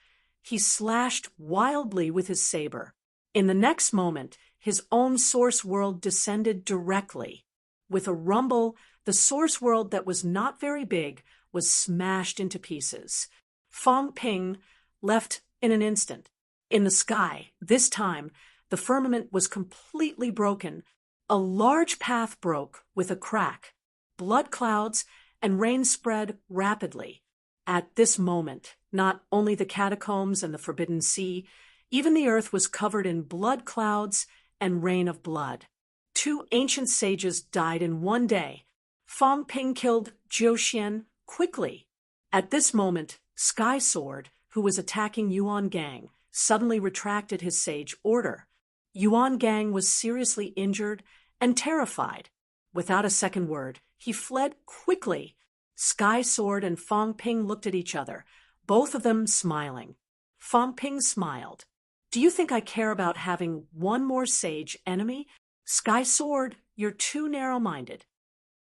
he slashed wildly with his saber. In the next moment, his own source world descended directly. With a rumble, the source world that was not very big was smashed into pieces. Fang Ping left in an instant. In the sky, this time, the firmament was completely broken. A large path broke with a crack. Blood clouds and rain spread rapidly. At this moment, not only the catacombs and the forbidden sea, even the earth was covered in blood clouds and rain of blood. 2 ancient sages died in one day. Fang Ping killed Jiu Xian quickly. At this moment, Sky Sword, who was attacking Yuan Gang, suddenly retracted his sage order. Yuan Gang was seriously injured and terrified. Without a second word, he fled quickly. Sky Sword and Fang Ping looked at each other, both of them smiling. Fang Ping smiled. Do you think I care about having one more sage enemy? Sky Sword, you're too narrow-minded.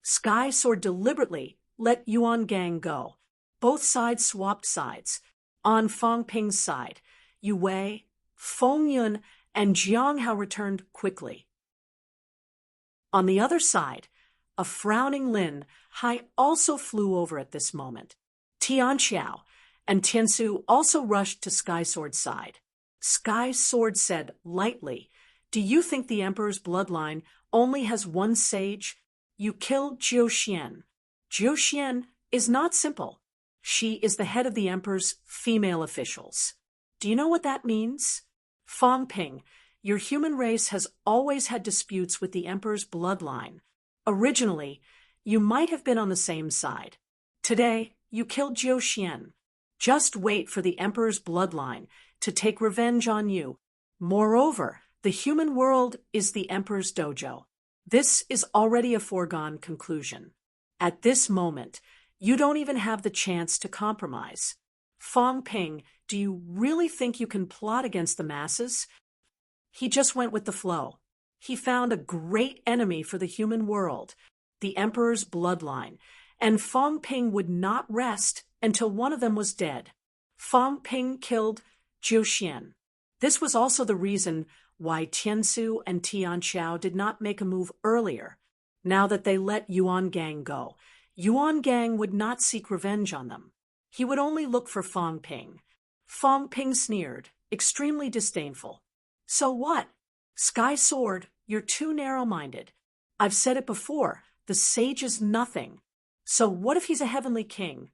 Sky Sword deliberately let Yuan Gang go. Both sides swapped sides. On Fang Ping's side, Yu Wei, Feng Yun, and Jiang Hao returned quickly. On the other side, a frowning Lin Hai also flew over at this moment. Tian Xiao and Tiansu also rushed to Sky Sword's side. Sky Sword said lightly, "Do you think the Emperor's bloodline only has one sage? You killed Jiu Xian. Jiu Xian is not simple. She is the head of the Emperor's female officials. Do you know what that means? Fang Ping, your human race has always had disputes with the Emperor's bloodline. Originally, you might have been on the same side. Today, you killed Jiu Xian. Just wait for the Emperor's bloodline to take revenge on you. Moreover, the human world is the Emperor's dojo. This is already a foregone conclusion. At this moment, you don't even have the chance to compromise. Fang Ping, do you really think you can plot against the masses?" He just went with the flow. He found a great enemy for the human world, the Emperor's bloodline, and Fang Ping would not rest until one of them was dead. Fang Ping killed Jiu Xian. This was also the reason why Tiansu and Tian Xiao did not make a move earlier. Now that they let Yuan Gang go, Yuan Gang would not seek revenge on them. He would only look for Fang Ping. Fong Ping sneered, extremely disdainful. So what? Sky Sword, you're too narrow-minded. I've said it before, the sage is nothing. So what if he's a heavenly king?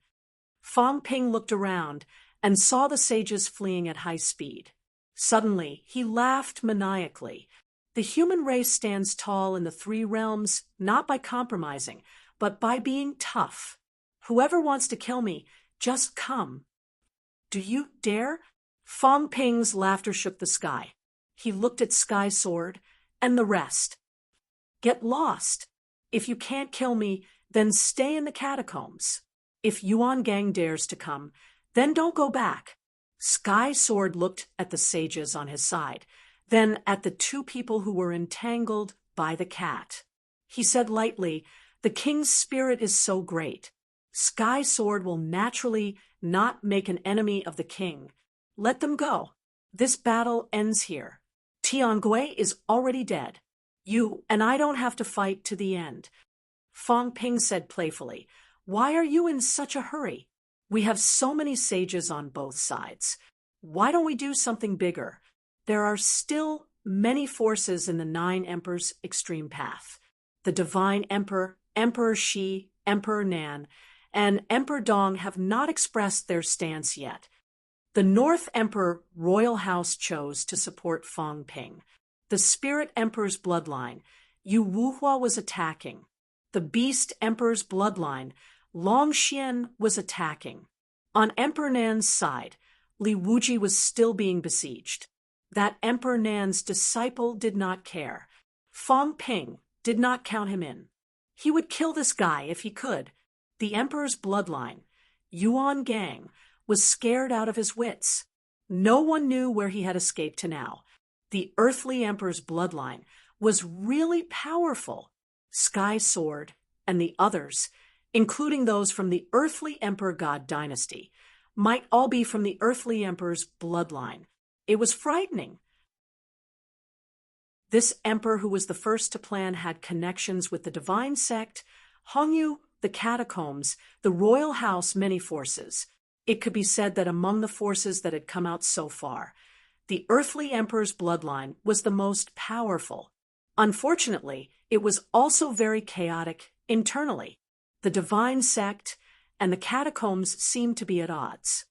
Fong Ping looked around and saw the sages fleeing at high speed. Suddenly, he laughed maniacally. The human race stands tall in the three realms, not by compromising, but by being tough. Whoever wants to kill me, just come. Do you dare? Fong Ping's laughter shook the sky. He looked at Sky Sword and the rest. Get lost. If you can't kill me, then stay in the catacombs. If Yuan Gang dares to come, then don't go back. Sky Sword looked at the sages on his side, then at the two people who were entangled by the cat. He said lightly, the king's spirit is so great. Sky Sword will naturally not make an enemy of the king. Let them go. This battle ends here. Tiangui is already dead. You and I don't have to fight to the end. Fong Ping said playfully, why are you in such a hurry? We have so many sages on both sides. Why don't we do something bigger? There are still many forces in the Nine Emperors' extreme path. The Divine Emperor, Emperor Shi, Emperor Nan, and Emperor Dong have not expressed their stance yet. The North Emperor Royal House chose to support Fong Ping. The Spirit Emperor's bloodline, Yu Wuhua, was attacking. The Beast Emperor's bloodline, Long Xian, was attacking. On Emperor Nan's side, Li Wuji was still being besieged. That Emperor Nan's disciple did not care. Fong Ping did not count him in. He would kill this guy if he could. The Emperor's bloodline, Yuan Gang, was scared out of his wits. No one knew where he had escaped to now. The Earthly Emperor's bloodline was really powerful. Sky Sword and the others, including those from the Earthly Emperor God dynasty, might all be from the Earthly Emperor's bloodline. It was frightening. This emperor, who was the first to plan, had connections with the divine sect, Hongyu, the catacombs, the royal house, many forces. It could be said that among the forces that had come out so far, the Earthly Emperor's bloodline was the most powerful. Unfortunately, it was also very chaotic internally. The divine sect and the catacombs seemed to be at odds.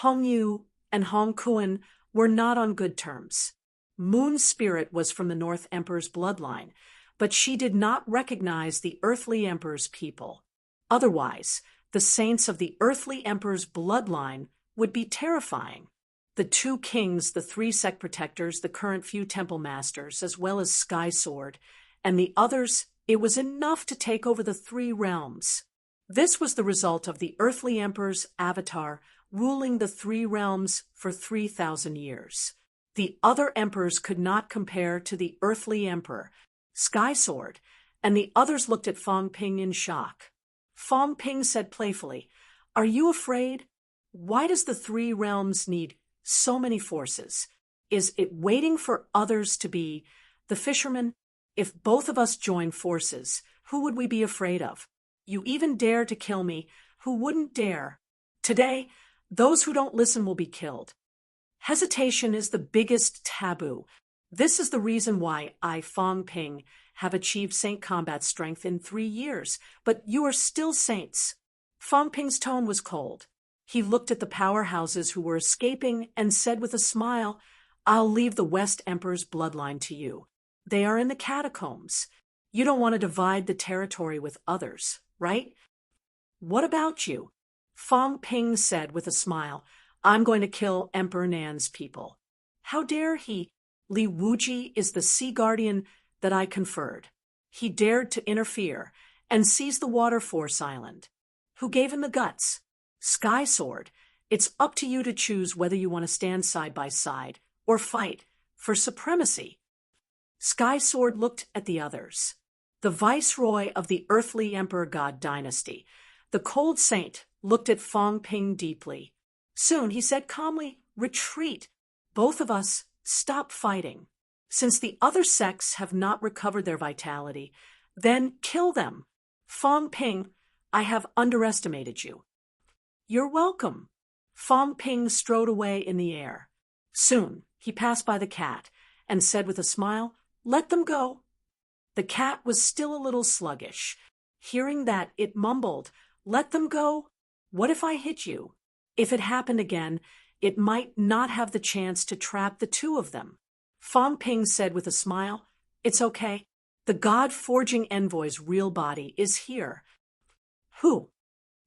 Hongyu and Hong Kuan were not on good terms. Moon Spirit was from the North Emperor's bloodline, but she did not recognize the Earthly Emperor's people. Otherwise, the saints of the Earthly Emperor's bloodline would be terrifying. The two kings, the three sect protectors, the current few temple masters, as well as Sky Sword, and the others, it was enough to take over the three realms. This was the result of the Earthly Emperor's avatar ruling the three realms for 3,000 years. The other emperors could not compare to the Earthly Emperor, Sky Sword, and the others looked at Fong Ping in shock. Fong Ping said playfully, "Are you afraid? Why does the three realms need so many forces? Is it waiting for others to be the fishermen? If both of us join forces, who would we be afraid of? You even dare to kill me. Who wouldn't dare? Today, those who don't listen will be killed. Hesitation is the biggest taboo. This is the reason why I, Fong Ping, have achieved saint combat strength in 3 years, but you are still saints." Fong Ping's tone was cold. He looked at the powerhouses who were escaping and said with a smile, "I'll leave the West Emperor's bloodline to you. They are in the catacombs. You don't want to divide the territory with others, right?" "What about you?" Fong Ping said with a smile, "I'm going to kill Emperor Nan's people." "How dare he? Li Wuji is the sea guardian that I conferred. He dared to interfere and seize the Water Force Island. Who gave him the guts? Sky Sword. It's up to you to choose whether you want to stand side by side or fight for supremacy." Sky Sword looked at the others. The viceroy of the Earthly Emperor God dynasty, the cold saint, looked at Fong Ping deeply. Soon he said calmly, "Retreat. Both of us, stop fighting. Since the other sects have not recovered their vitality, then kill them. Fong Ping, I have underestimated you." "You're welcome." Fong Ping strode away in the air. Soon, he passed by the cat and said with a smile, "Let them go." The cat was still a little sluggish. Hearing that, it mumbled, "Let them go? What if I hit you?" If it happened again, it might not have the chance to trap the two of them. Fong Ping said with a smile, "It's okay. The God-forging envoy's real body is here." Who?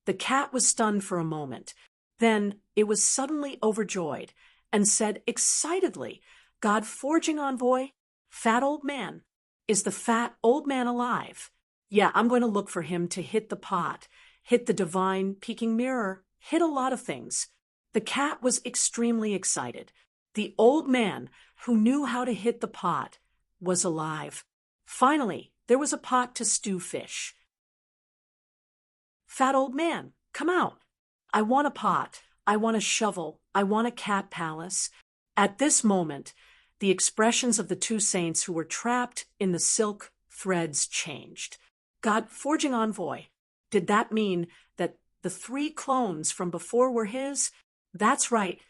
The cat was stunned for a moment. Then it was suddenly overjoyed and said excitedly, "God-forging envoy, fat old man. Is the fat old man alive? Yeah, I'm going to look for him to hit the pot, hit the divine peeking mirror, hit a lot of things." The cat was extremely excited. The old man, who knew how to hit the pot, was alive. Finally, there was a pot to stew fish. "Fat old man, come out. I want a pot. I want a shovel. I want a cat palace." At this moment, the expressions of the two saints who were trapped in the silk threads changed. God-forging envoy. Did that mean that the three clones from before were his? That's right.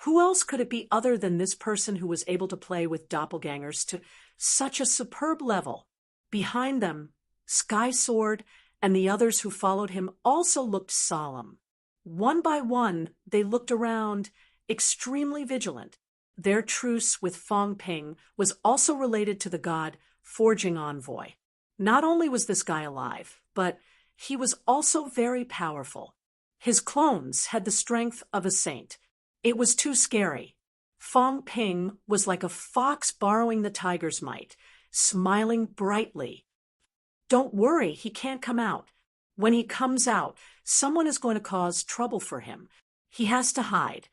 Who else could it be other than this person who was able to play with doppelgangers to such a superb level? Behind them, Sky Sword and the others who followed him also looked solemn. One by one, they looked around, extremely vigilant. Their truce with Fong Ping was also related to the God-forging envoy. Not only was this guy alive, but he was also very powerful. His clones had the strength of a saint. It was too scary. Fong Ping was like a fox borrowing the tiger's might, smiling brightly. "Don't worry, he can't come out. When he comes out, someone is going to cause trouble for him. He has to hide."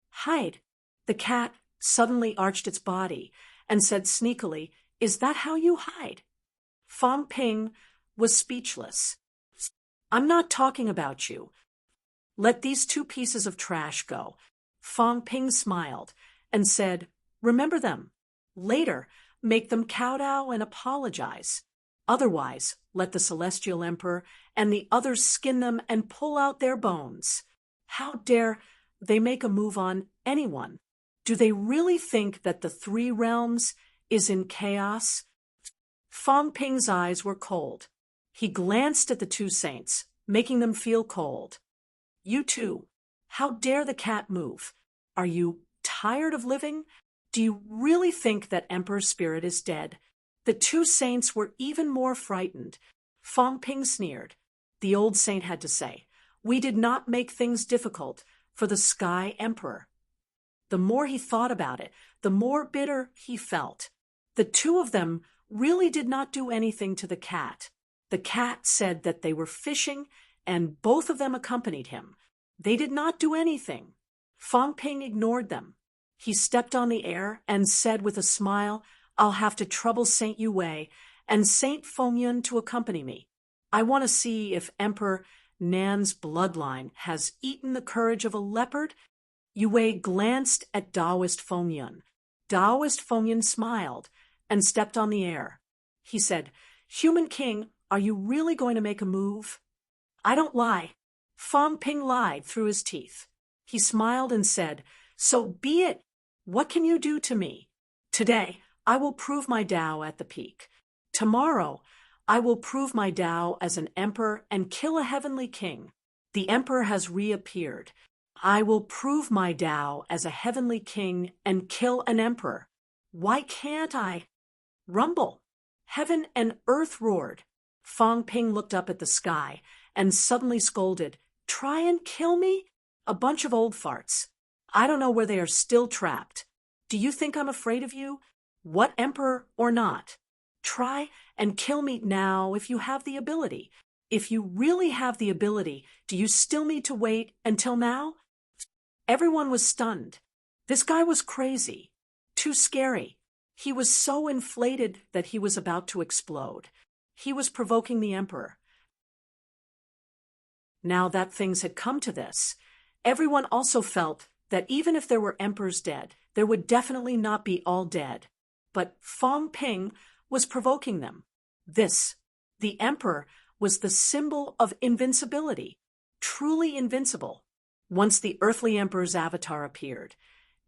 "Hide?" The cat suddenly arched its body and said sneakily, "Is that how you hide?" Fong Ping was speechless. "I'm not talking about you. Let these two pieces of trash go." Fong Ping smiled and said, "Remember them. Later, make them kowtow and apologize. Otherwise, let the Celestial Emperor and the others skin them and pull out their bones. How dare they make a move on anyone? Do they really think that the Three Realms is in chaos?" Fong Ping's eyes were cold. He glanced at the two saints, making them feel cold. "You too. How dare the cat move? Are you tired of living? Do you really think that Emperor Spirit is dead?" The two saints were even more frightened. Fong Ping sneered. The old saint had to say, "We did not make things difficult for the Sky Emperor." The more he thought about it, the more bitter he felt. The two of them really did not do anything to the cat. The cat said that they were fishing, and both of them accompanied him. They did not do anything. Fong Ping ignored them. He stepped on the air and said with a smile, "I'll have to trouble Saint Yue and Saint Fengyun to accompany me. I want to see if Emperor Nan's bloodline has eaten the courage of a leopard." Yue glanced at Taoist Fengyun. Taoist Fengyun smiled and stepped on the air. He said, "Human King, are you really going to make a move?" "I don't lie." Fong Ping lied through his teeth. He smiled and said, "So be it. What can you do to me? Today, I will prove my Tao at the peak. Tomorrow, I will prove my Tao as an emperor and kill a heavenly king. The emperor has reappeared. I will prove my Tao as a heavenly king and kill an emperor. Why can't I?" Rumble. Heaven and earth roared. Fong Ping looked up at the sky and suddenly scolded, "Try and kill me? A bunch of old farts. I don't know where they are still trapped. Do you think I'm afraid of you? What emperor or not? Try and kill me now if you have the ability. If you really have the ability, do you still need to wait until now?" Everyone was stunned. This guy was crazy. Too scary. He was so inflated that he was about to explode. He was provoking the emperor. Now that things had come to this, everyone also felt that even if there were emperors dead, there would definitely not be all dead. But Fong Ping was provoking them. This, the emperor, was the symbol of invincibility, truly invincible. once the earthly emperor's avatar appeared.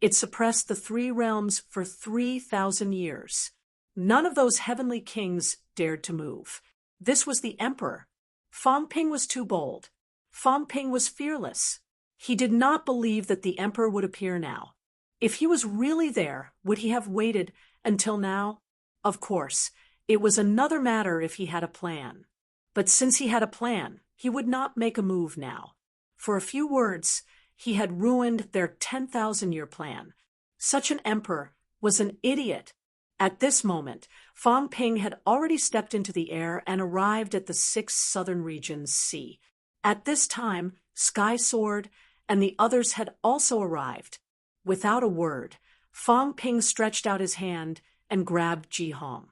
It suppressed the three realms for 3,000 years. None of those heavenly kings dared to move. This was the emperor. Fang Ping was too bold. Fang Ping was fearless. He did not believe that the emperor would appear now. If he was really there, would he have waited until now? Of course, it was another matter if he had a plan. But since he had a plan, he would not make a move now. For a few words, he had ruined their 10,000-year plan. Such an emperor was an idiot. At this moment, Fang Ping had already stepped into the air and arrived at the 6 southern regions sea. At this time, Sky Sword and the others had also arrived. Without a word, Fang Ping stretched out his hand and grabbed Ji Hong.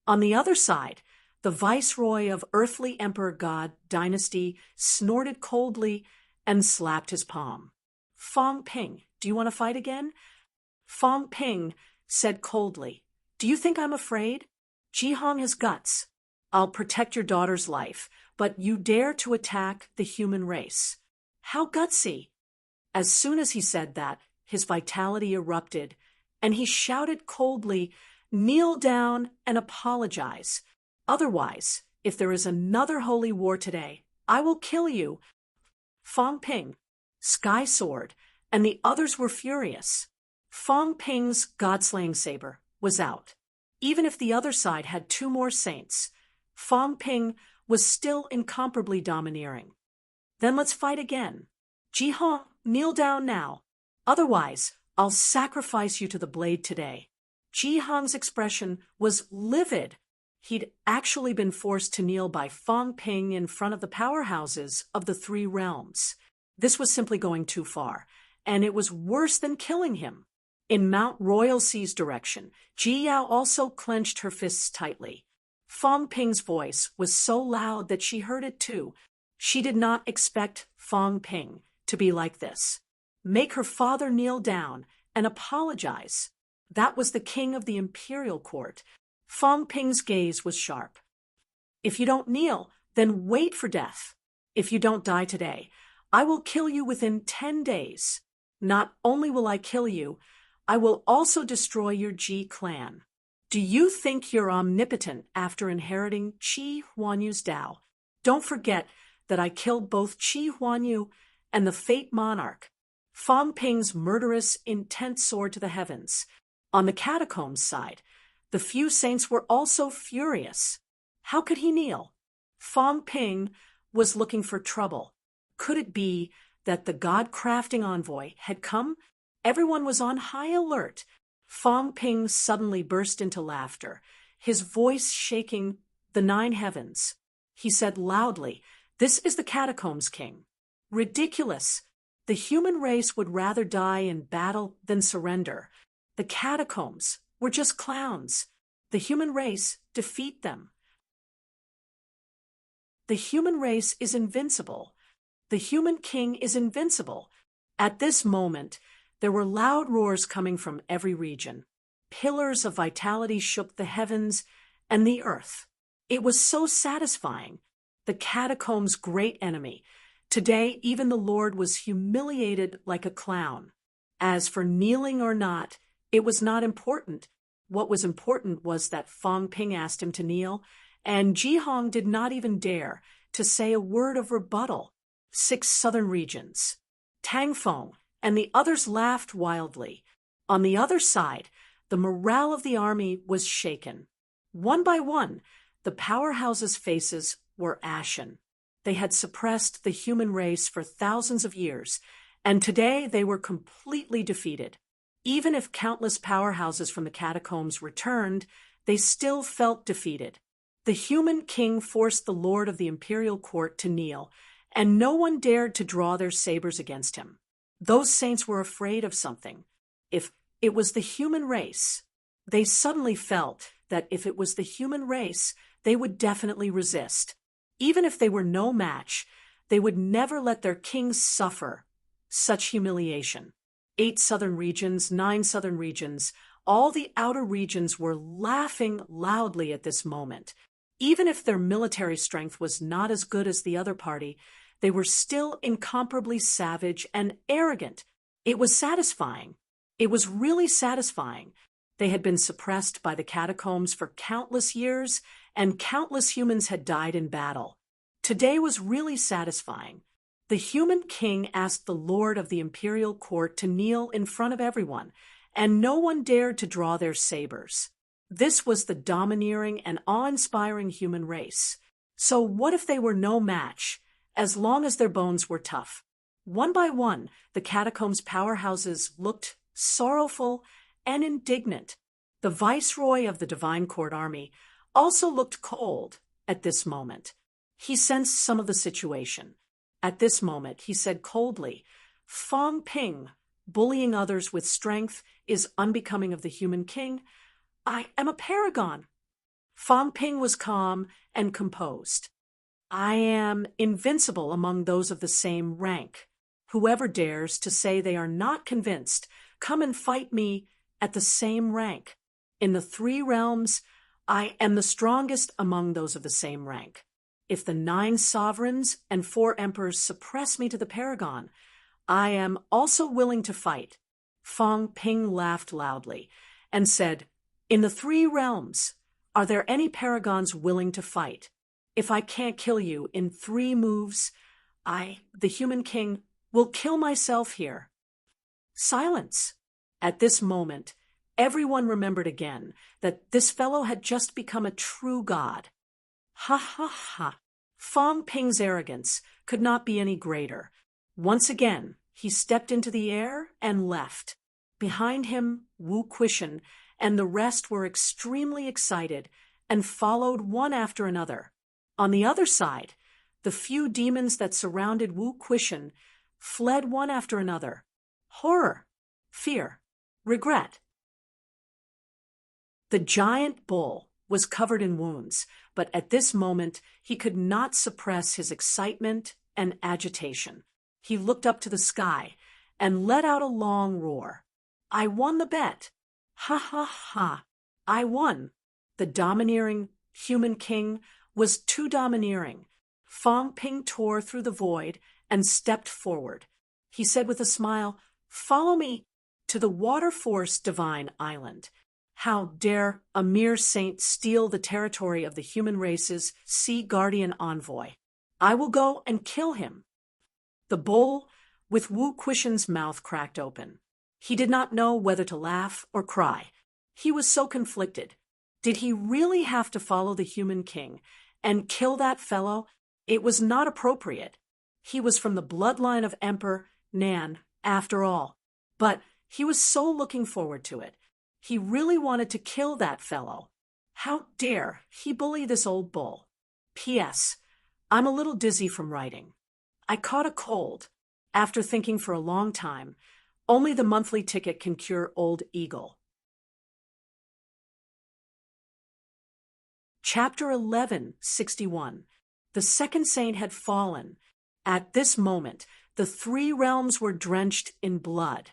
On the other side, the viceroy of Earthly Emperor God Dynasty snorted coldly and slapped his palm. Fang Ping, do you want to fight again? Fang Ping said coldly, do you think I'm afraid? Ji Hong has guts. I'll protect your daughter's life, but you dare to attack the human race. How gutsy! As soon as he said that, his vitality erupted, and he shouted coldly, kneel down and apologize. Otherwise, if there is another holy war today, I will kill you. Fang Ping, Sky Sword, and the others were furious. Fang Ping's god-slaying saber was out. Even if the other side had 2 more saints, Fang Ping was still incomparably domineering. Then let's fight again. Ji Hong, kneel down now. Otherwise, I'll sacrifice you to the blade today. Ji Hong's expression was livid. He'd actually been forced to kneel by Fang Ping in front of the powerhouses of the 3 realms. This was simply going too far, and it was worse than killing him. In Mount Royal Sea's direction, Ji Yao also clenched her fists tightly. Fang Ping's voice was so loud that she heard it too. She did not expect Fang Ping to be like this. Make her father kneel down and apologize. That was the king of the imperial court. Fang Ping's gaze was sharp. If you don't kneel, then wait for death. If you don't die today, I will kill you within 10 days. Not only will I kill you, I will also destroy your Ji clan. Do you think you're omnipotent after inheriting Qi Huanyu's Tao? Don't forget that I killed both Qi Huanyu and the Fate Monarch. Fang Ping's murderous, intense sword to the heavens. On the catacombs side, the few saints were also furious. How could he kneel? Fang Ping was looking for trouble. Could it be that the god-crafting envoy had come? Everyone was on high alert. Fang Ping suddenly burst into laughter, his voice shaking the 9 heavens. He said loudly, "This is the Catacombs King." Ridiculous! The human race would rather die in battle than surrender. The catacombs were just clowns. The human race defeat them. The human race is invincible. The human king is invincible. At this moment, there were loud roars coming from every region. Pillars of vitality shook the heavens and the earth. It was so satisfying. The catacombs' great enemy. Today, even the Lord was humiliated like a clown. As for kneeling or not, it was not important. What was important was that Fang Ping asked him to kneel, and Ji Hong did not even dare to say a word of rebuttal. 6 southern regions. Tang Feng and the others laughed wildly. On the other side, the morale of the army was shaken. One by one, the powerhouses' faces were ashen. They had suppressed the human race for thousands of years, and today they were completely defeated. Even if countless powerhouses from the catacombs returned, they still felt defeated. The human king forced the lord of the imperial court to kneel, and no one dared to draw their sabers against him. Those saints were afraid of something. If it was the human race, they suddenly felt that if it was the human race, they would definitely resist. Even if they were no match, they would never let their king suffer such humiliation. 8 southern regions, 9 southern regions, all the outer regions were laughing loudly at this moment. Even if their military strength was not as good as the other party, they were still incomparably savage and arrogant. It was satisfying. It was really satisfying. They had been suppressed by the catacombs for countless years, and countless humans had died in battle. Today was really satisfying. The human king asked the lord of the imperial court to kneel in front of everyone, and no one dared to draw their sabers. This was the domineering and awe-inspiring human race. So what if they were no match, as long as their bones were tough? One by one, the catacombs' powerhouses looked sorrowful and indignant. The viceroy of the Divine Court Army also looked cold at this moment. He sensed some of the situation. At this moment, he said coldly, "Fong Ping, bullying others with strength is unbecoming of the human king. I am a paragon." Fong Ping was calm and composed. "I am invincible among those of the same rank. Whoever dares to say they are not convinced, come and fight me at the same rank. In the 3 realms, I am the strongest among those of the same rank. If the 9 sovereigns and 4 emperors suppress me to the paragon, I am also willing to fight." Fong Ping laughed loudly and said, "In the 3 realms, are there any paragons willing to fight? If I can't kill you in 3 moves, I, the human king, will kill myself here." Silence. At this moment, everyone remembered again that this fellow had just become a true god. Ha ha ha. Fong Ping's arrogance could not be any greater. Once again, he stepped into the air and left. Behind him, Wu Quishan and the rest were extremely excited and followed one after another. On the other side, the few demons that surrounded Wu Quishan fled one after another. Horror, fear, regret. The giant bull was covered in wounds, but at this moment he could not suppress his excitement and agitation. He looked up to the sky and let out a long roar. "I won the bet! Ha ha ha! I won!" The domineering human king was too domineering. Fong Ping tore through the void and stepped forward. He said with a smile, "Follow me to the water-force divine island. How dare a mere saint steal the territory of the human race's sea guardian envoy? I will go and kill him." The bull, with Wu Quishan's mouth cracked open. He did not know whether to laugh or cry. He was so conflicted. Did he really have to follow the human king and kill that fellow? It was not appropriate. He was from the bloodline of Emperor Nan, after all. But he was so looking forward to it. He really wanted to kill that fellow. How dare he bully this old bull? P.S. I'm a little dizzy from writing. I caught a cold. After thinking for a long time, only the monthly ticket can cure Old Eagle. Chapter 11:61. The second saint had fallen. At this moment, the 3 realms were drenched in blood.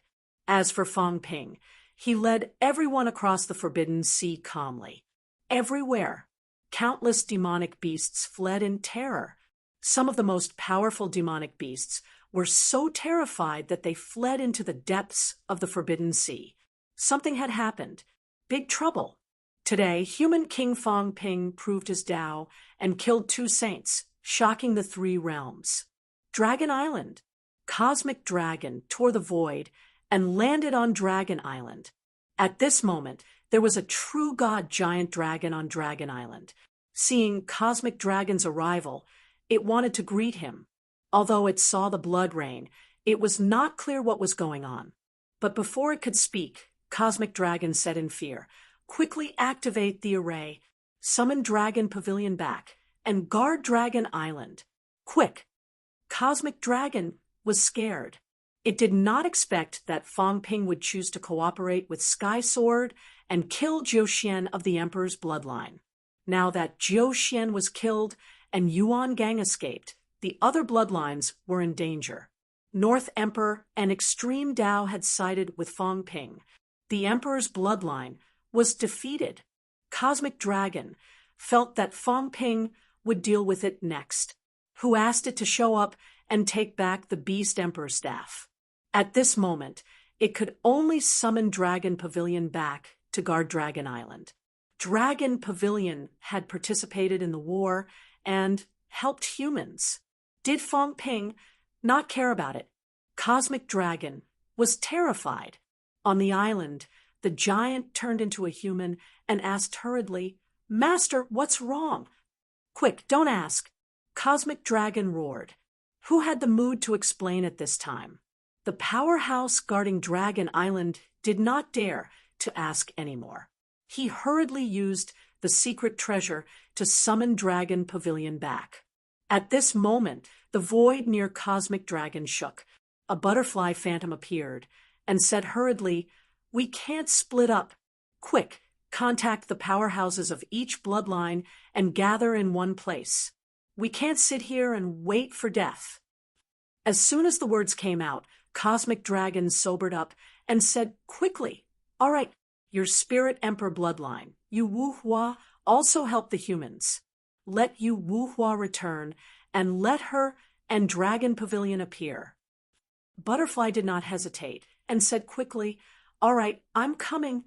As for Fong Ping, he led everyone across the forbidden sea calmly. Everywhere, countless demonic beasts fled in terror. Some of the most powerful demonic beasts were so terrified that they fled into the depths of the forbidden sea. Something had happened. Big trouble. Today, human King Fong Ping proved his Tao and killed 2 saints, shocking the 3 realms. Dragon Island. Cosmic Dragon tore the void and landed on Dragon Island. At this moment, there was a true god giant dragon on Dragon Island. Seeing Cosmic Dragon's arrival, it wanted to greet him. Although it saw the blood rain, it was not clear what was going on. But before it could speak, Cosmic Dragon said in fear, "Quickly activate the array, summon Dragon Pavilion back, and guard Dragon Island. Quick!" Cosmic Dragon was scared. It did not expect that Fong Ping would choose to cooperate with Sky Sword and kill Jiu Xian of the Emperor's bloodline. Now that Jiu Xian was killed and Yuan Gang escaped, the other bloodlines were in danger. North Emperor and Extreme Tao had sided with Fong Ping. The Emperor's bloodline was defeated. Cosmic Dragon, felt that Fong Ping would deal with it next, who asked it to show up and take back the Beast Emperor staff. At this moment, it could only summon Dragon Pavilion back to guard Dragon Island. Dragon Pavilion had participated in the war and helped humans. Did Fong Ping not care about it? Cosmic Dragon was terrified. On the island, the giant turned into a human and asked hurriedly, "Master, what's wrong?" "Quick, don't ask," Cosmic Dragon roared. Who had the mood to explain at this time? The powerhouse guarding Dragon Island did not dare to ask anymore. He hurriedly used the secret treasure to summon Dragon Pavilion back. At this moment, the void near Cosmic Dragon shook. A butterfly phantom appeared and said hurriedly, "We can't split up. Quick, contact the powerhouses of each bloodline and gather in one place. We can't sit here and wait for death." As soon as the words came out, Cosmic Dragon sobered up and said quickly, "All right, your Spirit Emperor bloodline, you Wu Hua, also help the humans. Let you Wu Hua return, and let her and Dragon Pavilion appear." Butterfly did not hesitate and said quickly, "All right, I'm coming.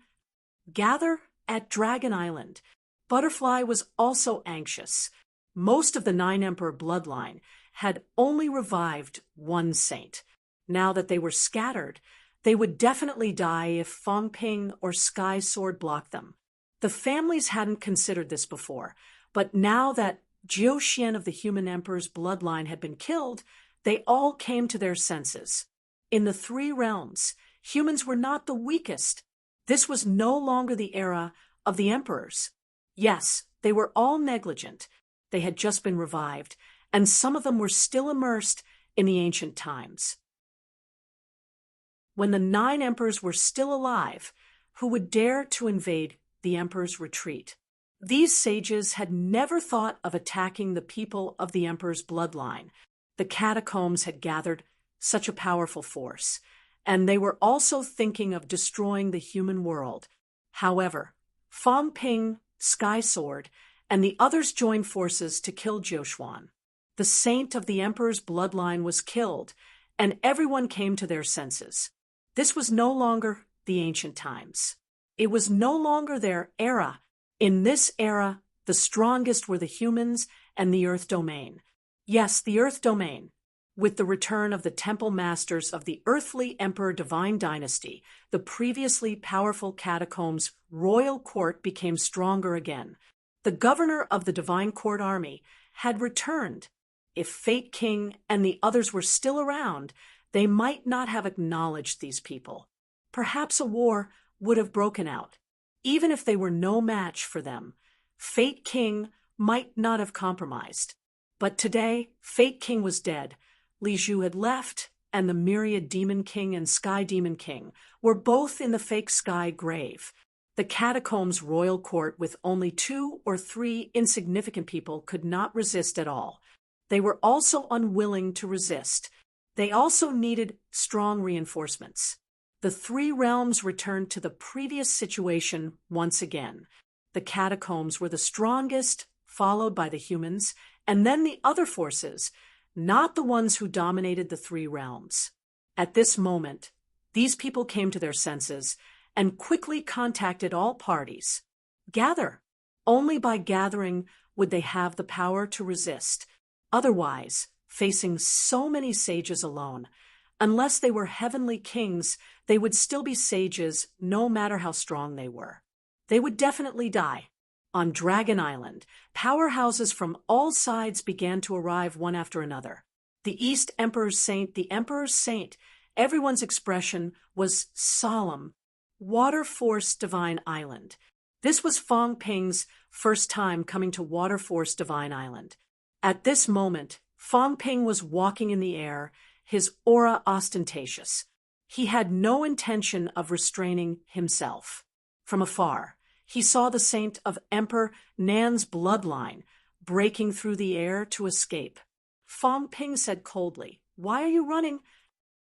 Gather at Dragon Island." Butterfly was also anxious. Most of the Nine Emperor bloodline had only revived one saint. Now that they were scattered, they would definitely die if Fong Ping or Sky Sword blocked them. The families hadn't considered this before, but now that Jiu Xian of the Human Emperor's bloodline had been killed, they all came to their senses. In the three realms, humans were not the weakest. This was no longer the era of the emperors. Yes, they were all negligent. They had just been revived, and some of them were still immersed in the ancient times. When the nine emperors were still alive, who would dare to invade the emperor's retreat? These sages had never thought of attacking the people of the emperor's bloodline. The catacombs had gathered such a powerful force, and they were also thinking of destroying the human world. However, Fong Ping, Sky Sword, and the others joined forces to kill Jiuquan. The saint of the emperor's bloodline was killed, and everyone came to their senses. This was no longer the ancient times. It was no longer their era. In this era, the strongest were the humans and the Earth domain. Yes, the Earth domain. With the return of the temple masters of the earthly Emperor Divine Dynasty, the previously powerful catacombs royal court became stronger again. The governor of the Divine Court army had returned. If Fate King and the others were still around, they might not have acknowledged these people. Perhaps a war would have broken out. Even if they were no match for them, Fate King might not have compromised. But today, Fate King was dead. Li Zhu had left, and the myriad Demon King and Sky Demon King were both in the fake sky grave. The catacombs royal court with only 2 or 3 insignificant people could not resist at all. They were also unwilling to resist. They also needed strong reinforcements. The 3 realms returned to the previous situation once again. The catacombs were the strongest, followed by the humans, and then the other forces, not the ones who dominated the 3 realms. At this moment, these people came to their senses and quickly contacted all parties. Gather. Only by gathering would they have the power to resist. Otherwise, facing so many sages alone, unless they were heavenly kings, they would still be sages no matter how strong they were. They would definitely die. On Dragon Island, powerhouses from all sides began to arrive one after another. The East Emperor's Saint, the Emperor's Saint, everyone's expression was solemn. Water Force Divine Island. This was Fong Ping's first time coming to Water Force Divine Island. At this moment, Fong Ping was walking in the air, his aura ostentatious. He had no intention of restraining himself. From afar, he saw the saint of Emperor Nan's bloodline breaking through the air to escape. Fong Ping said coldly, "Why are you running,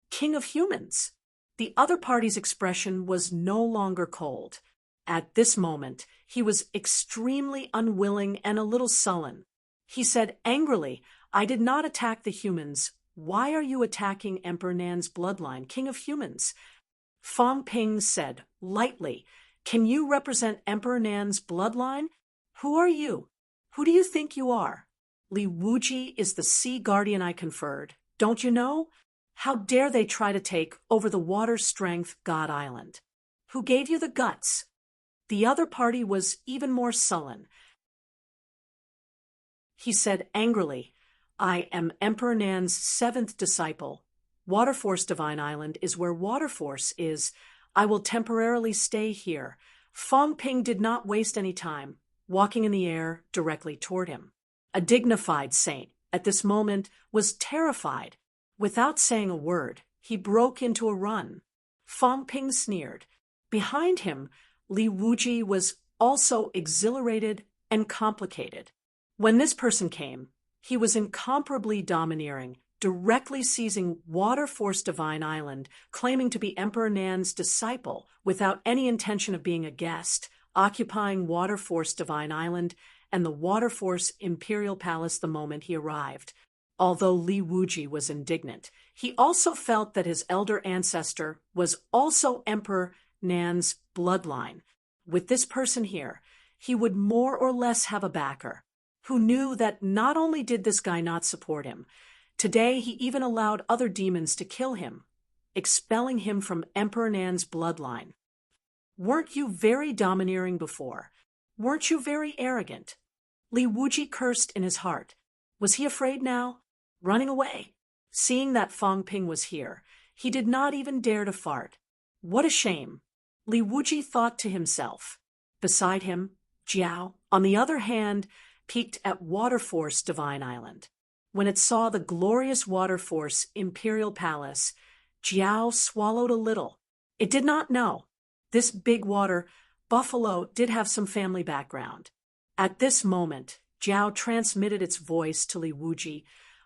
King of Humans?" The other party's expression was no longer cold. At this moment, he was extremely unwilling and a little sullen. He said angrily, "I did not attack the humans. Why are you attacking Emperor Nan's bloodline, king of humans?" Fong Ping said lightly, "Can you represent Emperor Nan's bloodline? Who are you? Who do you think you are?" "Li Wuji is the sea guardian I conferred. Don't you know? How dare they try to take over the water strength God Island? Who gave you the guts?" The other party was even more sullen. He said angrily, "I am Emperor Nan's 7th disciple. Waterforce Divine Island is where Waterforce is. I will temporarily stay here." Fong Ping did not waste any time, walking in the air directly toward him. A dignified saint, at this moment, was terrified. Without saying a word, he broke into a run. Fong Ping sneered. Behind him, Li Wuji was also exhilarated and complicated. When this person came, he was incomparably domineering, directly seizing Waterforce Divine Island, claiming to be Emperor Nan's disciple without any intention of being a guest, occupying Waterforce Divine Island and the Waterforce Imperial Palace the moment he arrived. Although Li Wuji was indignant, he also felt that his elder ancestor was also Emperor Nan's bloodline. With this person here, he would more or less have a backer, who knew that not only did this guy not support him, today he even allowed other demons to kill him, expelling him from Emperor Nan's bloodline. "Weren't you very domineering before? Weren't you very arrogant?" Li Wuji cursed in his heart. Was he afraid now? Running away? Seeing that Fong Ping was here, he did not even dare to fart. What a shame! Li Wuji thought to himself. Beside him, Jiao, on the other hand, peeked at Waterforce Divine Island. When it saw the glorious Waterforce Imperial Palace, Jiao swallowed a little. It did not know. This big water buffalo did have some family background. At this moment, Jiao transmitted its voice to Li Wuji.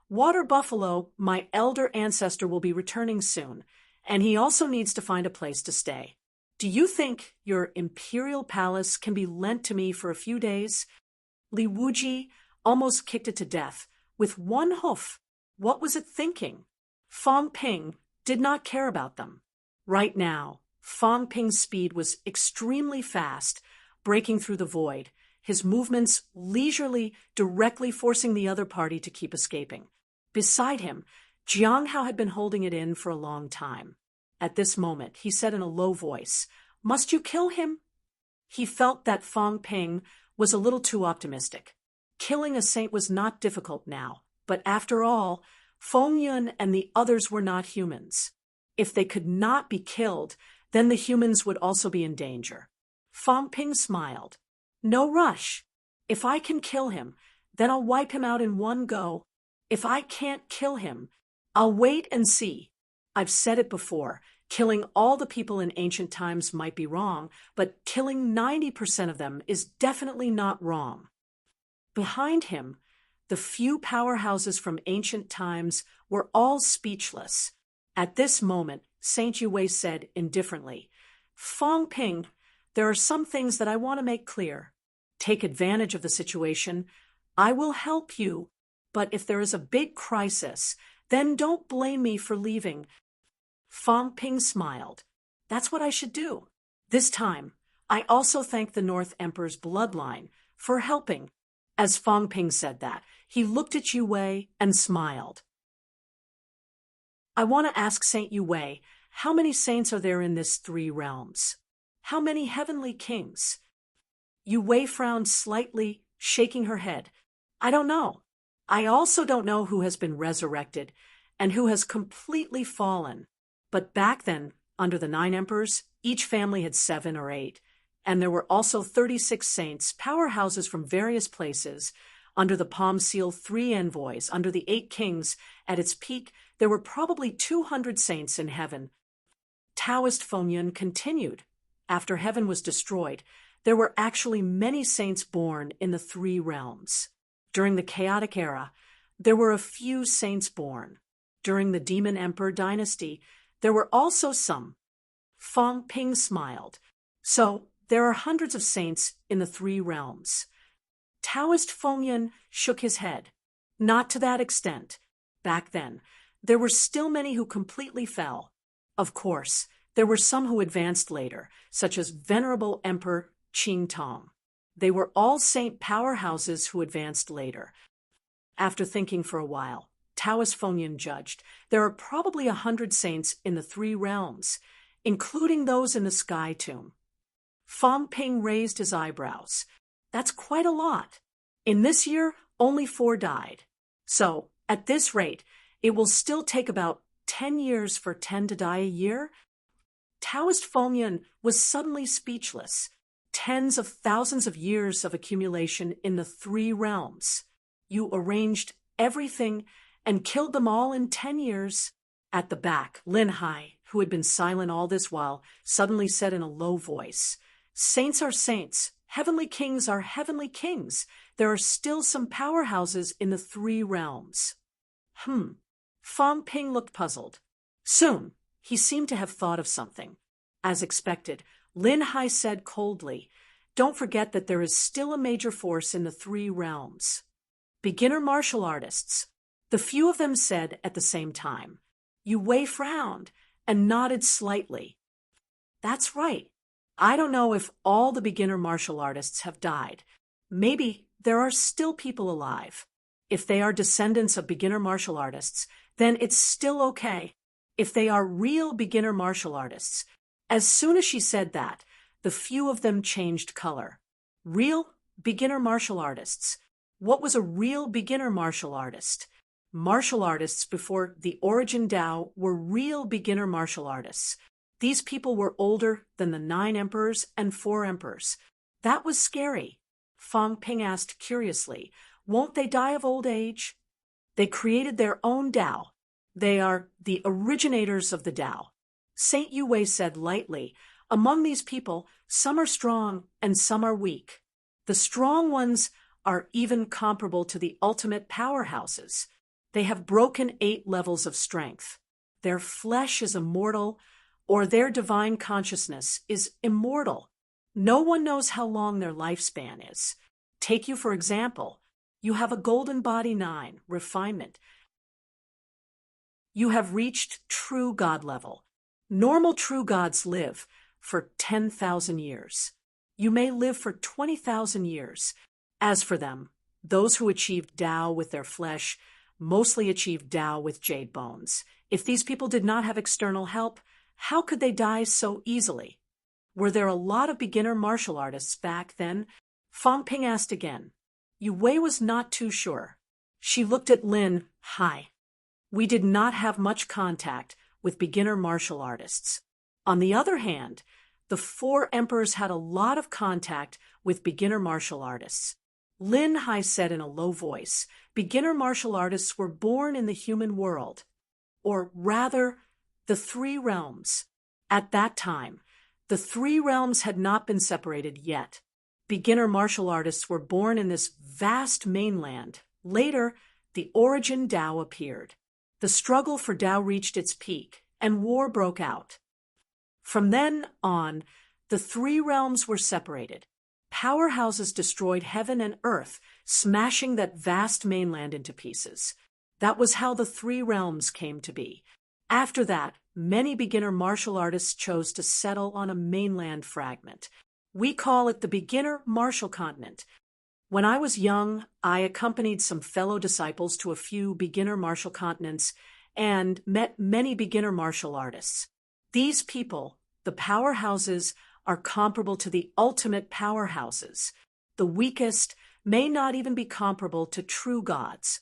"Water buffalo, my elder ancestor will be returning soon, and he also needs to find a place to stay. Do you think your imperial palace can be lent to me for a few days?" Li Wuji almost kicked it to death. With one hoof, what was it thinking? Fong Ping did not care about them. Right now, Fong Ping's speed was extremely fast, breaking through the void, his movements leisurely, directly forcing the other party to keep escaping. Beside him, Jiang Hao had been holding it in for a long time. At this moment, he said in a low voice, "Must you kill him?" He felt that Fong Ping was a little too optimistic. Killing a saint was not difficult now, but after all, Feng Yun and the others were not humans. If they could not be killed, then the humans would also be in danger. Fong Ping smiled. "No rush. If I can kill him, then I'll wipe him out in one go. If I can't kill him, I'll wait and see. I've said it before, killing all the people in ancient times might be wrong, but killing 90% of them is definitely not wrong." Behind him, the few powerhouses from ancient times were all speechless. At this moment, Saint Yue said indifferently, "Fong Ping, there are some things that I want to make clear. Take advantage of the situation. I will help you, but if there is a big crisis, then don't blame me for leaving." Fong Ping smiled. "That's what I should do. This time, I also thank the North Emperor's bloodline for helping." As Fong Ping said that, he looked at Yue and smiled. "I want to ask Saint Yue, how many saints are there in this 3 realms? How many heavenly kings?" Yue frowned slightly, shaking her head. "I don't know. I also don't know who has been resurrected and who has completely fallen. But back then, under the 9 emperors, each family had 7 or 8. And there were also 36 saints, powerhouses from various places. Under the Palm Seal, 3 envoys. Under the 8 kings, at its peak, there were probably 200 saints in heaven." Taoist Feng Yun continued. "After heaven was destroyed, there were actually many saints born in the 3 realms. During the chaotic era, there were a few saints born. During the Demon Emperor dynasty, there were also some." Fong Ping smiled. "So, there are hundreds of saints in the three realms. Taoist Fengyan shook his head. Not to that extent. Back then, there were still many who completely fell. Of course, there were some who advanced later, such as Venerable Emperor Qingtong. They were all saint powerhouses who advanced later. After thinking for a while, Taoist Fengyan judged there are probably 100 saints in the three realms, including those in the sky tomb. Fang Ping raised his eyebrows. That's quite a lot. In this year, only 4 died. So, at this rate, it will still take about 10 years for 10 to die a year? Taoist Fengyan was suddenly speechless. Tens of thousands of years of accumulation in the three realms. You arranged everything and killed them all in 10 years. At the back, Lin Hai, who had been silent all this while, suddenly said in a low voice, "Saints are saints. Heavenly kings are heavenly kings. There are still some powerhouses in the three realms." Fang Ping looked puzzled. Soon, he seemed to have thought of something. As expected, Lin Hai said coldly, "Don't forget that there is still a major force in the three realms. Beginner martial artists." The few of them said at the same time. Yu Wei frowned and nodded slightly. "That's right. I don't know if all the beginner martial artists have died. Maybe there are still people alive. If they are descendants of beginner martial artists, then it's still okay. If they are real beginner martial artists." As soon as she said that, the few of them changed color. Real beginner martial artists. What was a real beginner martial artist? Martial artists before the origin Tao were real beginner martial artists. These people were older than the 9 emperors and 4 emperors. That was scary. Fang Ping asked curiously, "Won't they die of old age?" "They created their own Tao. They are the originators of the Tao." Saint Yu Wei said lightly, "Among these people, some are strong and some are weak. The strong ones are even comparable to the ultimate powerhouses. They have broken 8 levels of strength. Their flesh is immortal, or their divine consciousness is immortal. No one knows how long their lifespan is. Take you for example. You have a golden body 9, refinement. You have reached true God level. Normal true gods live for 10,000 years. You may live for 20,000 years. As for them, those who achieved Tao with their flesh mostly achieved Tao with jade bones. If these people did not have external help, how could they die so easily? Were there a lot of beginner martial artists back then?" Fang Ping asked again. Yu Wei was not too sure. She looked at Lin Hai. "We did not have much contact with beginner martial artists. On the other hand, the 4 emperors had a lot of contact with beginner martial artists." Lin Hai said in a low voice, "Beginner martial artists were born in the human world, or rather, the three realms. At that time, the three realms had not been separated yet. Beginner martial artists were born in this vast mainland. Later, the origin Tao appeared. The struggle for Tao reached its peak, and war broke out. From then on, the three realms were separated. Powerhouses destroyed heaven and earth, smashing that vast mainland into pieces. That was how the three realms came to be. After that, many beginner martial artists chose to settle on a mainland fragment. We call it the beginner martial continent. When I was young, I accompanied some fellow disciples to a few beginner martial continents and met many beginner martial artists. These people, the powerhouses, are comparable to the ultimate powerhouses. The weakest may not even be comparable to true gods.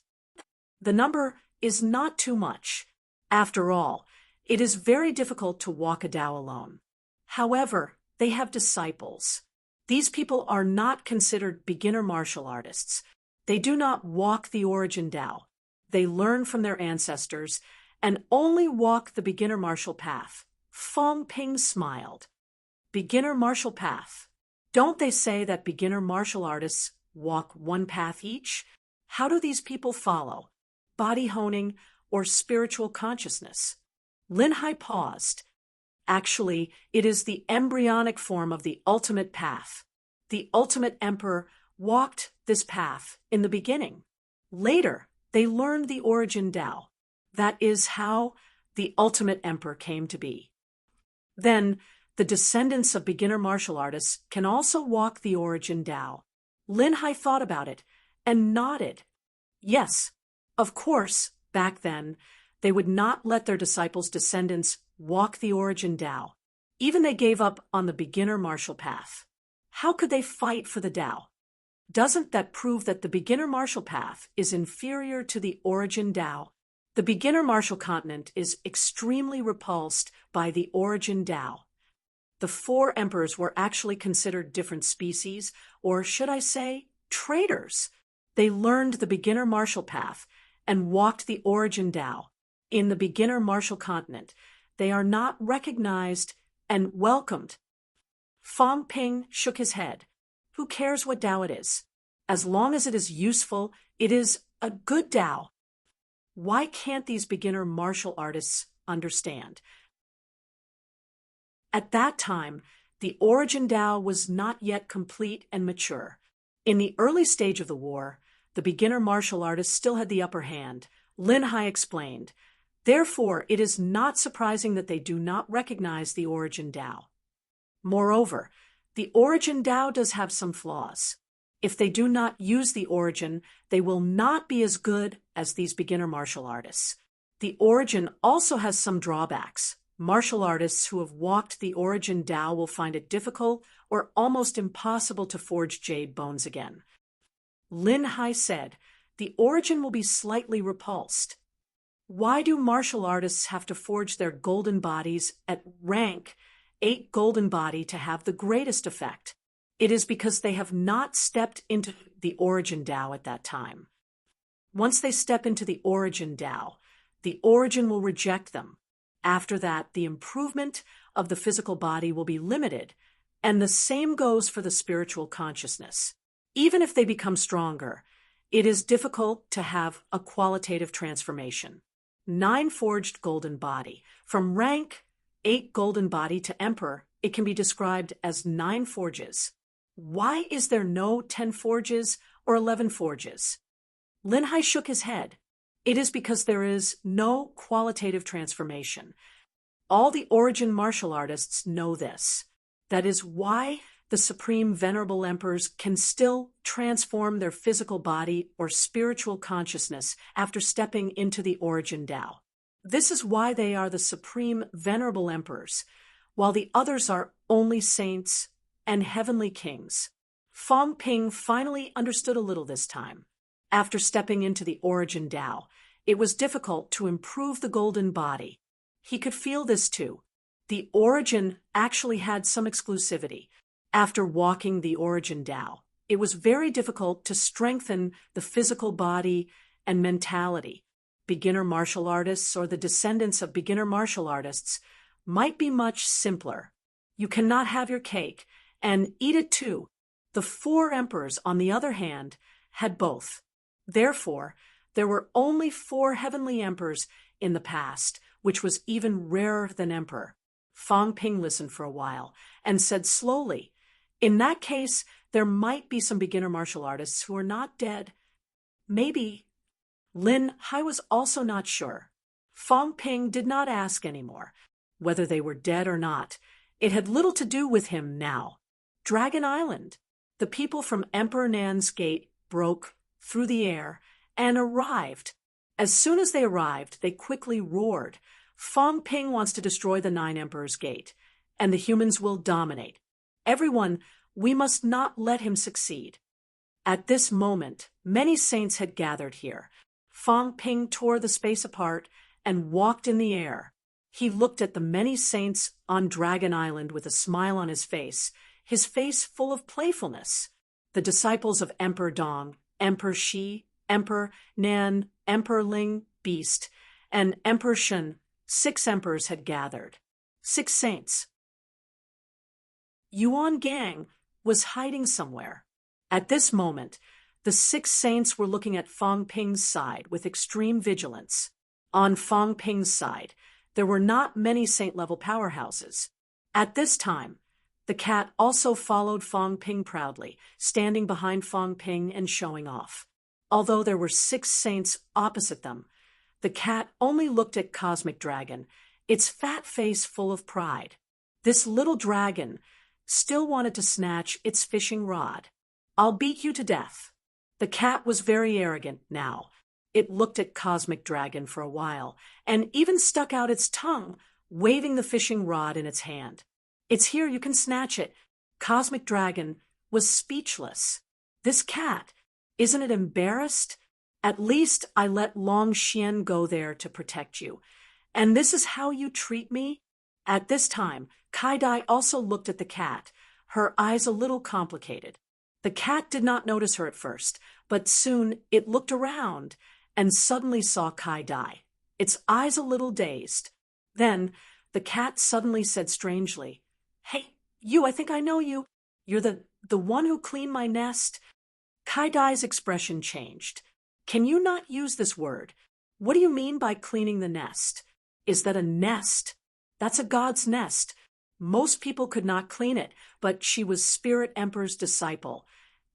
The number is not too much. After all, it is very difficult to walk a Tao alone. However, they have disciples. These people are not considered beginner martial artists. They do not walk the origin Tao. They learn from their ancestors and only walk the beginner martial path." Fang Ping smiled. "Beginner martial path. Don't they say that beginner martial artists walk one path each? How do these people follow? Body honing or spiritual consciousness?" Lin Hai paused. Actually, it is the embryonic form of the ultimate path. The ultimate emperor walked this path in the beginning. Later, they learned the origin Tao. That is how the ultimate emperor came to be. Then, the descendants of beginner martial artists can also walk the origin Tao. Lin Hai thought about it and nodded. Yes, of course, back then, they would not let their disciples' descendants walk the origin Tao. Even they gave up on the beginner martial path. How could they fight for the Tao? Doesn't that prove that the beginner martial path is inferior to the origin Tao? The beginner martial continent is extremely repulsed by the origin Tao. The four emperors were actually considered different species, or should I say, traitors. They learned the beginner martial path and walked the origin Tao. In the beginner martial continent, they are not recognized and welcomed. Fang Ping shook his head. Who cares what Tao it is? As long as it is useful, it is a good Tao. Why can't these beginner martial artists understand? At that time, the origin Tao was not yet complete and mature. In the early stage of the war, the beginner martial artists still had the upper hand. Lin Hai explained. Therefore, it is not surprising that they do not recognize the origin Tao. Moreover, the origin Tao does have some flaws. If they do not use the origin, they will not be as good as these beginner martial artists. The origin also has some drawbacks. Martial artists who have walked the origin Tao will find it difficult or almost impossible to forge jade bones again. Lin Hai said, the origin will be slightly repulsed. Why do martial artists have to forge their golden bodies at rank 8 golden body to have the greatest effect? It is because they have not stepped into the origin Tao at that time. Once they step into the origin Tao, the origin will reject them. After that, the improvement of the physical body will be limited, and the same goes for the spiritual consciousness. Even if they become stronger, it is difficult to have a qualitative transformation. 9 forged golden body. From rank 8 golden body to emperor, it can be described as 9 forges. Why is there no 10 forges or 11 forges? Lin Hai shook his head. It is because there is no qualitative transformation. All the origin martial artists know this. That is why the supreme venerable emperors can still transform their physical body or spiritual consciousness after stepping into the origin Tao. This is why they are the supreme venerable emperors, while the others are only saints and heavenly kings. Fang Ping finally understood a little this time. After stepping into the origin Tao, it was difficult to improve the golden body. He could feel this too. The origin actually had some exclusivity. After walking the origin Tao, it was very difficult to strengthen the physical body and mentality. Beginner martial artists or the descendants of beginner martial artists might be much simpler. You cannot have your cake and eat it too. The 4 emperors, on the other hand, had both. Therefore, there were only 4 heavenly emperors in the past, which was even rarer than emperor. Fang Ping listened for a while and said slowly, in that case, there might be some beginner martial artists who are not dead. Maybe. Lin Hai was also not sure. Fang Ping did not ask anymore whether they were dead or not. It had little to do with him now. Dragon Island. The people from Emperor Nan's gate broke through the air and arrived. As soon as they arrived, they quickly roared. Fang Ping wants to destroy the 9 Emperors' Gate, and the humans will dominate. Everyone, we must not let him succeed. At this moment, many saints had gathered here. Fang Ping tore the space apart and walked in the air. He looked at the many saints on Dragon Island with a smile on his face full of playfulness. The disciples of Emperor Dong, Emperor Shi, Emperor Nan, Emperor Ling, Beast, and Emperor Shun, 6 emperors had gathered. 6 saints. Yuan Gang was hiding somewhere. At this moment, the 6 saints were looking at Fang Ping's side with extreme vigilance. On Fang Ping's side, There were not many saint-level powerhouses. At this time, the cat also followed Fong Ping proudly, standing behind Fong Ping and showing off. Although there were 6 saints opposite them, the cat only looked at Cosmic Dragon, its fat face full of pride. This little dragon still wanted to snatch its fishing rod. "I'll beat you to death." The cat was very arrogant now. It looked at Cosmic Dragon for a while, and even stuck out its tongue, waving the fishing rod in its hand. "It's here, you can snatch it." Cosmic Dragon was speechless. This cat, isn't it embarrassed? "At least I let Long Xian go there to protect you. And this is how you treat me?" At this time, Kai Dai also looked at the cat, her eyes a little complicated. The cat did not notice her at first, but soon it looked around and suddenly saw Kai Dai, its eyes a little dazed. Then the cat suddenly said strangely, "Hey, you, I think I know you. You're the one who cleaned my nest." Kai Dai's expression changed. "Can you not use this word? What do you mean by cleaning the nest? Is that a nest? That's a god's nest. Most people could not clean it, but she was Spirit Emperor's disciple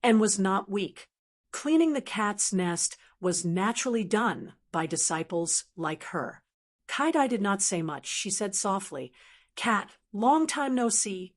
and was not weak. Cleaning the cat's nest was naturally done by disciples like her." Kai Dai did not say much. She said softly, "Cat, long time no see."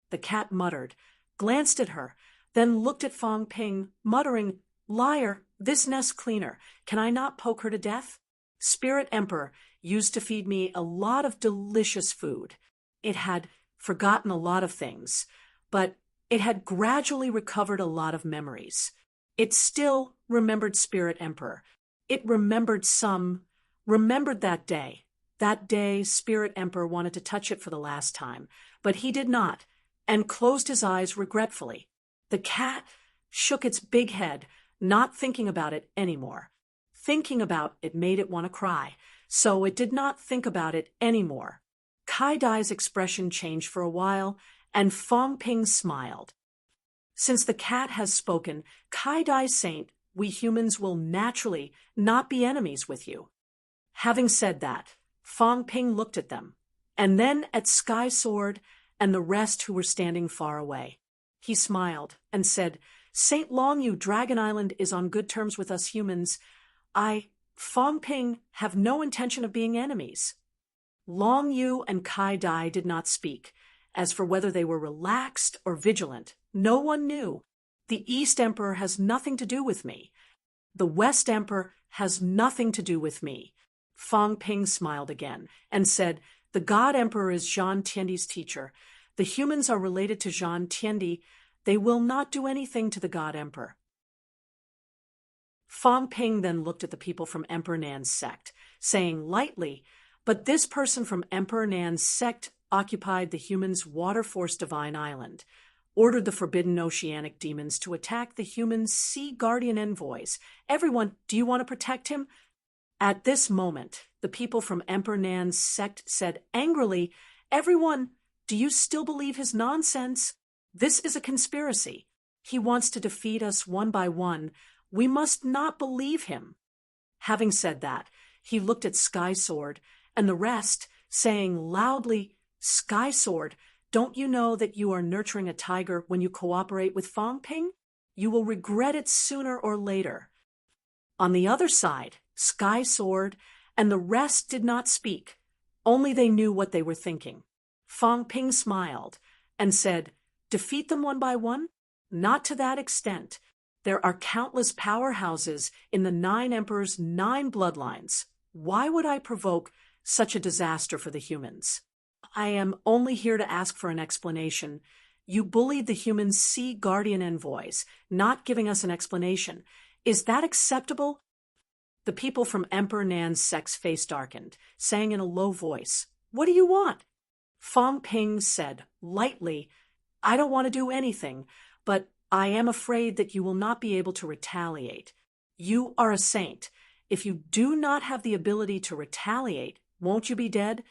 The cat muttered, glanced at her, then looked at Fong Ping, muttering, "Liar, this nest cleaner. Can I not poke her to death?" Spirit Emperor used to feed me a lot of delicious food. It had forgotten a lot of things, but it had gradually recovered a lot of memories. It still remembered Spirit Emperor. It remembered that day. That day, Spirit Emperor wanted to touch it for the last time, but he did not, and closed his eyes regretfully. The cat shook its big head, not thinking about it anymore. Thinking about it made it want to cry, so it did not think about it anymore. Kai Dai's expression changed for a while, and Fong Ping smiled. "Since the cat has spoken, Kai Dai Saint, we humans will naturally not be enemies with you." Having said that, Fong Ping looked at them, and then at Sky Sword and the rest who were standing far away. He smiled and said, "Saint Longyu, Dragon Island is on good terms with us humans. I, Fong Ping, have no intention of being enemies." Long Yu and Kai Dai did not speak. As for whether they were relaxed or vigilant, no one knew. The East Emperor has nothing to do with me. The West Emperor has nothing to do with me. Fong Ping smiled again and said, "The God Emperor is Zhan Tiandi's teacher. The humans are related to Zhan Tiandi. They will not do anything to the God Emperor." Fong Ping then looked at the people from Emperor Nan's sect, saying lightly, "But this person from Emperor Nan's sect occupied the humans' Water Force Divine Island, ordered the forbidden oceanic demons to attack the humans' sea guardian envoys. Everyone, do you want to protect him?" At this moment, the people from Emperor Nan's sect said angrily, "Everyone, do you still believe his nonsense? This is a conspiracy. He wants to defeat us one by one. We must not believe him." Having said that, he looked at Sky Sword and the rest, saying loudly, "Sky Sword, don't you know that you are nurturing a tiger when you cooperate with Fong Ping? You will regret it sooner or later." On the other side, Sky Sword and the rest did not speak. Only they knew what they were thinking. Fong Ping smiled and said, "Defeat them one by one? Not to that extent. There are countless powerhouses in the 9 emperors' 9 bloodlines. Why would I provoke such a disaster for the humans? I am only here to ask for an explanation. You bullied the humans' sea guardian envoys, not giving us an explanation. Is that acceptable?" The people from Emperor Nan's sect's face darkened, saying in a low voice, "What do you want?" Fong Ping said lightly, "I don't want to do anything, but I am afraid that you will not be able to retaliate. You are a saint. If you do not have the ability to retaliate, won't you be dead?"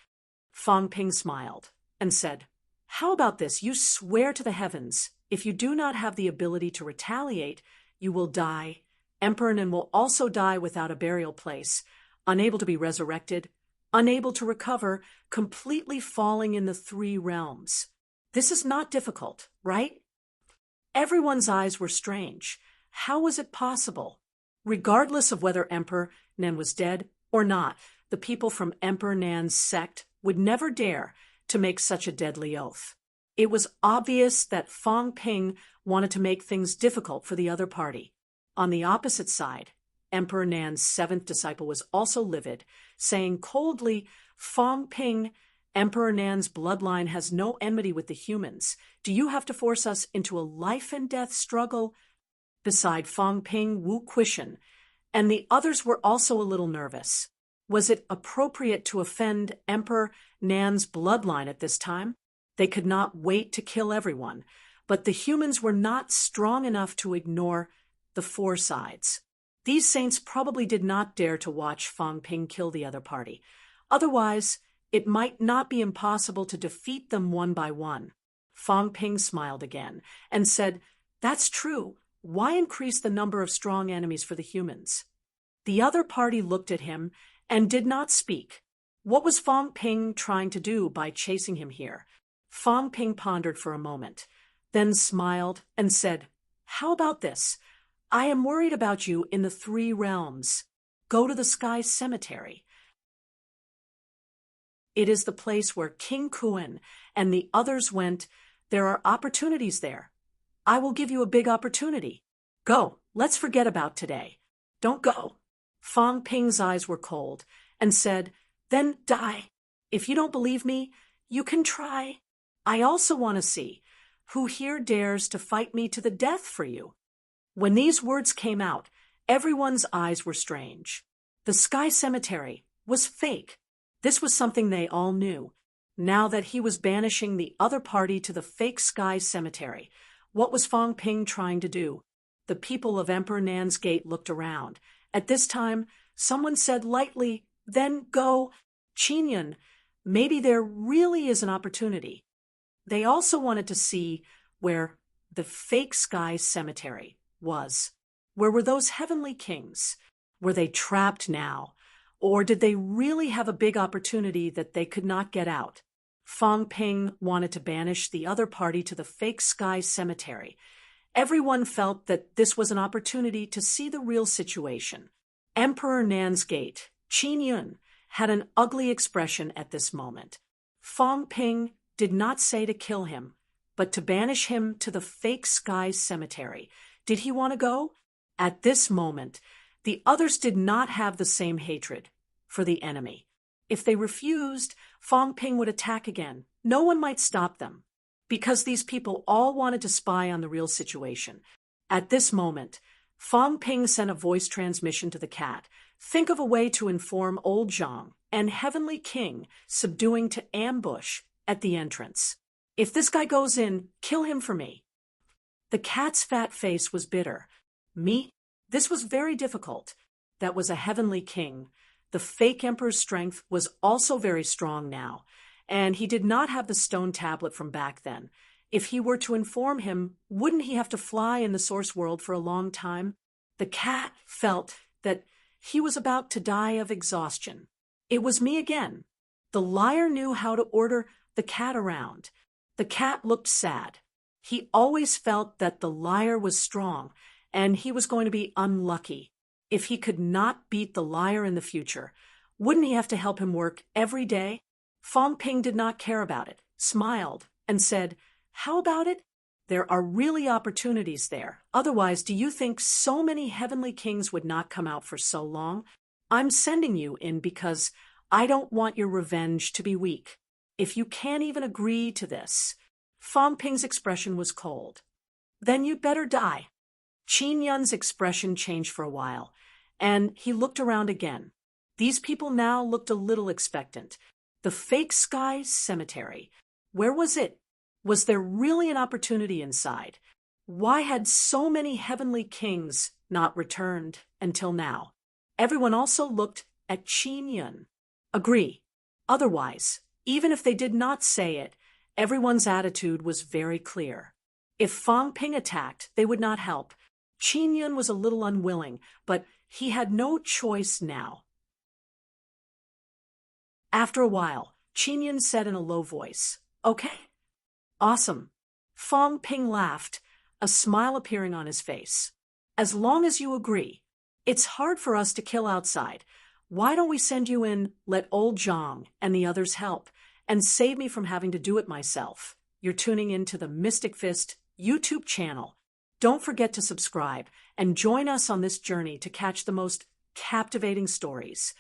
Fong Ping smiled and said, "How about this? You swear to the heavens, if you do not have the ability to retaliate, you will die. Emperor Nan will also die without a burial place, unable to be resurrected. unable to recover, completely falling in the three realms. This is not difficult, right? Everyone's eyes were strange. How was it possible? Regardless of whether Emperor Nan was dead or not, the people from Emperor Nan's sect would never dare to make such a deadly oath. It was obvious that Fang Ping wanted to make things difficult for the other party. On the opposite side, Emperor Nan's seventh disciple was also livid, saying coldly, "Fang Ping, Emperor Nan's bloodline has no enmity with the humans. Do you have to force us into a life-and-death struggle?" Beside Fang Ping, Wu Quishan, and the others were also a little nervous. Was it appropriate to offend Emperor Nan's bloodline at this time? They could not wait to kill everyone, but the humans were not strong enough to ignore the four sides. These saints probably did not dare to watch Fang Ping kill the other party. Otherwise, it might not be impossible to defeat them one by one. Fang Ping smiled again and said, "That's true. Why increase the number of strong enemies for the humans?" The other party looked at him and did not speak. What was Fang Ping trying to do by chasing him here? Fang Ping pondered for a moment, then smiled and said, "How about this? I am worried about you in the three realms. Go to the Sky Cemetery. It is the place where King Kuan and the others went. There are opportunities there. I will give you a big opportunity. Go, let's forget about today. Don't go." Fang Ping's eyes were cold and said, "Then die. If you don't believe me, you can try. I also want to see who here dares to fight me to the death for you." When these words came out, everyone's eyes were strange. The Sky Cemetery was fake. This was something they all knew. Now that he was banishing the other party to the fake Sky Cemetery, what was Fang Ping trying to do? The people of Emperor Nan's Gate looked around. At this time, someone said lightly, "Then go, Qinyan. Maybe there really is an opportunity." They also wanted to see where the fake Sky Cemetery was. Where were those heavenly kings? Were they trapped now? Or did they really have a big opportunity that they could not get out? Fang Ping wanted to banish the other party to the fake Sky Cemetery. Everyone felt that this was an opportunity to see the real situation. Emperor Nan's Gate, Qin Yun, had an ugly expression at this moment. Fang Ping did not say to kill him, but to banish him to the fake Sky Cemetery. Did he want to go? At this moment, the others did not have the same hatred for the enemy. If they refused, Fang Ping would attack again. No one might stop them, because these people all wanted to spy on the real situation. At this moment, Fang Ping sent a voice transmission to the cat. "Think of a way to inform old Zhang and Heavenly King subduing to ambush at the entrance. If this guy goes in, kill him for me." The cat's fat face was bitter. "Me? This was very difficult. That was a Heavenly King. The fake emperor's strength was also very strong now, and he did not have the stone tablet from back then. If he were to inform him, wouldn't he have to fly in the source world for a long time?" The cat felt that he was about to die of exhaustion. It was me again. The liar knew how to order the cat around. The cat looked sad. He always felt that the liar was strong, and he was going to be unlucky. If he could not beat the liar in the future, wouldn't he have to help him work every day? Fang Ping did not care about it, smiled, and said, "How about it? There are really opportunities there. Otherwise, do you think so many heavenly kings would not come out for so long? I'm sending you in because I don't want your revenge to be weak. If you can't even agree to this..." Fang Ping's expression was cold. "Then you'd better die." Qin Yun's expression changed for a while, and he looked around again. These people now looked a little expectant. The fake Sky Cemetery. Where was it? Was there really an opportunity inside? Why had so many heavenly kings not returned until now? Everyone also looked at Qin Yun. Agree. Otherwise, even if they did not say it, everyone's attitude was very clear. If Fang Ping attacked, they would not help. Qin Yun was a little unwilling, but he had no choice now. After a while, Qinyan said in a low voice, "Okay." "Awesome." Fong Ping laughed, a smile appearing on his face. "As long as you agree. It's hard for us to kill outside. Why don't we send you in, let old Zhang and the others help, and save me from having to do it myself?" You're tuning into the Mystic Fist YouTube channel. Don't forget to subscribe and join us on this journey to catch the most captivating stories.